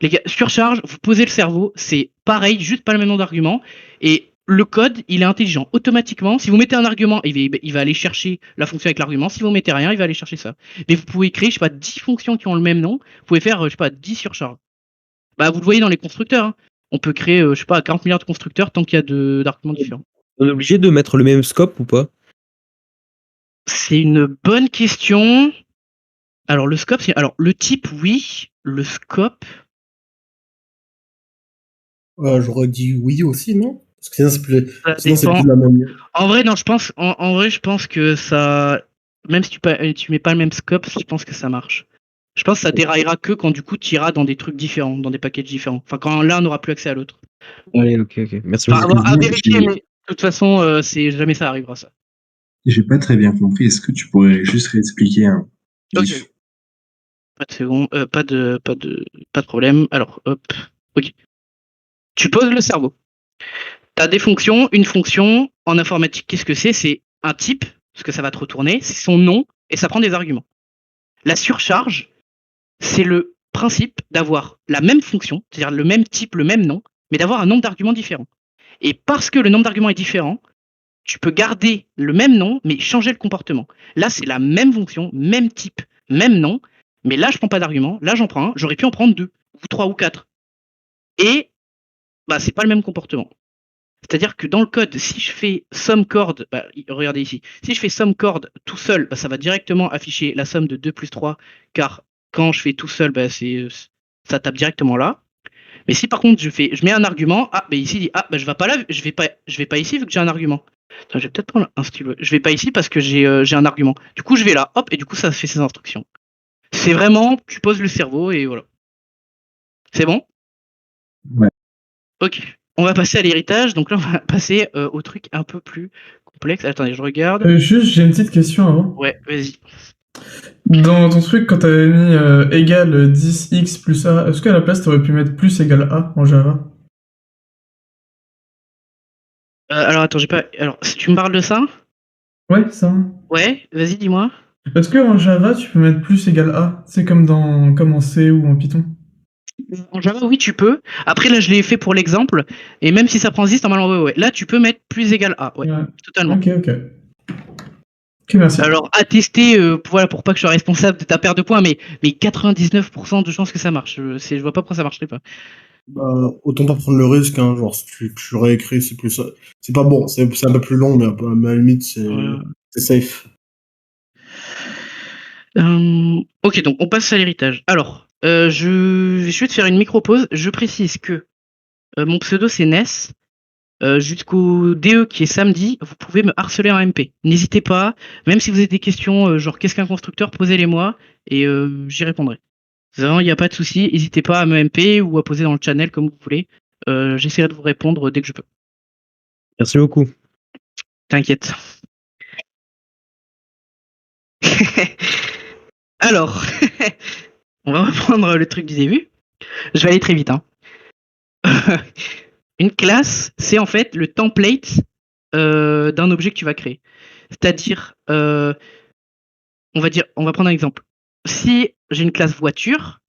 Les gars, surcharge, vous posez le cerveau, c'est pareil, juste pas le même nombre d'arguments. Et le code, il est intelligent. Automatiquement, si vous mettez un argument, il va aller chercher la fonction avec l'argument. Si vous mettez rien, il va aller chercher ça. Mais vous pouvez créer, je sais pas, 10 fonctions qui ont le même nom. Vous pouvez faire, je sais pas, 10 surcharges. Bah, vous le voyez dans les constructeurs. Hein. On peut créer, je sais pas, 40 milliards de constructeurs tant qu'il y a d'arguments différents. On est obligé de mettre le même scope ou pas? C'est une bonne question. Alors, le scope, alors, le type, oui. Le scope. J'aurais dit oui aussi, non? Parce que Ça c'est dépend. plus la même. En vrai, non, je pense, en vrai, je pense que ça, même si tu mets pas le même scope, je pense que ça marche. Je pense que ça déraillera que quand du coup tu iras dans des trucs différents, dans des packages différents. Enfin, quand l'un n'aura plus accès à l'autre. Allez, ok. Merci Enfin, beaucoup. à vérifier, mais de toute façon, c'est jamais ça arrivera ça. J'ai pas très bien compris. Est-ce que tu pourrais juste réexpliquer un Ok. Pas de second, pas de problème. Alors, hop, ok. Tu poses le cerveau. T'as des fonctions, une fonction en informatique. Qu'est-ce que c'est? C'est un type, ce que ça va te retourner, c'est son nom et ça prend des arguments. La surcharge, c'est le principe d'avoir la même fonction, c'est-à-dire le même type, le même nom, mais d'avoir un nombre d'arguments différents. Et parce que le nombre d'arguments est différent, tu peux garder le même nom, mais changer le comportement. Là, c'est la même fonction, même type, même nom, mais là, je prends pas d'arguments, là, j'en prends un, j'aurais pu en prendre 2, ou 3 ou 4. Et c'est pas le même comportement. C'est-à-dire que dans le code, si je fais SumCord, regardez ici, si je fais SumCord tout seul, ça va directement afficher la somme de 2 plus 3, car quand je fais tout seul, ça tape directement là. Mais si par contre je mets un argument, ici il dit je vais pas là, je vais pas ici vu que j'ai un argument. Attends, je vais peut-être prendre un stylo. Je vais pas ici parce que j'ai un argument. Du coup je vais là, hop, et du coup ça fait ses instructions. C'est vraiment, tu poses le cerveau et voilà. C'est bon? Ouais. Ok. On va passer à l'héritage, donc là on va passer au truc un peu plus complexe. Attendez, je regarde. Juste, j'ai une petite question avant. Ouais, vas-y. Dans ton truc, quand t'avais mis égal 10x plus a, est-ce qu'à la place t'aurais pu mettre plus égal a en Java? Alors attends, j'ai pas. Alors, si tu me parles de ça? Ouais, ça. Ouais, vas-y, dis-moi. Est-ce que en Java tu peux mettre plus égal a? C'est comme en C ou en Python? En Java, oui, tu peux. Après, là, je l'ai fait pour l'exemple. Et même si ça prend 10, normalement, ouais. Là, tu peux mettre plus égal à. Ouais, totalement. Ok. Ok, merci. Alors, à tester, pour pas que je sois responsable de ta perte de points, mais 99% de chances que ça marche. Je vois pas pourquoi ça marcherait pas. Autant pas prendre le risque, hein, genre si tu réécris, c'est plus. C'est pas bon, c'est un peu plus long, mais à la limite, c'est safe. Ok, donc on passe à l'héritage. Alors, je vais te faire une micro-pause. Je précise que mon pseudo c'est Ness. Jusqu'au DE qui est samedi, vous pouvez me harceler en MP. N'hésitez pas, même si vous avez des questions, genre qu'est-ce qu'un constructeur, posez-les moi et j'y répondrai. Vraiment, il n'y a pas de souci, n'hésitez pas à me MP ou à poser dans le channel comme vous voulez. J'essaierai de vous répondre dès que je peux. Merci beaucoup. T'inquiète. Alors, on va reprendre le truc du début. Je vais aller très vite. Hein. Une classe, c'est en fait le template d'un objet que tu vas créer. C'est-à-dire, on va prendre un exemple. Si j'ai une classe voiture,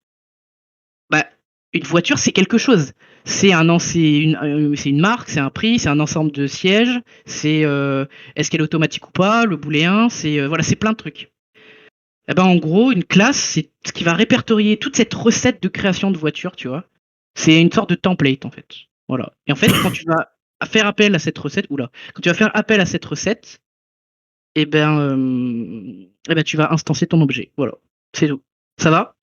une voiture c'est quelque chose. C'est une marque, c'est un prix, c'est un ensemble de sièges, c'est est-ce qu'elle est automatique ou pas, le booléen, c'est plein de trucs. En gros, une classe, c'est ce qui va répertorier toute cette recette de création de voiture, tu vois. C'est une sorte de template en fait. Voilà. Et en fait, quand tu vas faire appel à cette recette, tu vas instancier ton objet. Voilà. C'est tout. Ça va?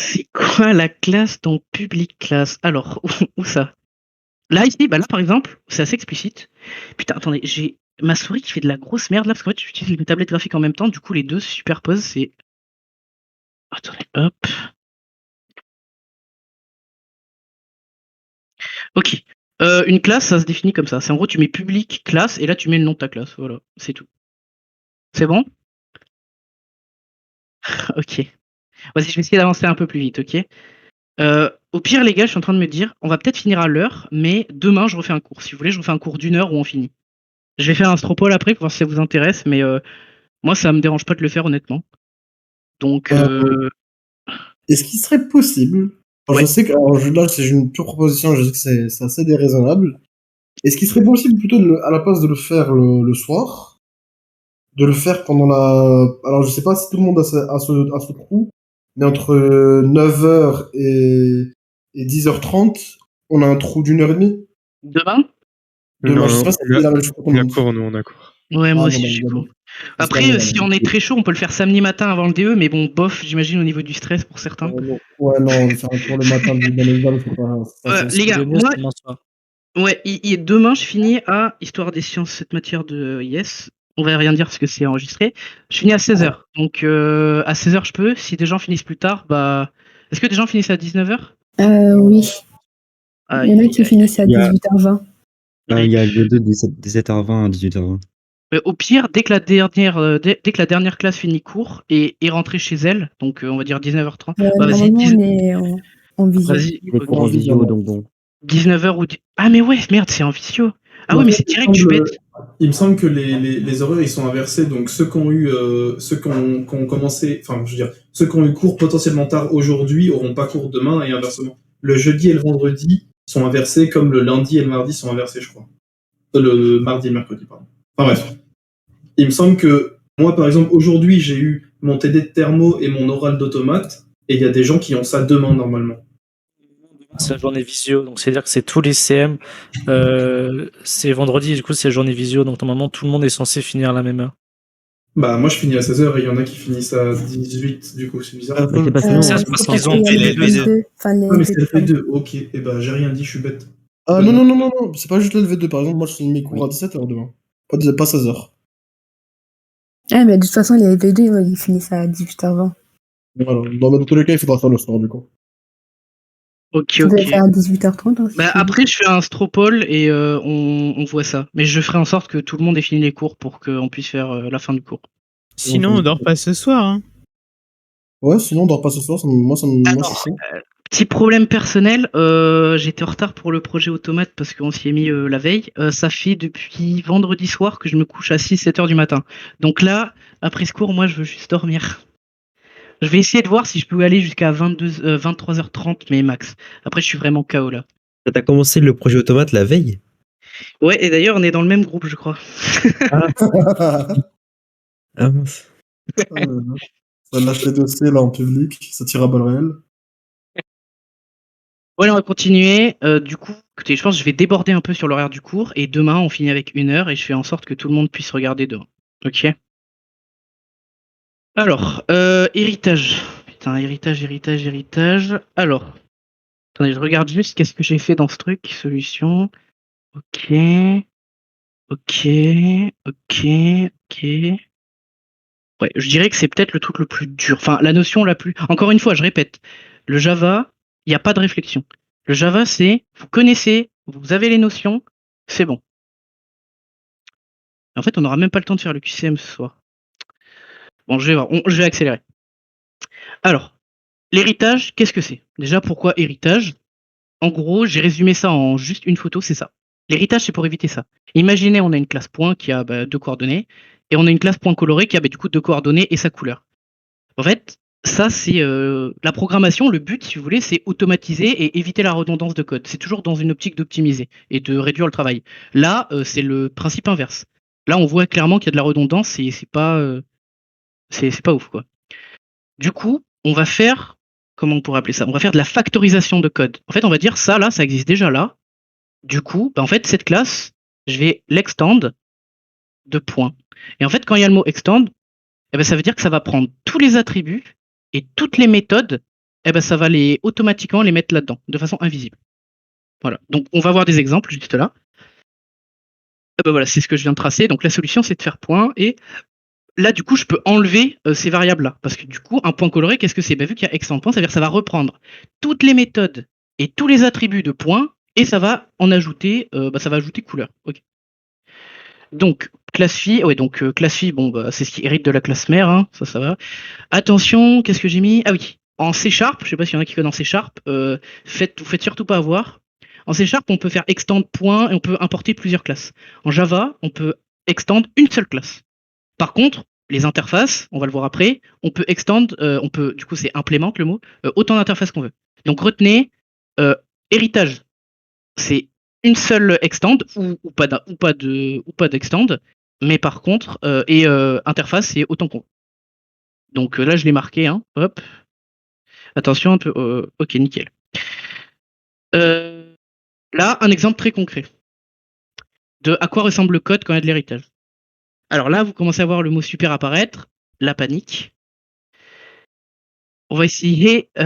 C'est quoi la classe dans public class? Alors, où ça? Là, ici, bah là, par exemple, c'est assez explicite. Putain, attendez, j'ai ma souris qui fait de la grosse merde là, parce qu'en fait, j'utilise une tablette graphique en même temps, du coup, les deux se superposent, c'est. Attendez, hop. Ok. Une classe, ça se définit comme ça. C'est en gros, tu mets public classe, et là, tu mets le nom de ta classe. Voilà, c'est tout. C'est bon? Ok. Vas-y, je vais essayer d'avancer un peu plus vite, ok? Au pire, les gars, je suis en train de me dire, on va peut-être finir à l'heure, mais demain, je refais un cours. Si vous voulez, je refais un cours d'1 heure où on finit. Je vais faire un stropole après pour voir si ça vous intéresse, mais moi, ça me dérange pas de le faire, honnêtement. Donc, Est-ce qu'il serait possible, alors, je sais que alors, là, c'est une pure proposition, je sais que c'est assez déraisonnable. Est-ce qu'il serait possible plutôt, à la place de le faire le soir, de le faire pendant la. Alors, je sais pas si tout le monde a ce trou, mais entre 9h et 10h30, on a un trou d'1h30. Demain? Demain, je sais pas si c'est la même chose pour tout le monde. D'accord, nous on a cours. Ouais, moi Ah, aussi, non, je suis non, court. non. Après, si on est très chaud, on peut le faire samedi matin avant le DE, mais bon, bof, j'imagine au niveau du stress pour certains. Ouais, non, faire un cours le matin dans les écoles, c'est pas. Les gars, moi, ouais, demain, je finis à Histoire des sciences, cette matière de yes. On va rien dire parce que c'est enregistré. Je finis à 16h. Donc, à 16h, je peux. Si des gens finissent plus tard, bah. Est-ce que des gens finissent à 19h? Oui. Il y en a qui finissent à 18h20. Il y a le 2 17h20 à 18h20. Au pire, dès que la dernière classe finit cours et est rentrée chez elle, donc on va dire 19h30. Bah, vas-y, Normalement, on est en visio. vas-y, Les cours en visio, donc bon. 19h ou. Ah, mais ouais, merde, c'est en visio. Ah ouais, mais c'est direct, je suis bête. Il me semble que les horaires ils sont inversés, donc ceux qui ont eu commencé, enfin je veux dire, ceux qui ont eu cours potentiellement tard aujourd'hui auront pas cours demain et inversement. Le jeudi et le vendredi sont inversés comme le lundi et le mardi sont inversés, je crois. Le mardi et le mercredi, pardon. Enfin bref. Il me semble que moi par exemple aujourd'hui j'ai eu mon TD de thermo et mon oral d'automate et il y a des gens qui ont ça demain normalement. C'est la journée visio, donc c'est-à-dire que c'est tous les CM. C'est vendredi, du coup, c'est la journée visio, donc normalement, tout le monde est censé finir à la même heure. Bah, moi je finis à 16h et il y en a qui finissent à 18, du coup, c'est bizarre. c'est parce qu'ils ont les LV2. Ah, mais c'est LV2, ok. Et bah, j'ai rien dit, je suis bête. Ah non, c'est pas juste le LV2, par exemple, moi je finis mes cours à 17h demain. Pas 16h. Ah, mais de toute façon, les LV2, ils finissent à 18h20. Voilà. Dans tous les cas, il faudra faire le soir, du coup. Ok, Tu ok. peux faire à 18h30 aussi. Bah, après, je fais un stropole et on voit ça. Mais je ferai en sorte que tout le monde ait fini les cours pour qu'on puisse faire la fin du cours. Sinon, on dort pas ce soir. Hein. Ouais, sinon on dort pas ce soir, moi c'est chaud. Petit problème personnel, j'étais en retard pour le projet Automate parce qu'on s'y est mis la veille. Ça fait depuis vendredi soir que je me couche à 6-7 heures du matin. Donc là, après ce cours, moi je veux juste dormir. Je vais essayer de voir si je peux aller jusqu'à 23h30, mais max. Après, je suis vraiment KO là. T'as commencé le projet Automate la veille? Ouais, et d'ailleurs, on est dans le même groupe, je crois. Ah mince. Ça lâche les dossiers là en public, ça tire à balles réelles. Ouais, on va continuer. Du coup, écoutez, je pense que je vais déborder un peu sur l'horaire du cours et demain, on finit avec 1 heure et je fais en sorte que tout le monde puisse regarder demain. Ok? Alors, héritage. Putain, héritage. Alors, attendez, je regarde juste qu'est-ce que j'ai fait dans ce truc. Solution. Ok. Ouais, je dirais que c'est peut-être le truc le plus dur. Enfin, la notion la plus. Encore une fois, je répète. Le Java, il n'y a pas de réflexion. Le Java, c'est vous connaissez, vous avez les notions, c'est bon. En fait, on n'aura même pas le temps de faire le QCM ce soir. Bon, je vais voir. Je vais accélérer. Alors, l'héritage, qu'est-ce que c'est? Déjà, pourquoi héritage? En gros, j'ai résumé ça en juste une photo, c'est ça. L'héritage, c'est pour éviter ça. Imaginez, on a une classe point qui a 2 coordonnées, et on a une classe point colorée qui a du coup 2 coordonnées et sa couleur. En fait, ça, c'est la programmation. Le but, si vous voulez, c'est automatiser et éviter la redondance de code. C'est toujours dans une optique d'optimiser et de réduire le travail. Là, c'est le principe inverse. Là, on voit clairement qu'il y a de la redondance et c'est pas ouf, quoi. Du coup, on va faire, comment on pourrait appeler ça? On va faire de la factorisation de code. En fait, on va dire ça, là, ça existe déjà là. Du coup, en fait, cette classe, je vais l'extend de points. Et en fait, quand il y a le mot extend, ça veut dire que ça va prendre tous les attributs et toutes les méthodes eh ben ça va automatiquement les mettre là-dedans, de façon invisible. Voilà. Donc on va voir des exemples juste là. Eh ben voilà, c'est ce que je viens de tracer. Donc la solution, c'est de faire point et là, du coup, je peux enlever ces variables-là. Parce que du coup, un point coloré, qu'est-ce que c'est? Vu qu'il y a extend point, ça veut dire que ça va reprendre toutes les méthodes et tous les attributs de point et ça va en ajouter, ça va ajouter couleur. Ok. Donc, classe fille, classe fille, c'est ce qui hérite de la classe mère, hein, ça va. Attention, qu'est-ce que j'ai mis? Ah oui, en C#, je sais pas s'il y en a qui connaissent en C#, vous faites surtout pas avoir. En C#, on peut faire extend point et on peut importer plusieurs classes. En Java, on peut extend une seule classe. Par contre, les interfaces, on va le voir après, on peut extend, du coup c'est implémente le mot, autant d'interfaces qu'on veut. Donc retenez, héritage, c'est une seule extend ou pas d'extend, mais par contre, interface, c'est autant qu'on veut. Donc là, je l'ai marqué, hein, hop. Attention un peu, ok, nickel. Là, un exemple très concret de à quoi ressemble le code quand il y a de l'héritage. Alors là, vous commencez à voir le mot super apparaître, la panique. On va essayer d'y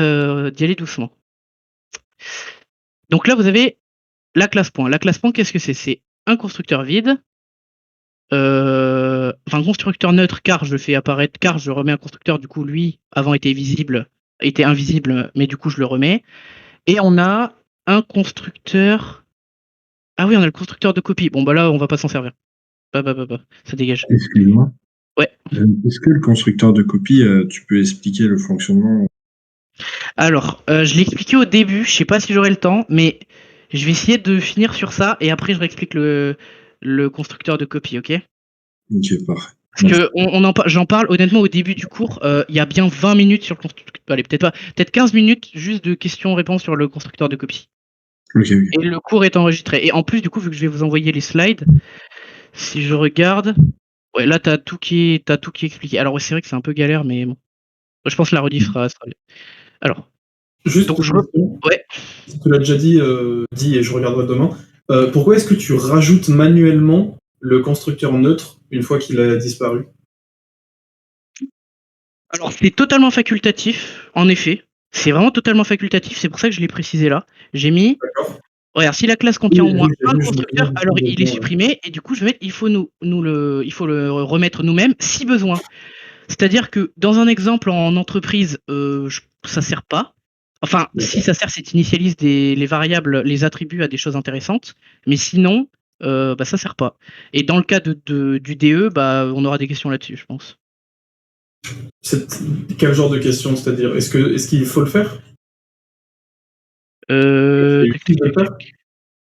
aller doucement. Donc là, vous avez la classe point. La classe point, qu'est-ce que c'est? C'est un constructeur vide, un constructeur neutre car je le fais apparaître, car je remets un constructeur, du coup, lui, avant était invisible, mais du coup, je le remets. Et on a un constructeur... Ah oui, on a le constructeur de copie. Bon, bah là, on va pas s'en servir. Ça dégage. Excuse-moi. Ouais. Est-ce que le constructeur de copie, tu peux expliquer le fonctionnement? Alors, je l'ai expliqué au début, je sais pas si j'aurai le temps, mais je vais essayer de finir sur ça et après je réexplique le constructeur de copie, ok? Ok, parfait. Parce que j'en parle honnêtement au début du cours, il y a bien 20 minutes sur le constructeur. Allez, peut-être 15 minutes juste de questions-réponses sur le constructeur de copie. Ok. Et le cours est enregistré. Et en plus, du coup, vu que je vais vous envoyer les slides, si je regarde, ouais, là t'as tout qui est expliqué. Alors ouais, c'est vrai que c'est un peu galère, mais bon. Je pense que la rediff sera bien. Alors. Juste Donc, ouais. Tu l'as déjà dit et je regarderai demain. Pourquoi est-ce que tu rajoutes manuellement le constructeur neutre une fois qu'il a disparu? Alors, c'est totalement facultatif, en effet. C'est vraiment totalement facultatif, c'est pour ça que je l'ai précisé là. J'ai mis... Regarde, si la classe contient au moins un constructeur, alors il est supprimé, et du coup, je vais mettre, il faut le remettre nous-mêmes si besoin. C'est-à-dire que dans un exemple en entreprise, ça sert pas. Enfin, si ça sert, c'est d'initialiser les variables, les attributs à des choses intéressantes, mais sinon, ça sert pas. Et dans le cas du DE, on aura des questions là-dessus, je pense. Quel genre de question? C'est-à-dire, est-ce qu'il faut le faire?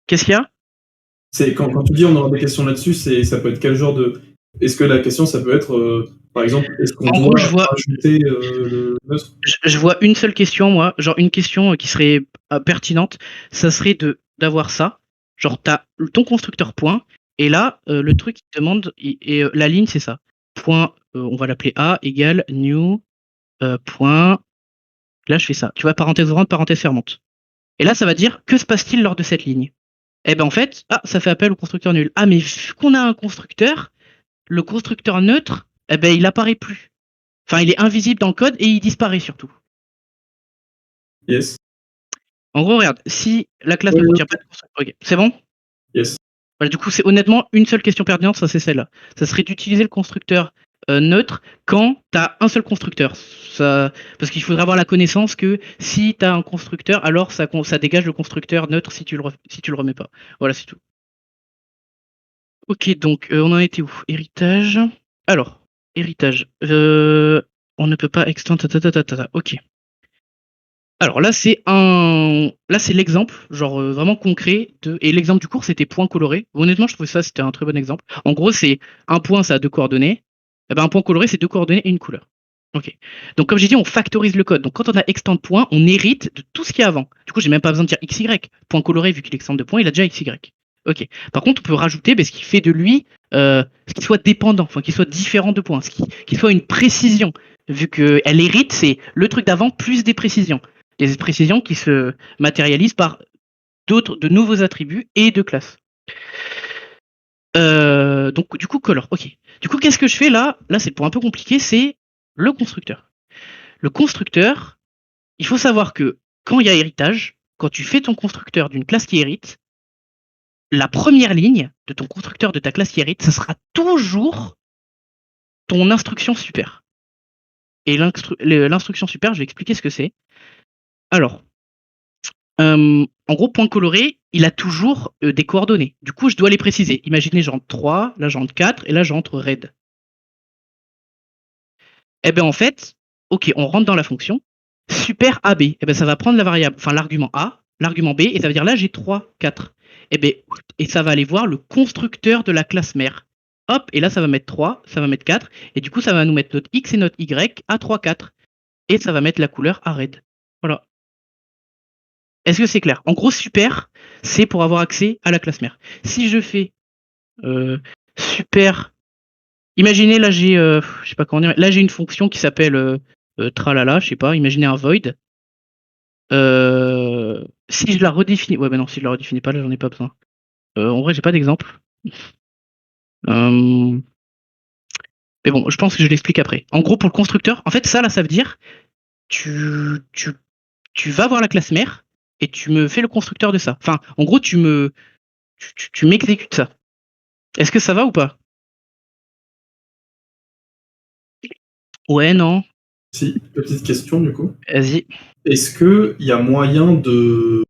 Qu'est-ce qu'il y a? C'est quand tu dis on aura des questions là-dessus, ça peut être quel genre de... Est-ce que la question, ça peut être, par exemple, est-ce qu'on doit rajouter le neutre? Je vois une seule question, moi, genre une question qui serait pertinente, ça serait d'avoir ça, genre t'as ton constructeur point, et là, le truc qui te demande, et la ligne, c'est ça. Point, on va l'appeler A égale new, point, là je fais ça, tu vois, parenthèse ouvrante, parenthèse fermante. Et là, ça va dire, que se passe-t-il lors de cette ligne? Eh ben en fait, ça fait appel au constructeur nul. Ah, mais vu qu'on a un constructeur, le constructeur neutre, eh ben il apparaît plus. Enfin, il est invisible dans le code et il disparaît surtout. Yes. En gros, regarde, si la classe ne contient pas de constructeur... Ok, c'est bon? Yes. Voilà, du coup, c'est honnêtement une seule question pertinente, ça c'est celle-là. Ça serait d'utiliser le constructeur neutre quand tu as un seul constructeur. Parce qu'il faudrait avoir la connaissance que si tu as un constructeur, alors ça dégage le constructeur neutre si tu le remets pas. Voilà, c'est tout. Ok, donc on en était où? Héritage. Alors, héritage. On ne peut pas extend. Ok. Alors là, c'est l'exemple, genre vraiment concret et l'exemple du cours, c'était point coloré. Honnêtement, je trouvais ça, c'était un très bon exemple. En gros, c'est un point, ça a 2 coordonnées. Et ben, un point coloré, c'est 2 coordonnées et une couleur. Ok. Donc, comme j'ai dit, on factorise le code. Donc, quand on a extend point, on hérite de tout ce qu'il y a avant. Du coup, j'ai même pas besoin de dire XY. Point coloré, vu qu'il extend de point, il a déjà XY. Ok. Par contre, on peut rajouter ce qui fait de lui ce qui soit dépendant, enfin, qui soit différent de points, qui soit une précision. Vu qu'elle hérite, c'est le truc d'avant plus des précisions. Des précisions qui se matérialisent par de nouveaux attributs et de classes. Donc du coup color, ok. Du coup qu'est-ce que je fais là? Là c'est le point un peu compliqué, c'est le constructeur. Le constructeur, il faut savoir que quand il y a héritage, quand tu fais ton constructeur d'une classe qui hérite, la première ligne de ton constructeur de ta classe qui hérite, ça sera toujours ton instruction super. Et l'instruction super, je vais expliquer ce que c'est. Alors, en gros, point coloré, il a toujours des coordonnées. Du coup, je dois les préciser. Imaginez, j'entre 3, là j'entre 4, et là j'entre red. Eh bien, en fait, ok, on rentre dans la fonction. Super AB, eh ben, ça va prendre la variable, enfin l'argument A, l'argument B, et ça veut dire là j'ai 3, 4. Eh ben, et ça va aller voir le constructeur de la classe mère. Hop, et là ça va mettre 3, ça va mettre 4, et du coup ça va nous mettre notre X et notre Y à 3, 4. Et ça va mettre la couleur à red. Voilà. Est-ce que c'est clair? En gros, super, c'est pour avoir accès à la classe mère. Si je fais super, imaginez là j'ai, je sais pas comment dire, là j'ai une fonction qui s'appelle tralala, je sais pas, imaginez un void. Si je la redéfinis, ouais, bah non, si je la redéfinis pas, là j'en ai pas besoin. En vrai, j'ai pas d'exemple. Mais bon, je pense que je l'explique après. En gros, pour le constructeur, en fait, ça là, ça veut dire tu vas voir la classe mère et tu me fais le constructeur de ça. Enfin, en gros, tu m'exécutes ça. Est-ce que ça va ou pas? Ouais, non. Si, petite question du coup. Vas-y. Est-ce qu'il y a moyen de.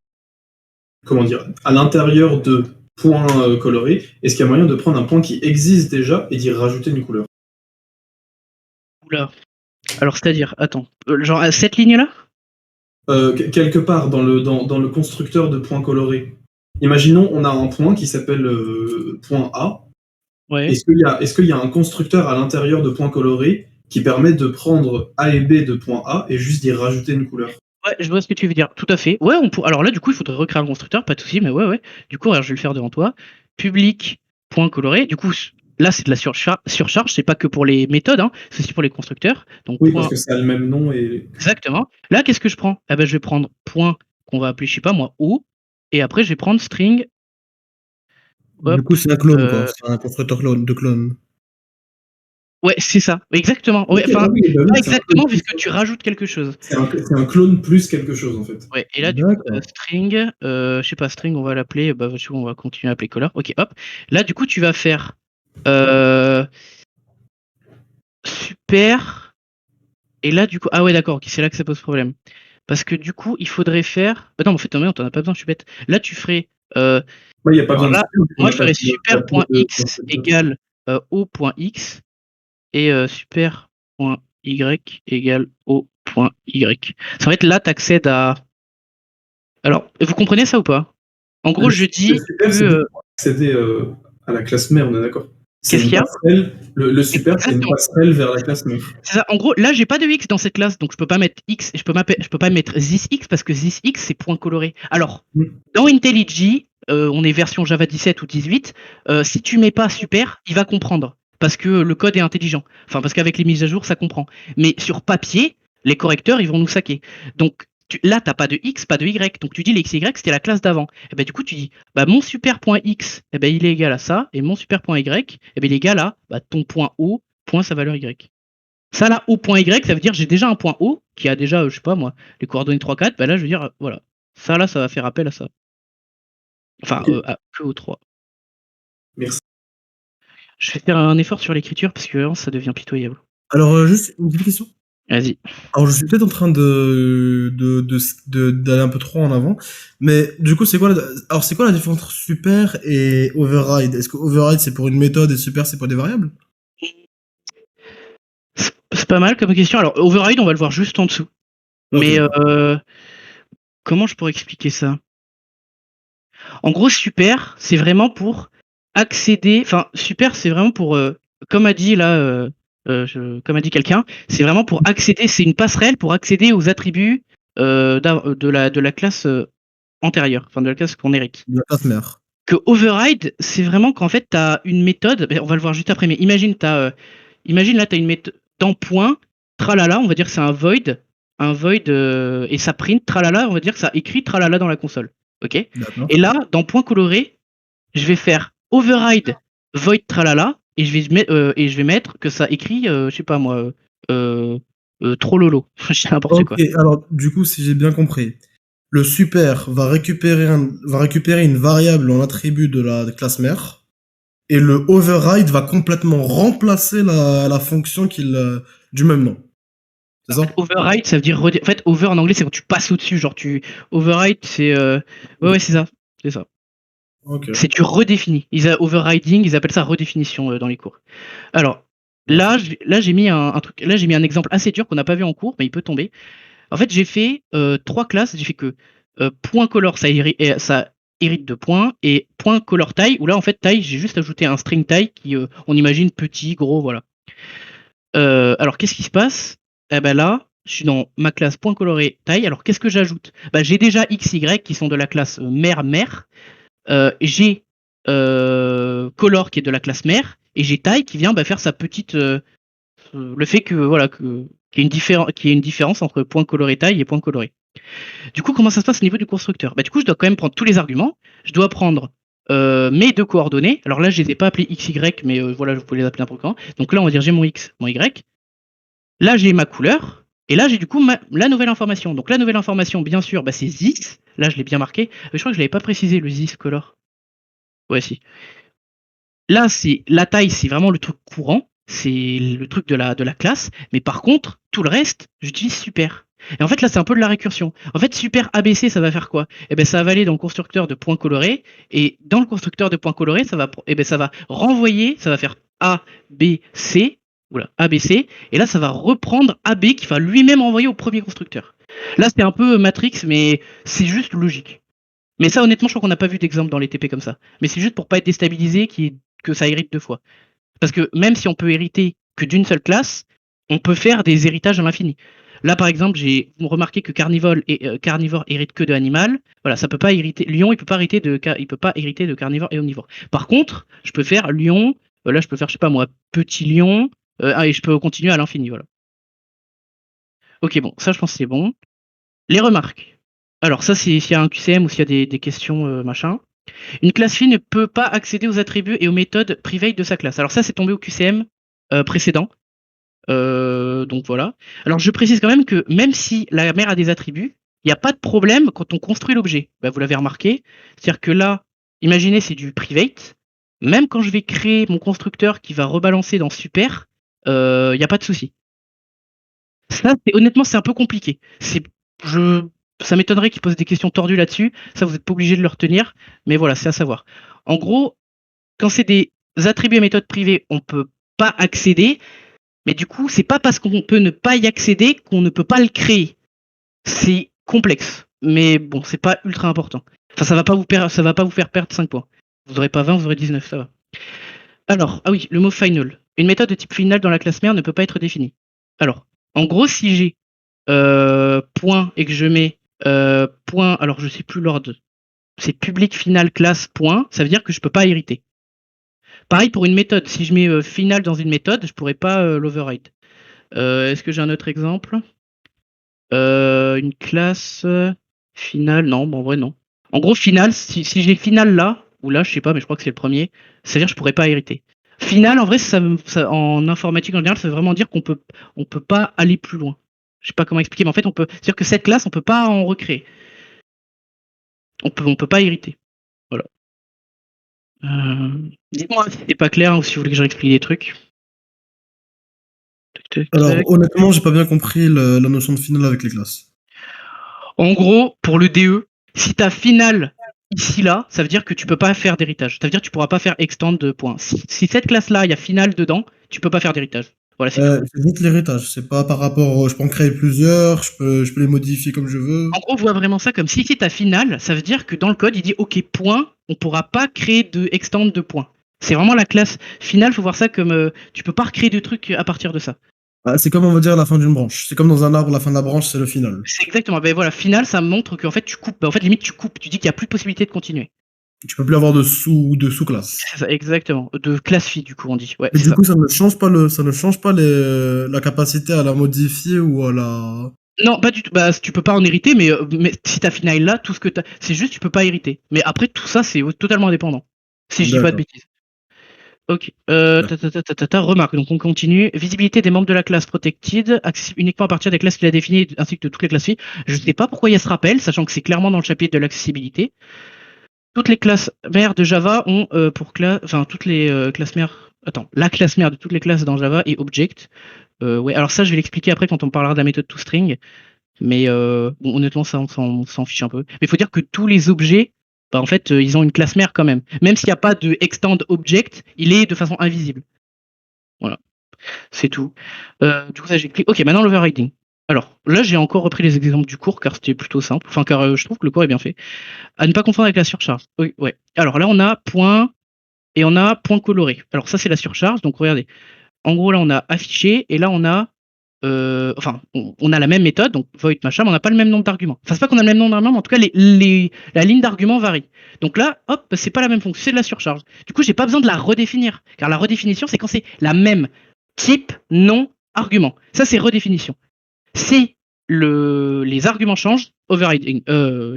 Comment dire? À l'intérieur de points colorés, est-ce qu'il y a moyen de prendre un point qui existe déjà et d'y rajouter une couleur? Oula. Alors, c'est-à-dire, attends, genre à cette ligne-là? Quelque part dans le constructeur de points colorés. Imaginons, on a un point qui s'appelle point A. Ouais. Est-ce qu'il y a un constructeur à l'intérieur de points colorés qui permet de prendre A et B de point A et juste d'y rajouter une couleur? Ouais, je vois ce que tu veux dire. Tout à fait. Ouais, alors là, du coup, il faudrait recréer un constructeur, pas de souci, mais ouais. Du coup, alors, je vais le faire devant toi. Public, point coloré. Du coup, là, c'est de la surcharge. C'est pas que pour les méthodes, hein, c'est aussi pour les constructeurs. Donc, Oui, point... parce que ça a le même nom et. Exactement. Là, qu'est-ce que je prends? Eh ben, je vais prendre point qu'on va appeler, je sais pas moi, O. Et après, je vais prendre string. Hop, du coup, c'est un clone, quoi. C'est un constructeur de clone. Ouais, c'est ça. Exactement. Ouais, Okay, enfin, oui, pas exactement, puisque tu rajoutes quelque chose. C'est un clone plus quelque chose, en fait. Ouais, et là, du coup, string, je sais pas, string, on va l'appeler, bah, on va continuer à appeler color. Ok, hop. Là, du coup, tu vas faire super. Et là, du coup, ah ouais, d'accord, ok, c'est là que ça pose problème. Parce que du coup, il faudrait faire. Bah non, en fait, non, t'en as pas besoin, je suis bête. Là, tu ferais. Ouais, y a pas besoin là, de moi, je ferais super.x égale o.x et super.y égale o.y. Ça va être là, t'accèdes à. Alors, vous comprenez ça ou pas? En gros, je dis que. Pour accéder à la classe mère, on est d'accord? Qu'est-ce qu'il y a? Le super, c'est une passerelle vers la classe mère. C'est ça. En gros, là, j'ai pas de x dans cette classe, donc je peux pas mettre x et je peux pas mettre thisx parce que thisx c'est point coloré. Alors, dans IntelliJ, on est version Java 17 ou 18, si tu mets pas super, il va comprendre parce que le code est intelligent. Enfin, parce qu'avec les mises à jour, ça comprend. Mais sur papier, les correcteurs, ils vont nous saquer. Donc, là, t'as pas de x, pas de y. Donc, tu dis les x et y, c'était la classe d'avant. Et ben, du coup, tu dis, bah, mon super.x, eh ben, il est égal à ça, et mon super.y, eh ben, il est égal à ton point O, point sa valeur y. Ça, là, O.Y, ça veut dire j'ai déjà un point O qui a déjà, je sais pas moi, les coordonnées 3, 4. Bah là, je veux dire, voilà. Ça, là, ça va faire appel à ça. Enfin, à que au 3. Merci. Je vais faire un effort sur l'écriture parce que vraiment, ça devient pitoyable. Alors, juste une petite question. Vas-y. Alors, je suis peut-être en train d'aller un peu trop en avant, mais du coup, c'est quoi la différence entre super et override? Est-ce que override c'est pour une méthode et super c'est pour des variables? C'est pas mal comme question. Alors, override, on va le voir juste en dessous. Okay. Mais comment je pourrais expliquer ça? En gros, super, c'est vraiment pour accéder. Enfin, super, c'est vraiment pour, comme a dit là, comme a dit quelqu'un, c'est vraiment pour accéder. C'est une passerelle pour accéder aux attributs de la classe antérieure, enfin de la classe qu'on hérite. De la classe mère. Que override, c'est vraiment qu'en fait, tu as une méthode. On va le voir juste après, mais imagine là, tu as une méthode dans point, tralala, on va dire que c'est un void, et ça print tralala, on va dire que ça écrit tralala dans la console. Ok. Et là, dans point coloré, je vais faire override void tralala et je vais mettre que ça écrit, je sais pas moi, trop lolo. Je dis n'importe quoi. Ok, alors du coup, si j'ai bien compris, le super va récupérer une variable en attribut de la classe mère, et le override va complètement remplacer la fonction du même nom. C'est ça? Override, ça veut dire en fait, over en anglais, c'est quand tu passes au-dessus. Genre, override, c'est. Ouais, c'est ça. C'est ça. Ok. C'est tu redéfinis. Overriding, ils appellent ça redéfinition dans les cours. Alors, là, j'ai mis un truc. Là, j'ai mis un exemple assez dur qu'on n'a pas vu en cours, mais il peut tomber. En fait, j'ai fait 3 classes. J'ai fait que point color, ça hérite de points, et point color taille, où là, en fait, taille, j'ai juste ajouté un string taille qui, on imagine petit, gros, voilà. Alors, qu'est-ce qui se passe? Eh ben là, je suis dans ma classe point coloré taille. Alors, qu'est-ce que j'ajoute? Bah, j'ai déjà x, y qui sont de la classe mère. J'ai color qui est de la classe mère, et j'ai taille qui vient faire sa petite. Le fait que voilà qu'il y ait une différence entre point coloré taille et point coloré. Du coup, comment ça se passe au niveau du constructeur? Bah, du coup, je dois quand même prendre tous les arguments. Je dois prendre mes 2 coordonnées. Alors là, je les ai pas appelées x, y, mais voilà, vous pouvez les appeler n'importe comment. Donc là, on va dire j'ai mon x, mon y. Là, j'ai ma couleur. Et là, j'ai du coup la nouvelle information. Donc la nouvelle information, bien sûr, c'est this. Là, je l'ai bien marqué. Je crois que je l'avais pas précisé, le this color. Ouais, si. Là, c'est la taille, c'est vraiment le truc courant. C'est le truc de la classe. Mais par contre, tout le reste, j'utilise super. Et en fait, là, c'est un peu de la récursion. En fait, super ABC, ça va faire quoi? Eh ben, ça va aller dans le constructeur de points colorés. Et dans le constructeur de points colorés, ça va renvoyer, ça va faire A, B, C. Oula, ABC. Et là, ça va reprendre AB qui va lui-même envoyer au premier constructeur. Là, c'est un peu Matrix, mais c'est juste logique. Mais ça, honnêtement, je crois qu'on n'a pas vu d'exemple dans les TP comme ça. Mais c'est juste pour pas être déstabilisé que ça hérite 2 fois. Parce que même si on peut hériter que d'une seule classe, on peut faire des héritages à l'infini. Là, par exemple, vous remarquez que Carnivore hérite que de animal. Voilà, ça peut pas hériter. Lion, il peut pas hériter de carnivore et omnivore. Par contre, je peux faire lion. Là, je peux faire, je sais pas moi, petit lion. Et je peux continuer à l'infini. Voilà. Ok, bon, ça, je pense que c'est bon. Les remarques. Alors, ça, c'est s'il y a un QCM ou s'il y a des questions, machin. Une classe fille ne peut pas accéder aux attributs et aux méthodes private de sa classe. Alors ça, c'est tombé au QCM précédent. Donc voilà. Alors je précise quand même que même si la mère a des attributs, il n'y a pas de problème quand on construit l'objet. Vous l'avez remarqué. C'est-à-dire que là, imaginez, c'est du private. Même quand je vais créer mon constructeur qui va rebalancer dans super, il n'y a pas de souci. Ça, honnêtement, c'est un peu compliqué. Ça m'étonnerait qu'ils posent des questions tordues là-dessus. Ça, vous n'êtes pas obligé de le retenir. Mais voilà, c'est à savoir. En gros, quand c'est des attributs à méthode privée, on peut pas accéder. Mais du coup, c'est pas parce qu'on peut ne pas y accéder qu'on ne peut pas le créer. C'est complexe. Mais bon, c'est pas ultra important. Enfin, ça va pas vous faire perdre 5 points. Vous aurez pas 20, vous aurez 19, ça va. Alors, ah oui, le mot final. Une méthode de type final dans la classe mère ne peut pas être définie. Alors, en gros, si j'ai point et que je mets point, alors je sais plus l'ordre, c'est public final classe point, ça veut dire que je peux pas hériter. Pareil pour une méthode, si je mets final dans une méthode, je pourrais pas l'override. Est-ce que j'ai un autre exemple? Une classe finale, non, en vrai non. En gros, final, si j'ai final là, ou là, je sais pas, mais je crois que c'est le premier, c'est-à-dire que je pourrais pas hériter. Final, en vrai, en informatique en général, ça veut vraiment dire qu'on peut pas aller plus loin. Je sais pas comment expliquer, mais en fait, c'est-à-dire que cette classe, on peut pas en recréer. On peut pas hériter. Voilà. Dites-moi si c'est pas clair ou si vous voulez que j'en explique des trucs. Alors, honnêtement, j'ai pas bien compris la notion de finale avec les classes. En gros, pour le DE, si t'as finale ici là, ça veut dire que tu peux pas faire d'héritage. Ça veut dire que tu pourras pas faire extend de points. Si cette classe-là, il y a finale dedans, tu peux pas faire d'héritage. Voilà, c'est vite l'héritage, c'est pas par rapport. Je peux en créer plusieurs, je peux les modifier comme je veux. En gros, on voit vraiment ça comme si c'est ta finale, ça veut dire que dans le code, il dit OK, point, on pourra pas créer de extend de points. C'est vraiment la classe finale, faut voir ça comme tu peux pas recréer de trucs à partir de ça. C'est comme on va dire la fin d'une branche. C'est comme dans un arbre, la fin de la branche, c'est le final. C'est exactement. Voilà, final, ça montre qu'en fait tu coupes. En fait, limite tu coupes. Tu dis qu'il y a plus de possibilité de continuer. Tu peux plus avoir de sous-classe. C'est ça, exactement. De classe fille, du coup, on dit. Ouais. Et du coup, ça ne change pas la capacité à la modifier ou à la. Non, pas du tout. Tu peux pas en hériter, mais si t'as final là, tout ce que t'as, c'est juste tu peux pas hériter. Mais après tout ça, c'est totalement indépendant. Si je dis pas de bêtises. Ok. Remarque, donc on continue. Visibilité des membres de la classe protected, accessible uniquement à partir des classes qu'il a définies ainsi que de toutes les classes filles. Je ne sais pas pourquoi il y a ce rappel, sachant que c'est clairement dans le chapitre de l'accessibilité. Toutes les classes mères de Java ont pour classe, enfin toutes les classes mères. Attends, la classe mère de toutes les classes dans Java est object. Ouais, alors ça je vais l'expliquer après quand on parlera de la méthode toString. Mais bon, honnêtement, ça on s'en fiche un peu. Mais il faut dire que tous les objets, bah, en fait, ils ont une classe mère quand même. Même s'il n'y a pas de extend object, il est de façon invisible. Voilà, c'est tout. Du coup, ça j'ai cliqué. Ok, maintenant l'overriding. Alors là, j'ai encore repris les exemples du cours car c'était plutôt simple. Enfin, car je trouve que le cours est bien fait. À ne pas confondre avec la surcharge. Oui, ouais. Alors là, on a point et on a point coloré. Alors ça, c'est la surcharge. Donc regardez. En gros, là, on a affiché et là, on a enfin, on a la même méthode, donc void machin, mais on n'a pas le même nombre d'arguments. Enfin, c'est pas qu'on a le même nombre d'arguments, mais en tout cas, la ligne d'arguments varie. Donc là, hop, c'est pas la même fonction, c'est de la surcharge. Du coup, j'ai pas besoin de la redéfinir, car la redéfinition, c'est quand c'est la même type, non, argument. Ça, c'est redéfinition. Si les arguments changent, overriding,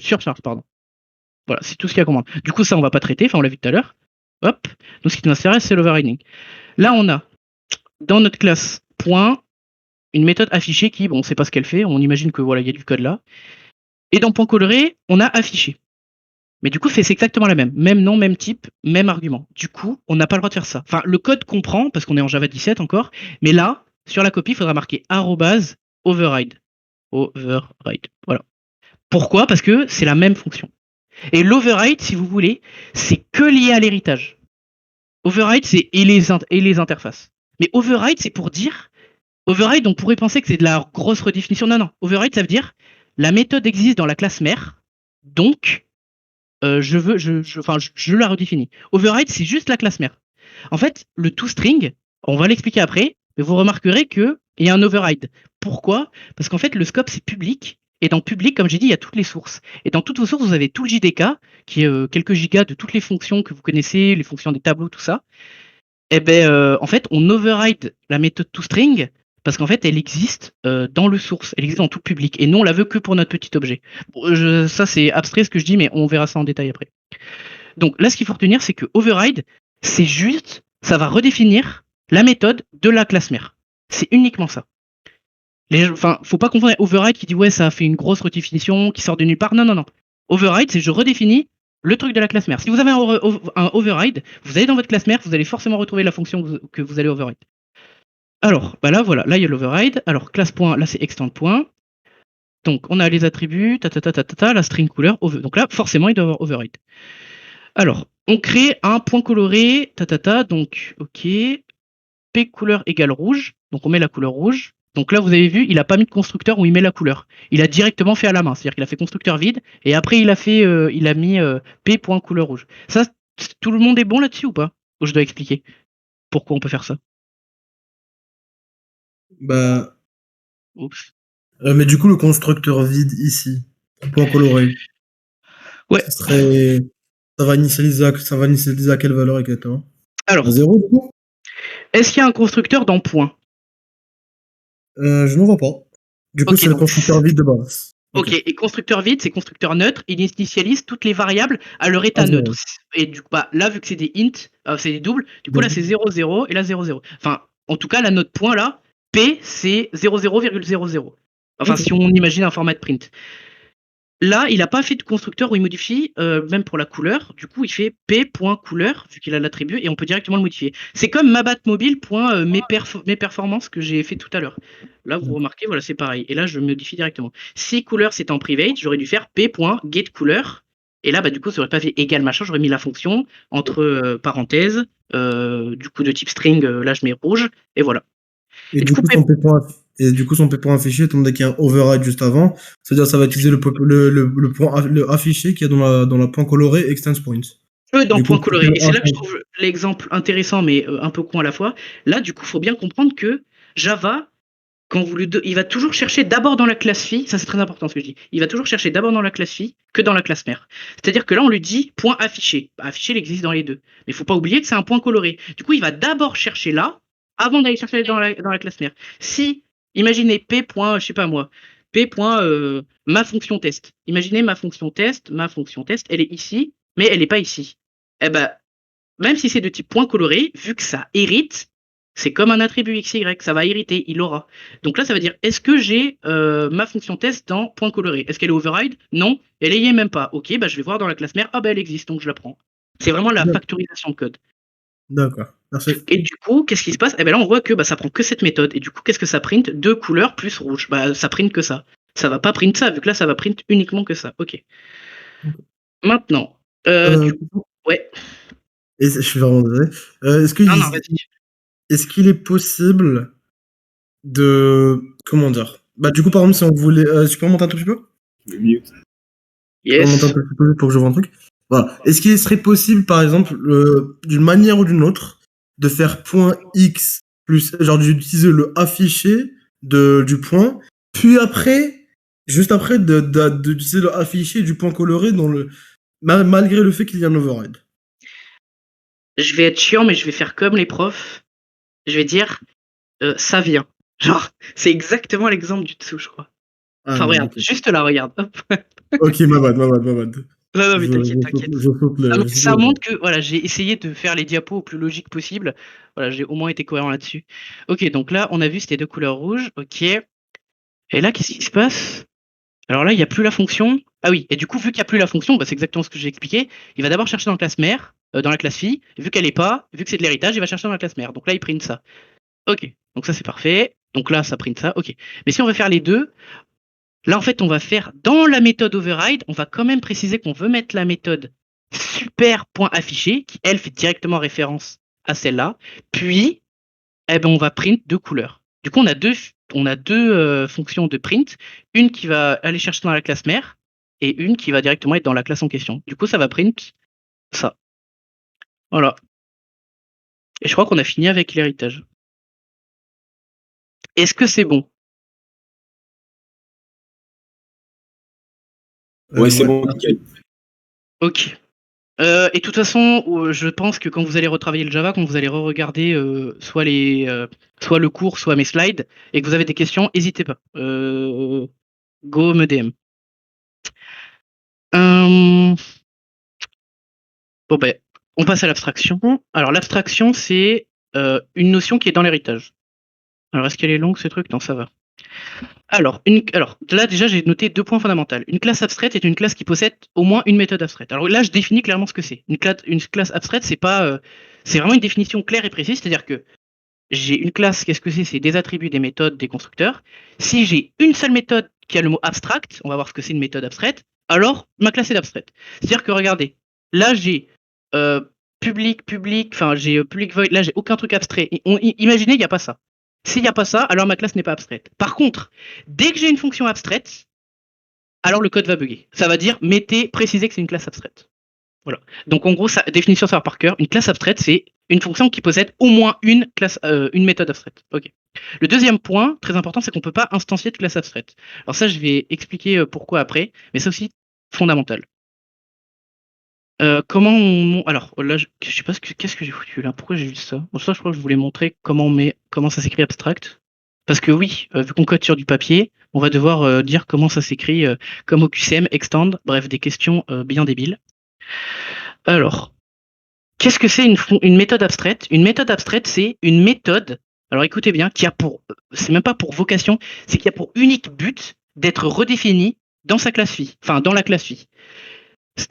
surcharge, pardon. Voilà, c'est tout ce qu'il y a à comprendre. Du coup, ça, on va pas traiter, enfin, on l'a vu tout à l'heure. Hop, donc ce qui nous intéresse, c'est l'overriding. Là, on a, dans notre classe, point, une méthode affichée qui, bon, on sait pas ce qu'elle fait, on imagine que voilà, il y a du code là. Et dans point coloré, on a affiché. Mais du coup, c'est exactement la même. Même nom, même type, même argument. Du coup, on n'a pas le droit de faire ça. Enfin, le code comprend, parce qu'on est en Java 17 encore, mais là, sur la copie, il faudra marquer @override. Override. Voilà. Pourquoi? Parce que c'est la même fonction. Et l'override, si vous voulez, c'est que lié à l'héritage. Override, c'est et les interfaces. Mais override, c'est pour dire override, on pourrait penser que c'est de la grosse redéfinition. Non, non. Override, ça veut dire la méthode existe dans la classe mère, donc je la redéfinis. Override, c'est juste la classe mère. En fait, le toString, on va l'expliquer après, mais vous remarquerez qu'il y a un override. Pourquoi? Parce qu'en fait, le scope, c'est public. Et dans public, comme j'ai dit, il y a toutes les sources. Et dans toutes vos sources, vous avez tout le JDK, qui est quelques gigas de toutes les fonctions que vous connaissez, les fonctions des tableaux, tout ça. Et ben, en fait, on override la méthode toString parce qu'en fait, elle existe dans le source, elle existe dans tout le public, et nous, on la veut que pour notre petit objet. Bon, ça, c'est abstrait ce que je dis, mais on verra ça en détail après. Donc là, ce qu'il faut retenir, c'est que override, c'est juste, ça va redéfinir la méthode de la classe mère. C'est uniquement ça. Enfin, faut pas confondre avec override qui dit ouais, ça a fait une grosse redéfinition qui sort de nulle part. Non, non, non. Override, c'est je redéfinis le truc de la classe mère. Si vous avez un override, vous allez dans votre classe mère, vous allez forcément retrouver la fonction que vous allez override. Alors, bah là, voilà, là il y a l'override. Alors, classe point, là c'est extend point. Donc, on a les attributs, la string couleur, donc là, forcément, il doit y avoir override. Alors, on crée un point coloré, donc, ok, p couleur égale rouge, donc on met la couleur rouge. Donc là, vous avez vu, il n'a pas mis de constructeur où il met la couleur. Il a directement fait à la main, c'est-à-dire qu'il a fait constructeur vide, et après il a mis p.couleur rouge. Ça, tout le monde est bon là-dessus ou pas? Ou je dois expliquer pourquoi on peut faire ça? Bah. Oups. Mais du coup, le constructeur vide ici, point coloré. Ouais. Ça va initialiser à quelle valeur exactement? Alors. À 0 du coup? Est-ce qu'il y a un constructeur dans point? Je n'en vois pas. Du coup, c'est le constructeur vide de base. Ok, et constructeur vide, c'est constructeur neutre, il initialise toutes les variables à leur état neutre. Et du coup, bah, là, vu que c'est des int, c'est des doubles, du coup là c'est 0, 0 et là 0, 0. Enfin, en tout cas, la note point là, P c'est 0, 0,00. Enfin, si on imagine un format de print. Là, il n'a pas fait de constructeur où il modifie, même pour la couleur. Du coup, il fait p.couleur, vu qu'il a l'attribut, et on peut directement le modifier. C'est comme mabatmobile.mes performances que j'ai fait tout à l'heure. Là, vous remarquez, voilà, c'est pareil. Et là, je modifie directement. Si couleur c'est en private, j'aurais dû faire p.getCouleur. Et là, bah, du coup, ça aurait pas fait égal machin, j'aurais mis la fonction entre parenthèses, du coup, de type string, là, je mets rouge, et voilà. Et du coup, son p.point affiché, étant donné qu'il y a un override juste avant, c'est-à-dire que ça va utiliser le affiché qu'il y a dans la point coloré extends point. Dans point coloré. Et c'est là que je trouve l'exemple intéressant, mais un peu con à la fois. Là, du coup, il faut bien comprendre que Java, il va toujours chercher d'abord dans la classe fille, ça c'est très important ce que je dis, il va toujours chercher d'abord dans la classe fille que dans la classe mère. C'est-à-dire que là, on lui dit point affiché. Bah, affiché, il existe dans les deux. Mais il faut pas oublier que c'est un point coloré. Du coup, il va d'abord chercher là, avant d'aller chercher dans la classe mère. Si, imaginez p. Je sais pas moi, p. Ma fonction test. Imaginez ma fonction test, elle est ici, mais elle n'est pas ici. Eh ben, même si c'est de type point coloré, vu que ça hérite, c'est comme un attribut XY, ça va hériter, il aura. Donc là, ça veut dire, est-ce que j'ai ma fonction test dans point coloré? Est-ce qu'elle est override? Non, elle y est même pas. Ok, bah je vais voir dans la classe mère, ah bah elle existe, donc je la prends. C'est vraiment la factorisation de code. D'accord, merci. Et du coup, qu'est-ce qui se passe? Eh ben là, on voit que bah, ça prend que cette méthode. Et du coup, qu'est-ce que ça print? 2 couleurs plus rouge. Bah, ça print que ça. Ça va pas print ça, vu que là, ça va print uniquement que ça. Ok. Maintenant, du coup, ouais. Et je suis vraiment désolé. Non, non, vas-y. Est-ce qu'il est possible de. Comment dire? Bah, du coup, par exemple, si on voulait. Tu peux remonter un tout petit peu? Yes. Tu peux remonter un tout petit peu pour que je vois un truc? Voilà. Est-ce qu'il serait possible, par exemple, d'une manière ou d'une autre, de faire point X plus. Genre, d'utiliser le affiché du point, puis après, juste après, d'utiliser le affiché du point coloré dans malgré le fait qu'il y ait un override? Je vais être chiant, mais je vais faire comme les profs. Je vais dire, ça vient. Genre, c'est exactement l'exemple du dessous, je crois. Enfin, Ah, regarde, ok. juste là, regarde. Hop. Ok, ma bad. Non, non, mais t'inquiète, t'inquiète. Je saute Ah, le. donc, ça montre que voilà, j'ai essayé de faire les diapos au plus logique possible. Voilà, j'ai au moins été cohérent là-dessus. Ok, donc là, on a vu c'était 2 couleurs rouges. Ok. Et là, qu'est-ce qui se passe? Alors là, il n'y a plus la fonction. Ah oui, et du coup, vu qu'il n'y a plus la fonction, bah, c'est exactement ce que j'ai expliqué. Il va d'abord chercher dans la classe mère, dans la classe fille. Vu qu'elle est pas, vu que c'est de l'héritage, il va chercher dans la classe mère. Donc là, il print ça. Ok, donc ça c'est parfait. Donc là, ça print ça. Ok. Mais si on veut faire les deux, là en fait, on va faire dans la méthode override, on va quand même préciser qu'on veut mettre la méthode super.affiché, qui elle fait directement référence à celle-là. Puis, eh ben, on va print 2 couleurs. Du coup, on a deux fonctions de print, une qui va aller chercher dans la classe mère et une qui va directement être dans la classe en question. Du coup, ça va print ça. Voilà. Et je crois qu'on a fini avec l'héritage. Est-ce que c'est bon? Ouais, c'est bon, nickel. Ok. Et de toute façon, je pense que quand vous allez retravailler le Java, quand vous allez re-regarder soit le cours, soit mes slides, et que vous avez des questions, n'hésitez pas. Go me DM. Bon ben, on passe à l'abstraction. Alors l'abstraction, c'est une notion qui est dans l'héritage. Alors est-ce qu'elle est longue ce truc? Non, ça va. Alors là déjà j'ai noté 2 points fondamentaux. Une classe abstraite est une classe qui possède au moins une méthode abstraite. Alors là je définis clairement ce que c'est. Une classe abstraite, c'est pas, c'est vraiment une définition claire et précise, c'est-à-dire que j'ai une classe, qu'est-ce que c'est? C'est des attributs, des méthodes, des constructeurs. Si j'ai une seule méthode qui a le mot abstract, on va voir ce que c'est une méthode abstraite, alors ma classe est abstraite. C'est-à-dire que regardez, là j'ai public, enfin j'ai public void, là j'ai aucun truc abstrait. Imaginez, il n'y a pas ça. S'il n'y a pas ça, alors ma classe n'est pas abstraite. Par contre, dès que j'ai une fonction abstraite, alors le code va bugger. Ça va dire, précisez que c'est une classe abstraite. Voilà. Donc en gros, définition savoir par cœur, une classe abstraite, c'est une fonction qui possède au moins une méthode abstraite. Ok. Le deuxième point, très important, c'est qu'on ne peut pas instancier de classe abstraite. Alors ça, je vais expliquer pourquoi après, mais c'est aussi fondamental. Comment on... Alors là, je sais pas qu'est-ce que j'ai foutu là. Pourquoi j'ai vu ça? Bon, ça, je crois que je voulais montrer comment ça s'écrit abstract. Parce que oui, vu qu'on code sur du papier, on va devoir dire comment ça s'écrit comme au QCM, extend, bref, des questions bien débiles. Alors, qu'est-ce que c'est une méthode abstraite? Une méthode abstraite, c'est une méthode, alors écoutez bien, qui a c'est même pas pour vocation, c'est qui a pour unique but d'être redéfinie dans sa classe fille, enfin dans la classe fille.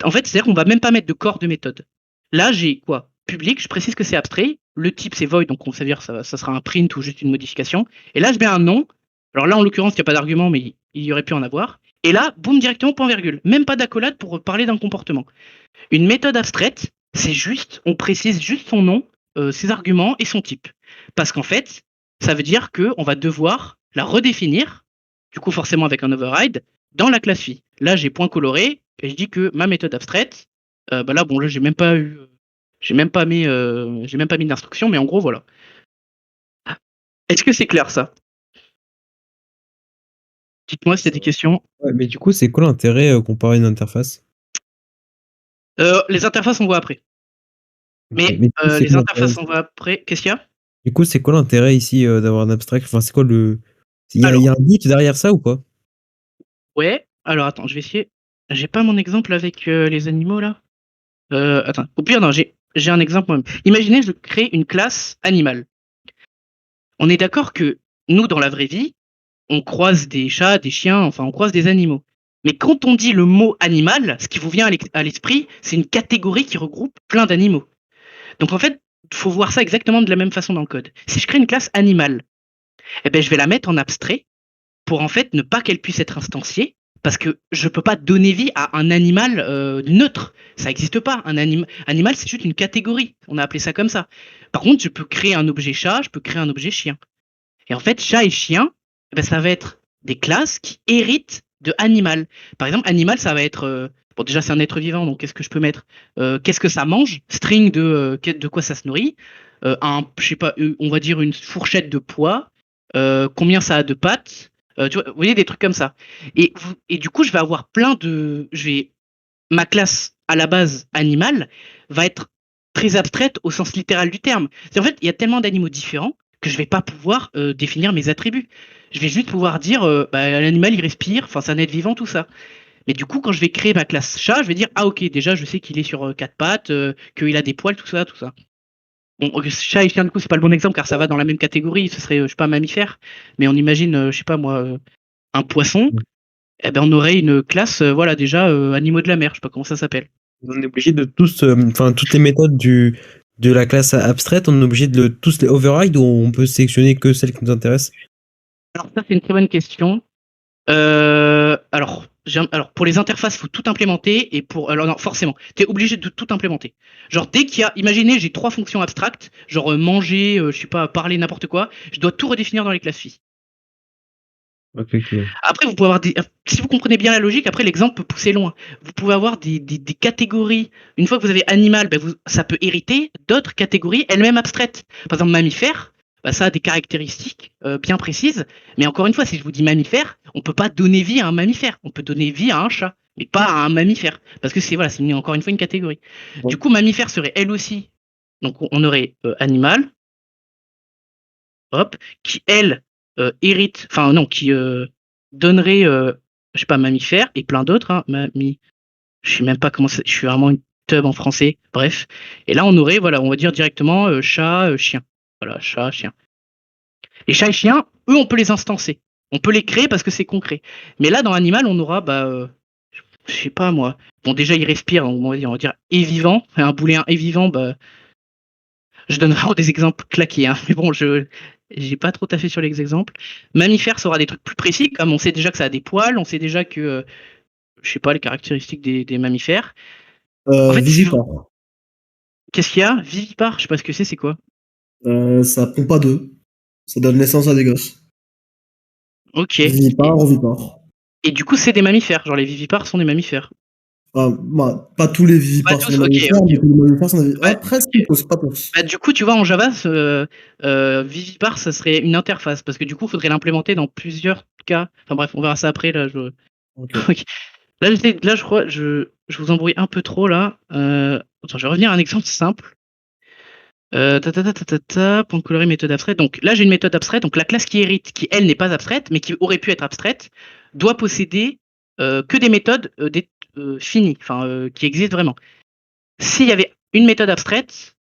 En fait, c'est-à-dire qu'on va même pas mettre de corps de méthode. Là, j'ai quoi? Public, je précise que c'est abstrait. Le type, c'est void, donc ça veut dire ça sera un print ou juste une modification. Et là, je mets un nom. Alors là, en l'occurrence, il n'y a pas d'argument, mais il y aurait pu en avoir. Et là, boum, directement, point virgule. Même pas d'accolade pour parler d'un comportement. Une méthode abstraite, c'est juste, on précise juste son nom, ses arguments et son type. Parce qu'en fait, ça veut dire qu'on va devoir la redéfinir, du coup forcément avec un override, dans la classe fille. Là, j'ai point coloré, et je dis que ma méthode abstraite, bah là, bon, là, j'ai même pas mis d'instruction, mais en gros, voilà. Est-ce que c'est clair, ça? Dites-moi si y a des questions. Ouais, mais du coup, c'est quoi l'intérêt comparer une interface? Les interfaces, on voit après. Okay. Mais les interfaces, on voit après. Qu'est-ce qu'il y a? Du coup, c'est quoi l'intérêt ici d'avoir un abstract? Enfin, c'est quoi le. Il y a un but derrière ça ou pas? Ouais, alors attends, je vais essayer. J'ai pas mon exemple avec les animaux là. Attends, au pire, non, j'ai. j'ai un exemple moi-même. Imaginez, je crée une classe animale. On est d'accord que nous, dans la vraie vie, on croise des chats, des chiens, enfin, on croise des animaux. Mais quand on dit le mot animal, ce qui vous vient à l'esprit, c'est une catégorie qui regroupe plein d'animaux. Donc en fait, il faut voir ça exactement de la même façon dans le code. Si je crée une classe animale, eh ben, je vais la mettre en abstrait pour en fait ne pas qu'elle puisse être instanciée, parce que je peux pas donner vie à un animal neutre. Ça n'existe pas. Un animal, c'est juste une catégorie. On a appelé ça comme ça. Par contre, je peux créer un objet chat, je peux créer un objet chien. Et en fait, chat et chien, eh ben, ça va être des classes qui héritent de animal. Par exemple, animal, ça va être... bon, déjà, c'est un être vivant, donc qu'est-ce que je peux mettre qu'est-ce que ça mange? String de quoi ça se nourrit. Je sais pas, on va dire une fourchette de poids. Combien ça a de pattes. Tu vois, vous voyez, des trucs comme ça. Et du coup, je vais avoir plein de... Ma classe, à la base, animale, va être très abstraite au sens littéral du terme. En fait, il y a tellement d'animaux différents que je vais pas pouvoir définir mes attributs. Je vais juste pouvoir dire, l'animal, il respire, enfin, c'est un être vivant, tout ça. Mais du coup, quand je vais créer ma classe chat, je vais dire, ah ok, déjà, je sais qu'il est sur 4 pattes, qu'il a des poils, tout ça, tout ça. Bon, chat et chien, du coup, c'est pas le bon exemple, car ça va dans la même catégorie, ce serait, je sais pas, un mammifère, mais on imagine, je sais pas moi, un poisson, eh ben, on aurait une classe, voilà, déjà, animaux de la mer, je sais pas comment ça s'appelle. On est obligé de toutes les méthodes de la classe abstraite, on est obligé de tous les override ou on peut sélectionner que celles qui nous intéressent? Alors ça, c'est une très bonne question. Alors pour les interfaces, il faut tout implémenter, et alors non, forcément, tu es obligé de tout implémenter. Genre dès qu'il y a, imaginez, j'ai 3 fonctions abstractes, genre manger, je sais pas, parler, n'importe quoi, je dois tout redéfinir dans les classes filles. Ok. Après, vous pouvez avoir si vous comprenez bien la logique, après l'exemple peut pousser loin. Vous pouvez avoir des catégories. Une fois que vous avez animal, ça peut hériter d'autres catégories elles-mêmes abstraites. Par exemple, mammifère, ça a des caractéristiques bien précises. Mais encore une fois, si je vous dis mammifère, on peut pas donner vie à un mammifère. On peut donner vie à un chat, mais pas à un mammifère, parce que c'est encore une fois une catégorie. Bon. Du coup, mammifère serait elle aussi. Donc on aurait animal, hop, qui elle hérite, enfin non, qui donnerait, je sais pas, mammifère et plein d'autres, hein, je sais même pas comment je suis vraiment une teub en français, bref. Et là, on aurait, voilà, on va dire directement chat, chien. Voilà, chat, chien. Les chats et chiens, eux, on peut les instancer. On peut les créer parce que c'est concret. Mais là, dans animal, on aura, je sais pas moi. Bon, déjà, il respire, donc on va dire est vivant. Un booléen est vivant, je donne vraiment des exemples claqués, hein. Mais bon, j'ai pas trop taffé sur les exemples. Mammifère, ça aura des trucs plus précis, comme on sait déjà que ça a des poils, on sait déjà que, je sais pas, les caractéristiques des mammifères. En fait, Vivipare. Qu'est-ce qu'il y a? Vivipare, je sais pas ce que c'est quoi? Ça pond pas d'œufs. Ça donne naissance à des gosses. Ok. Vivipare, ovipare. Et du coup, c'est des mammifères, genre les vivipares sont des mammifères. Pas tous les vivipares sont des mammifères, mais tous les mammifères sont des mammifères. Presque tous, pas tous. Du coup, tu vois, en Java, vivipare, ça serait une interface, parce que du coup, il faudrait l'implémenter dans plusieurs cas. Enfin bref, on verra ça après. Là, Okay. Là, je crois, je vous embrouille un peu trop là. Attends, je vais revenir à un exemple simple. Point coloré, méthode abstraite. Donc là, j'ai une méthode abstraite. Donc la classe qui hérite, qui elle n'est pas abstraite, mais qui aurait pu être abstraite, doit posséder que des méthodes finies, enfin qui existent vraiment. S'il y avait une méthode abstraite,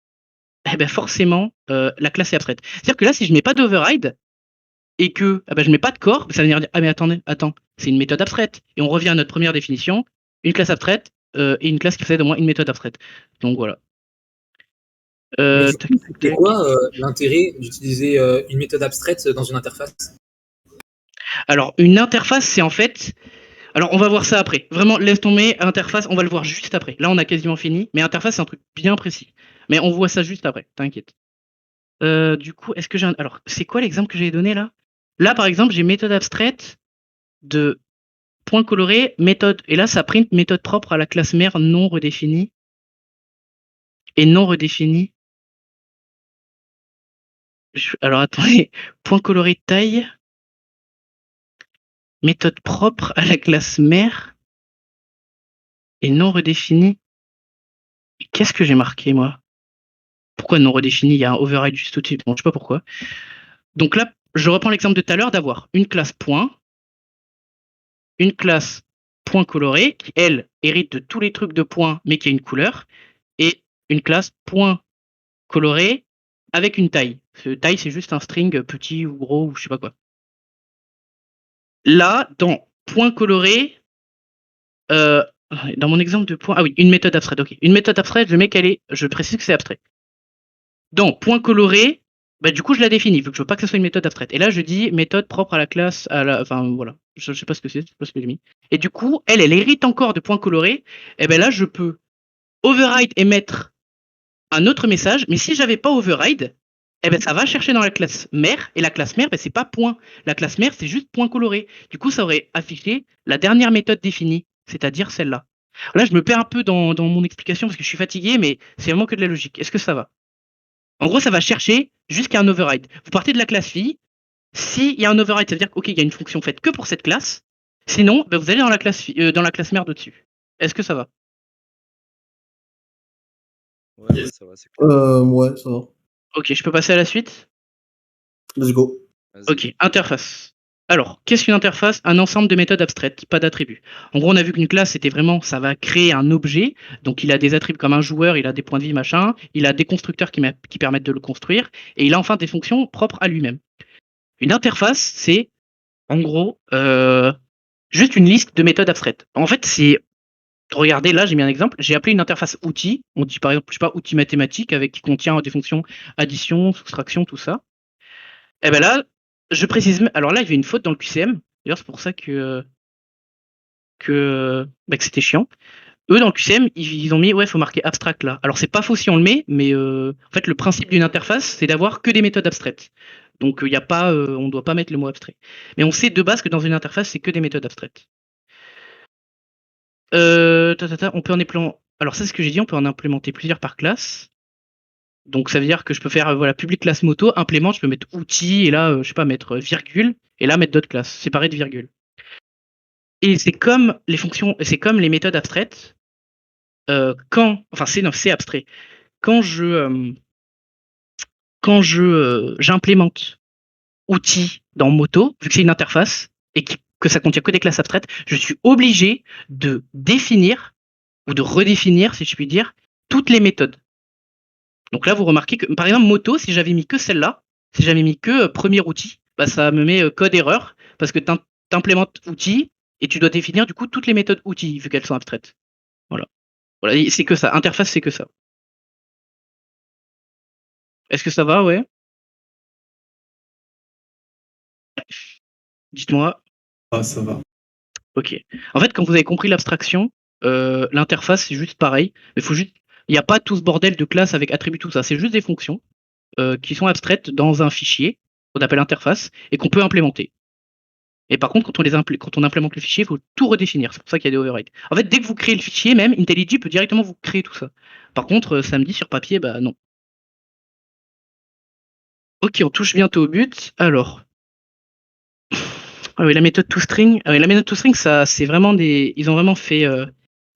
eh ben forcément la classe est abstraite. C'est-à-dire que là, si je mets pas d'override et que je mets pas de core, ça veut dire ah mais attends, c'est une méthode abstraite. Et on revient à notre première définition, une classe abstraite et une classe qui possède au moins une méthode abstraite. Donc voilà. C'est quoi l'intérêt d'utiliser une méthode abstraite dans une interface? Alors, une interface, c'est en fait... Alors, on va voir ça après. Vraiment, laisse tomber, interface, on va le voir juste après. Là, on a quasiment fini. Mais interface, c'est un truc bien précis. Mais on voit ça juste après, t'inquiète. Du coup, est-ce que j'ai un... Alors, c'est quoi l'exemple que j'ai donné là? Là, par exemple, j'ai méthode abstraite de point coloré, méthode... Et là, ça print méthode propre à la classe mère non redéfinie. Et non redéfinie. Alors, attendez. Point coloré taille... Méthode propre à la classe mère et non redéfinie. Qu'est-ce que j'ai marqué, moi? Pourquoi non redéfini? Il y a un override juste au-dessus. Bon, je sais pas pourquoi. Donc là, je reprends l'exemple de tout à l'heure d'avoir une classe point coloré, qui, elle, hérite de tous les trucs de point, mais qui a une couleur, et une classe point coloré avec une taille. Taille, c'est juste un string petit ou gros ou je sais pas quoi. Là, dans point coloré, dans mon exemple de point, ah oui, une méthode abstraite. Ok, une méthode abstraite, je précise que c'est abstrait. Dans point coloré, bah du coup je la définis, vu que je veux pas que ce soit une méthode abstraite. Et là je dis méthode propre à la classe, enfin voilà, je sais pas ce que c'est, je sais pas ce que j'ai mis. Et du coup, elle hérite encore de point coloré. Et ben là je peux override et mettre un autre message, mais si j'avais pas override, eh ben ça va chercher dans la classe mère, et la classe mère, ben, c'est pas point. La classe mère, c'est juste point coloré. Du coup, ça aurait affiché la dernière méthode définie, c'est-à-dire celle-là. Là, je me perds un peu dans mon explication parce que je suis fatigué, mais c'est vraiment que de la logique. Est-ce que ça va? En gros, ça va chercher jusqu'à un override. Vous partez de la classe fille. S'il y a un override, ça veut dire qu'il y a une fonction faite que pour cette classe. Sinon, ben, vous allez dans la classe mère de dessus. Est-ce que ça va? Ouais, ça va, c'est cool. Ouais, ça va. Ok, je peux passer à la suite? Let's go. Ok, interface. Alors, qu'est-ce qu'une interface? Un ensemble de méthodes abstraites, pas d'attributs. En gros, on a vu qu'une classe, c'était vraiment, ça va créer un objet. Donc, il a des attributs comme un joueur, il a des points de vie, machin. Il a des constructeurs qui permettent de le construire. Et il a enfin des fonctions propres à lui-même. Une interface, c'est, en gros, juste une liste de méthodes abstraites. En fait, c'est... Regardez, là, j'ai mis un exemple. J'ai appelé une interface outil. On dit par exemple, je sais pas, outil mathématique qui contient des fonctions addition, soustraction, tout ça. Et ben là, je précise. Alors là, il y avait une faute dans le QCM. D'ailleurs, c'est pour ça que c'était chiant. Eux, dans le QCM, ils ont mis, ouais, faut marquer abstract là. Alors, c'est pas faux si on le met, mais en fait, le principe d'une interface, c'est d'avoir que des méthodes abstraites. Donc, il y a pas, on doit pas mettre le mot abstrait. Mais on sait de base que dans une interface, c'est que des méthodes abstraites. On peut en implémenter. Alors, ça, c'est ce que j'ai dit, on peut en implémenter plusieurs par classe. Donc, ça veut dire que je peux faire, voilà, public classe moto, implémente, je peux mettre outil, et là, je sais pas, mettre virgule, et là, mettre d'autres classes, séparées de virgule. Et c'est comme les fonctions, c'est comme les méthodes abstraites, c'est abstrait. Quand j'implémente outil dans moto, vu que c'est une interface, et que ça contient que des classes abstraites, je suis obligé de définir, ou de redéfinir, si je puis dire, toutes les méthodes. Donc là, vous remarquez que, par exemple, moto, si j'avais mis que celle-là, si j'avais mis que premier outil, bah, ça me met code erreur, parce que t'implémentes outil, et tu dois définir du coup toutes les méthodes outils, vu qu'elles sont abstraites. Voilà. Voilà, c'est que ça. Interface, c'est que ça. Est-ce que ça va, ouais? Dites-moi. Ah, ça va. Ok. En fait, quand vous avez compris l'abstraction, l'interface, c'est juste pareil. Mais faut juste... Il n'y a pas tout ce bordel de classes avec attributs, tout ça. C'est juste des fonctions qui sont abstraites dans un fichier qu'on appelle interface et qu'on peut implémenter. Et par contre, quand on implémente le fichier, il faut tout redéfinir. C'est pour ça qu'il y a des overrides. En fait, dès que vous créez le fichier, même, IntelliJ peut directement vous créer tout ça. Par contre, samedi sur papier, bah non. Ok, on touche bientôt au but. Alors. Ah oui, la méthode toString. Ah oui, la méthode toString, ça, c'est vraiment des. Ils ont vraiment fait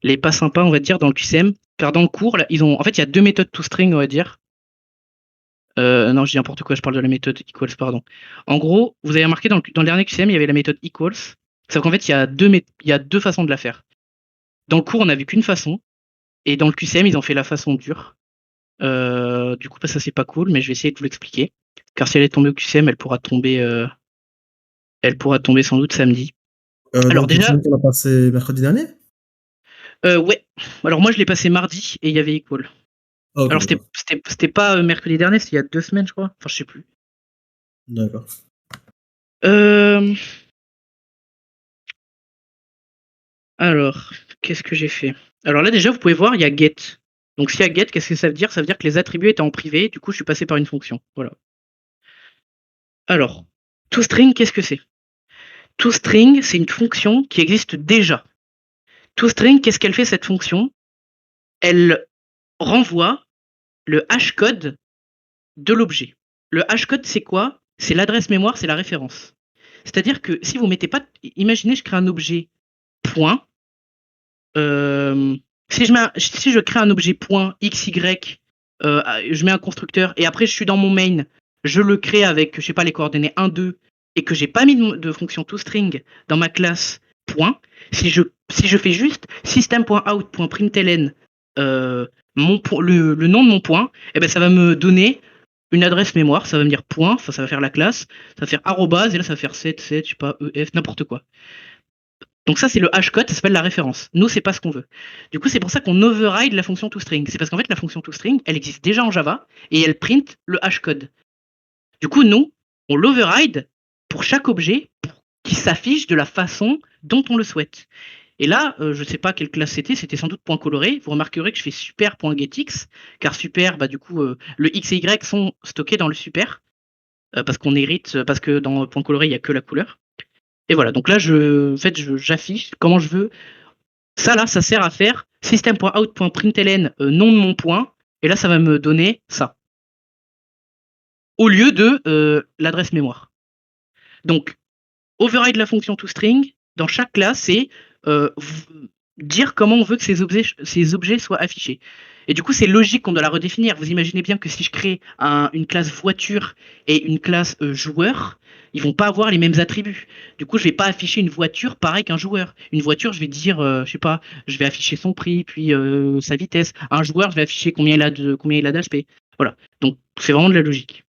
les pas sympas, on va dire, dans le QCM. Car dans le cours, là, en fait, il y a deux méthodes toString, on va dire. Non, je dis n'importe quoi, je parle de la méthode equals, pardon. En gros, vous avez remarqué dans le dernier QCM, il y avait la méthode equals. Sauf qu'en fait, il y a deux façons de la faire. Dans le cours, on n'a vu qu'une façon. Et dans le QCM, ils ont fait la façon dure. Du coup, ça, c'est pas cool, mais je vais essayer de vous l'expliquer. Car si elle est tombée au QCM, elle pourra tomber sans doute samedi. Alors déjà, on l'a passé mercredi dernier? Ouais. Alors moi, je l'ai passé mardi et il y avait equal. Okay, alors c'était pas mercredi dernier, c'était il y a 2 semaines, je crois. Enfin, je sais plus. D'accord. Alors, qu'est-ce que j'ai fait? Alors là, déjà, vous pouvez voir, il y a get. Donc s'il y a get, qu'est-ce que ça veut dire? Ça veut dire que les attributs étaient en privé, du coup, je suis passé par une fonction. Voilà. Alors, toString, qu'est-ce que c'est? toString, c'est une fonction qui existe déjà. toString, qu'est-ce qu'elle fait cette fonction? Elle renvoie le hashcode de l'objet. Le hashcode, c'est quoi? C'est l'adresse mémoire, c'est la référence. C'est-à-dire que si vous mettez pas... Imaginez, je crée un objet point. Si je crée un objet point xy, je mets un constructeur et après je suis dans mon main, je le crée avec, je sais pas, les coordonnées 1, 2 et que j'ai pas mis de fonction toString dans ma classe point, si je fais juste system.out.println le nom de mon point, et ben ça va me donner une adresse mémoire, ça va me dire point, enfin ça va faire la classe, ça va faire arrobase, et là ça va faire 7, je sais pas, EF, n'importe quoi. Donc ça c'est le hashcode, ça s'appelle la référence. Nous c'est pas ce qu'on veut. Du coup c'est pour ça qu'on override la fonction toString. C'est parce qu'en fait la fonction toString, elle existe déjà en Java, et elle print le hashcode. Du coup nous, on l'override pour chaque objet qui s'affiche de la façon dont on le souhaite. Et là, je sais pas quelle classe c'était sans doute point coloré. Vous remarquerez que je fais super.getX, car super, bah du coup, le x et y sont stockés dans le super, parce qu'on hérite, parce que dans point coloré, il y a que la couleur. Et voilà, donc là, j'affiche comment je veux. Ça là, ça sert à faire system.out.println nom de mon point, et là, ça va me donner ça. Au lieu de l'adresse mémoire. Donc, override la fonction toString, dans chaque classe, c'est dire comment on veut que ces objets soient affichés. Et du coup, c'est logique qu'on doit la redéfinir. Vous imaginez bien que si je crée une classe voiture et une classe joueur, ils vont pas avoir les mêmes attributs. Du coup, je vais pas afficher une voiture pareil qu'un joueur. Une voiture, je vais dire, je sais pas, je vais afficher son prix, puis sa vitesse. Un joueur, je vais afficher combien il a d'HP. Voilà. Donc, c'est vraiment de la logique.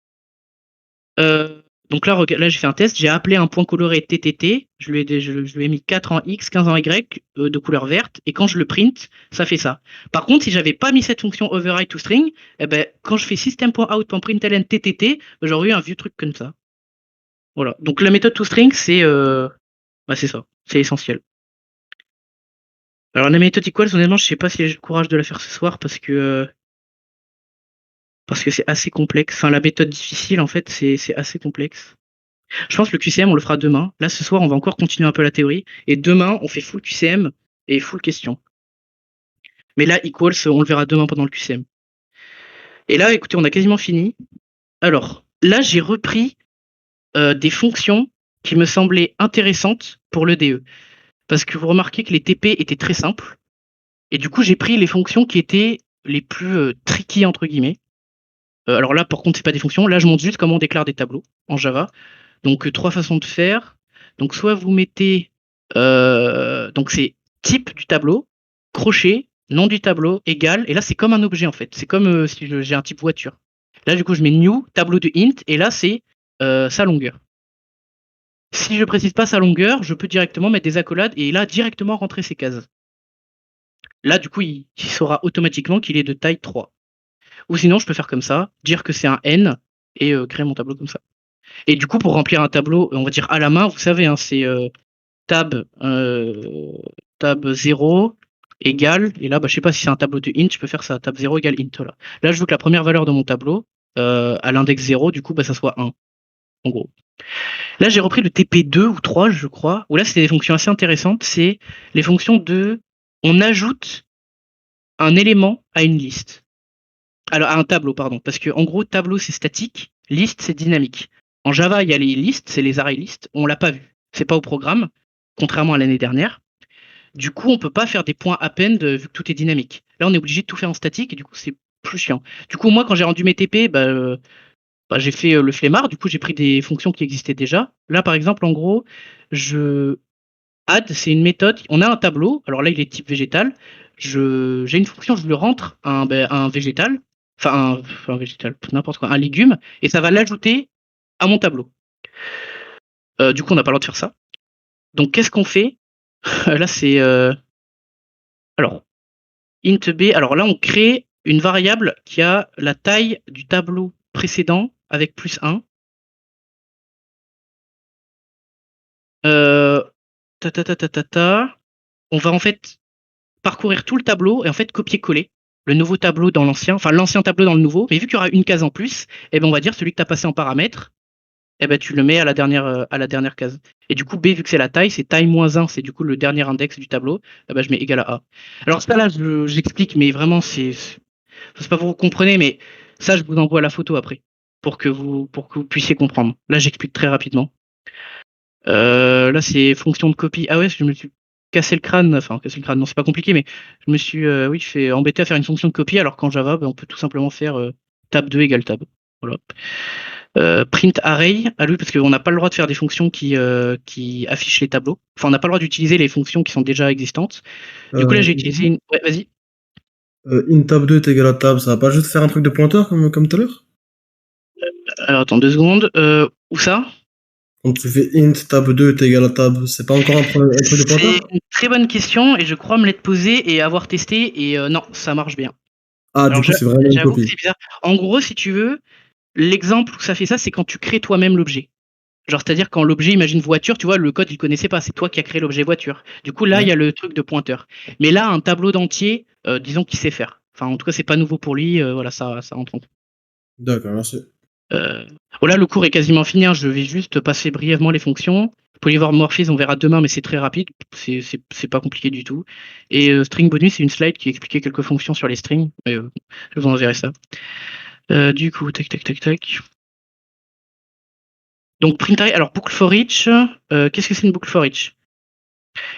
Donc là, j'ai fait un test, j'ai appelé un point coloré TTT, je lui ai mis 4 en X, 15 en Y de couleur verte, et quand je le print, ça fait ça. Par contre, si j'avais pas mis cette fonction override toString, eh ben, quand je fais system.out.println TTT, j'aurais eu un vieux truc comme ça. Voilà. Donc la méthode toString, c'est ça, c'est essentiel. Alors la méthode equals, honnêtement, je sais pas si j'ai le courage de la faire ce soir parce que c'est assez complexe. Enfin, la méthode difficile, en fait, c'est assez complexe. Je pense que le QCM, on le fera demain. Là, ce soir, on va encore continuer un peu la théorie. Et demain, on fait full QCM et full question. Mais là, equals, on le verra demain pendant le QCM. Et là, écoutez, on a quasiment fini. Alors, là, j'ai repris des fonctions qui me semblaient intéressantes pour le DE. Parce que vous remarquez que les TP étaient très simples. Et du coup, j'ai pris les fonctions qui étaient les plus tricky, entre guillemets. Alors là, par contre, c'est pas des fonctions. Là, je montre juste comment on déclare des tableaux en Java. Donc, 3 façons de faire. Donc, soit vous mettez... donc, c'est type du tableau, crochet, nom du tableau, égal. Et là, c'est comme un objet, en fait. C'est comme si j'ai un type voiture. Là, du coup, je mets new, tableau de int. Et là, c'est sa longueur. Si je précise pas sa longueur, je peux directement mettre des accolades et là, directement rentrer ces cases. Là, du coup, il saura automatiquement qu'il est de taille 3. Ou sinon, je peux faire comme ça, dire que c'est un n et créer mon tableau comme ça. Et du coup, pour remplir un tableau, on va dire à la main, vous savez, hein, c'est tab 0 égale, et là, je sais pas si c'est un tableau de int, je peux faire ça, tab 0 égale int. Là, je veux que la première valeur de mon tableau, à l'index 0, du coup, ça soit 1, en gros. Là, j'ai repris le TP2 ou 3, je crois, où là, c'est des fonctions assez intéressantes, c'est les fonctions de... On ajoute un élément à une liste. Alors, à un tableau, pardon, parce que en gros, tableau, c'est statique, liste, c'est dynamique. En Java, il y a les listes, c'est les array lists. On l'a pas vu. C'est pas au programme, contrairement à l'année dernière. Du coup, on peut pas faire des points append vu que tout est dynamique. Là, on est obligé de tout faire en statique et du coup, c'est plus chiant. Du coup, moi, quand j'ai rendu mes TP, j'ai fait le flemmard. Du coup, j'ai pris des fonctions qui existaient déjà. Là, par exemple, en gros, add, c'est une méthode. On a un tableau. Alors là, il est type végétal. J'ai une fonction, je le rentre un végétal. Enfin, un végétal, n'importe quoi, un légume, et ça va l'ajouter à mon tableau. Du coup, on n'a pas le droit de faire ça. Donc, qu'est-ce qu'on fait? Là, c'est... Alors, int b. Alors là, on crée une variable qui a la taille du tableau précédent avec plus 1. On va en fait parcourir tout le tableau et en fait copier-coller le nouveau tableau dans l'ancien, enfin l'ancien tableau dans le nouveau, mais vu qu'il y aura une case en plus, on va dire celui que tu as passé en paramètre, tu le mets à la dernière case. Et du coup, B, vu que c'est la taille, c'est taille moins 1, c'est du coup le dernier index du tableau, je mets égal à A. Alors ça là, j'explique, mais vraiment, c'est pas pour vous comprenez, mais ça, je vous envoie la photo après, pour que vous puissiez comprendre. Là, j'explique très rapidement. Là, c'est fonction de copie. Ah ouais, je me suis cassé le crâne, non, c'est pas compliqué, mais je me suis fait embêter à faire une fonction de copie, alors qu'en Java, on peut tout simplement faire tab2 égale tab. Voilà. Print array, parce qu'on n'a pas le droit de faire des fonctions qui affichent les tableaux. Enfin, on n'a pas le droit d'utiliser les fonctions qui sont déjà existantes. Du coup, là, j'ai utilisé une... Ouais, vas-y. int tab 2 est égal à tab, ça va pas juste faire un truc de pointeur comme tout à l'heure? Alors attends 2 secondes. Où ça? Quand tu fais int tab 2 est égal à tab, c'est pas encore un truc de pointeur? C'est une très bonne question et je crois me l'être posée et avoir testé et non, ça marche bien. Ah, Alors du coup, c'est vraiment une j'avoue que copie. c'est bizarre. En gros, si tu veux, l'exemple où ça fait ça, c'est quand tu crées toi-même l'objet. Genre, c'est-à-dire quand l'objet, imagine voiture, tu vois, le code, il connaissait pas, c'est toi qui as créé l'objet voiture. Du coup, là, il y a le truc de pointeur. Mais là, un tableau d'entier, disons qu'il sait faire. Enfin, en tout cas, c'est pas nouveau pour lui, voilà, ça rentre en compte. D'accord, merci. Voilà, le cours est quasiment fini, hein, je vais juste passer brièvement les fonctions. Polymorphisme, on verra demain, mais c'est très rapide, c'est pas compliqué du tout. Et string bonus, c'est une slide qui expliquait quelques fonctions sur les strings, mais je vous enverrai ça. Du coup, tac. Donc print array, alors boucle for each, qu'est-ce que c'est une boucle for each?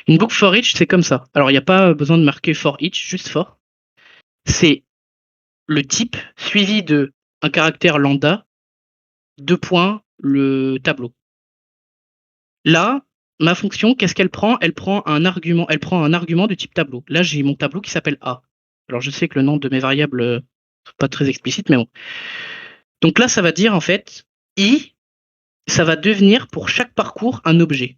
Une boucle for each, c'est comme ça. Alors il n'y a pas besoin de marquer for each, juste for. C'est le type suivi de un caractère lambda, 2 points, le tableau. Là, ma fonction, qu'est-ce qu'elle prend? Elle prend un argument de type tableau. Là, j'ai mon tableau qui s'appelle A. Alors je sais que le nom de mes variables pas très explicite, mais bon. Donc là, ça va dire en fait I, ça va devenir pour chaque parcours un objet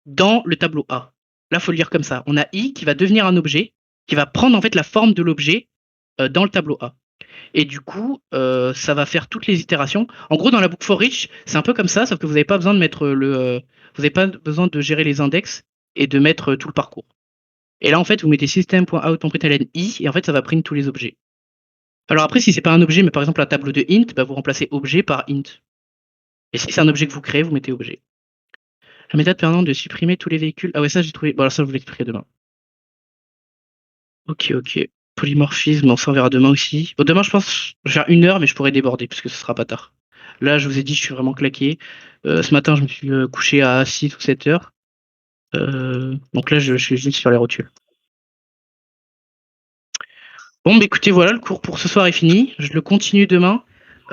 dans le tableau A. Là, faut le lire comme ça. On a I qui va devenir un objet, qui va prendre en fait la forme de l'objet dans le tableau A. Et du coup, ça va faire toutes les itérations. En gros, dans la boucle for each, c'est un peu comme ça, sauf que vous n'avez pas besoin de mettre vous n'avez pas besoin de gérer les index et de mettre tout le parcours. Et là, en fait, vous mettez system.out.println i et en fait, ça va print tous les objets. Alors après, si c'est pas un objet, mais par exemple un tableau de int, bah, vous remplacez objet par int. Et si c'est un objet que vous créez, vous mettez objet. La méthode permettant de supprimer tous les véhicules. Ah ouais, ça j'ai trouvé. Bon, alors ça, je vous l'expliquerai demain. Ok. Polymorphisme, on s'en verra demain aussi. Bon, demain, je pense, je vais faire 1 heure, mais je pourrais déborder, parce que ce sera pas tard. Là, je vous ai dit, je suis vraiment claqué. Ce matin, je me suis couché à 6 ou 7 heures. Donc là, je suis juste sur les rotules. Bon, bah écoutez, voilà, le cours pour ce soir est fini. Je le continue demain.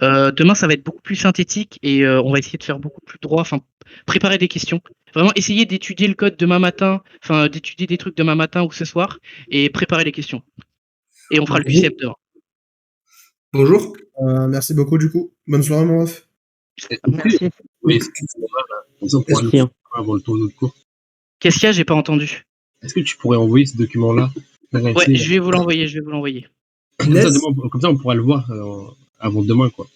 Demain, ça va être beaucoup plus synthétique et on va essayer de faire beaucoup plus droit, enfin, préparer des questions. Vraiment, essayer d'étudier le code demain matin, enfin, d'étudier des trucs demain matin ou ce soir et préparer les questions. Et on fera le QCM demain. Bonjour. Merci beaucoup, du coup. Bonne soirée, mon ref. Merci. Oui, est-ce que tu pourrais, comme ça, on pourra le faire avant le tour de notre cours. Qu'est-ce qu'il y a? J'ai pas entendu. Est-ce que tu pourrais envoyer ce document-là? Ouais, je vais vous l'envoyer, Comme ça, on pourra le voir avant demain, quoi.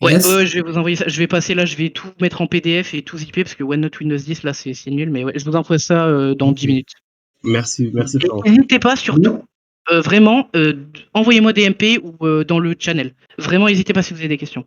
Ouais, je vais vous envoyer ça. Je vais passer là, je vais tout mettre en PDF et tout zipper parce que OneNote Windows 10 là c'est nul, mais ouais, je vous envoie ça dans 10 minutes. Merci. N'hésitez pas surtout, vraiment, envoyez-moi des MP ou dans le channel. Vraiment, n'hésitez pas si vous avez des questions.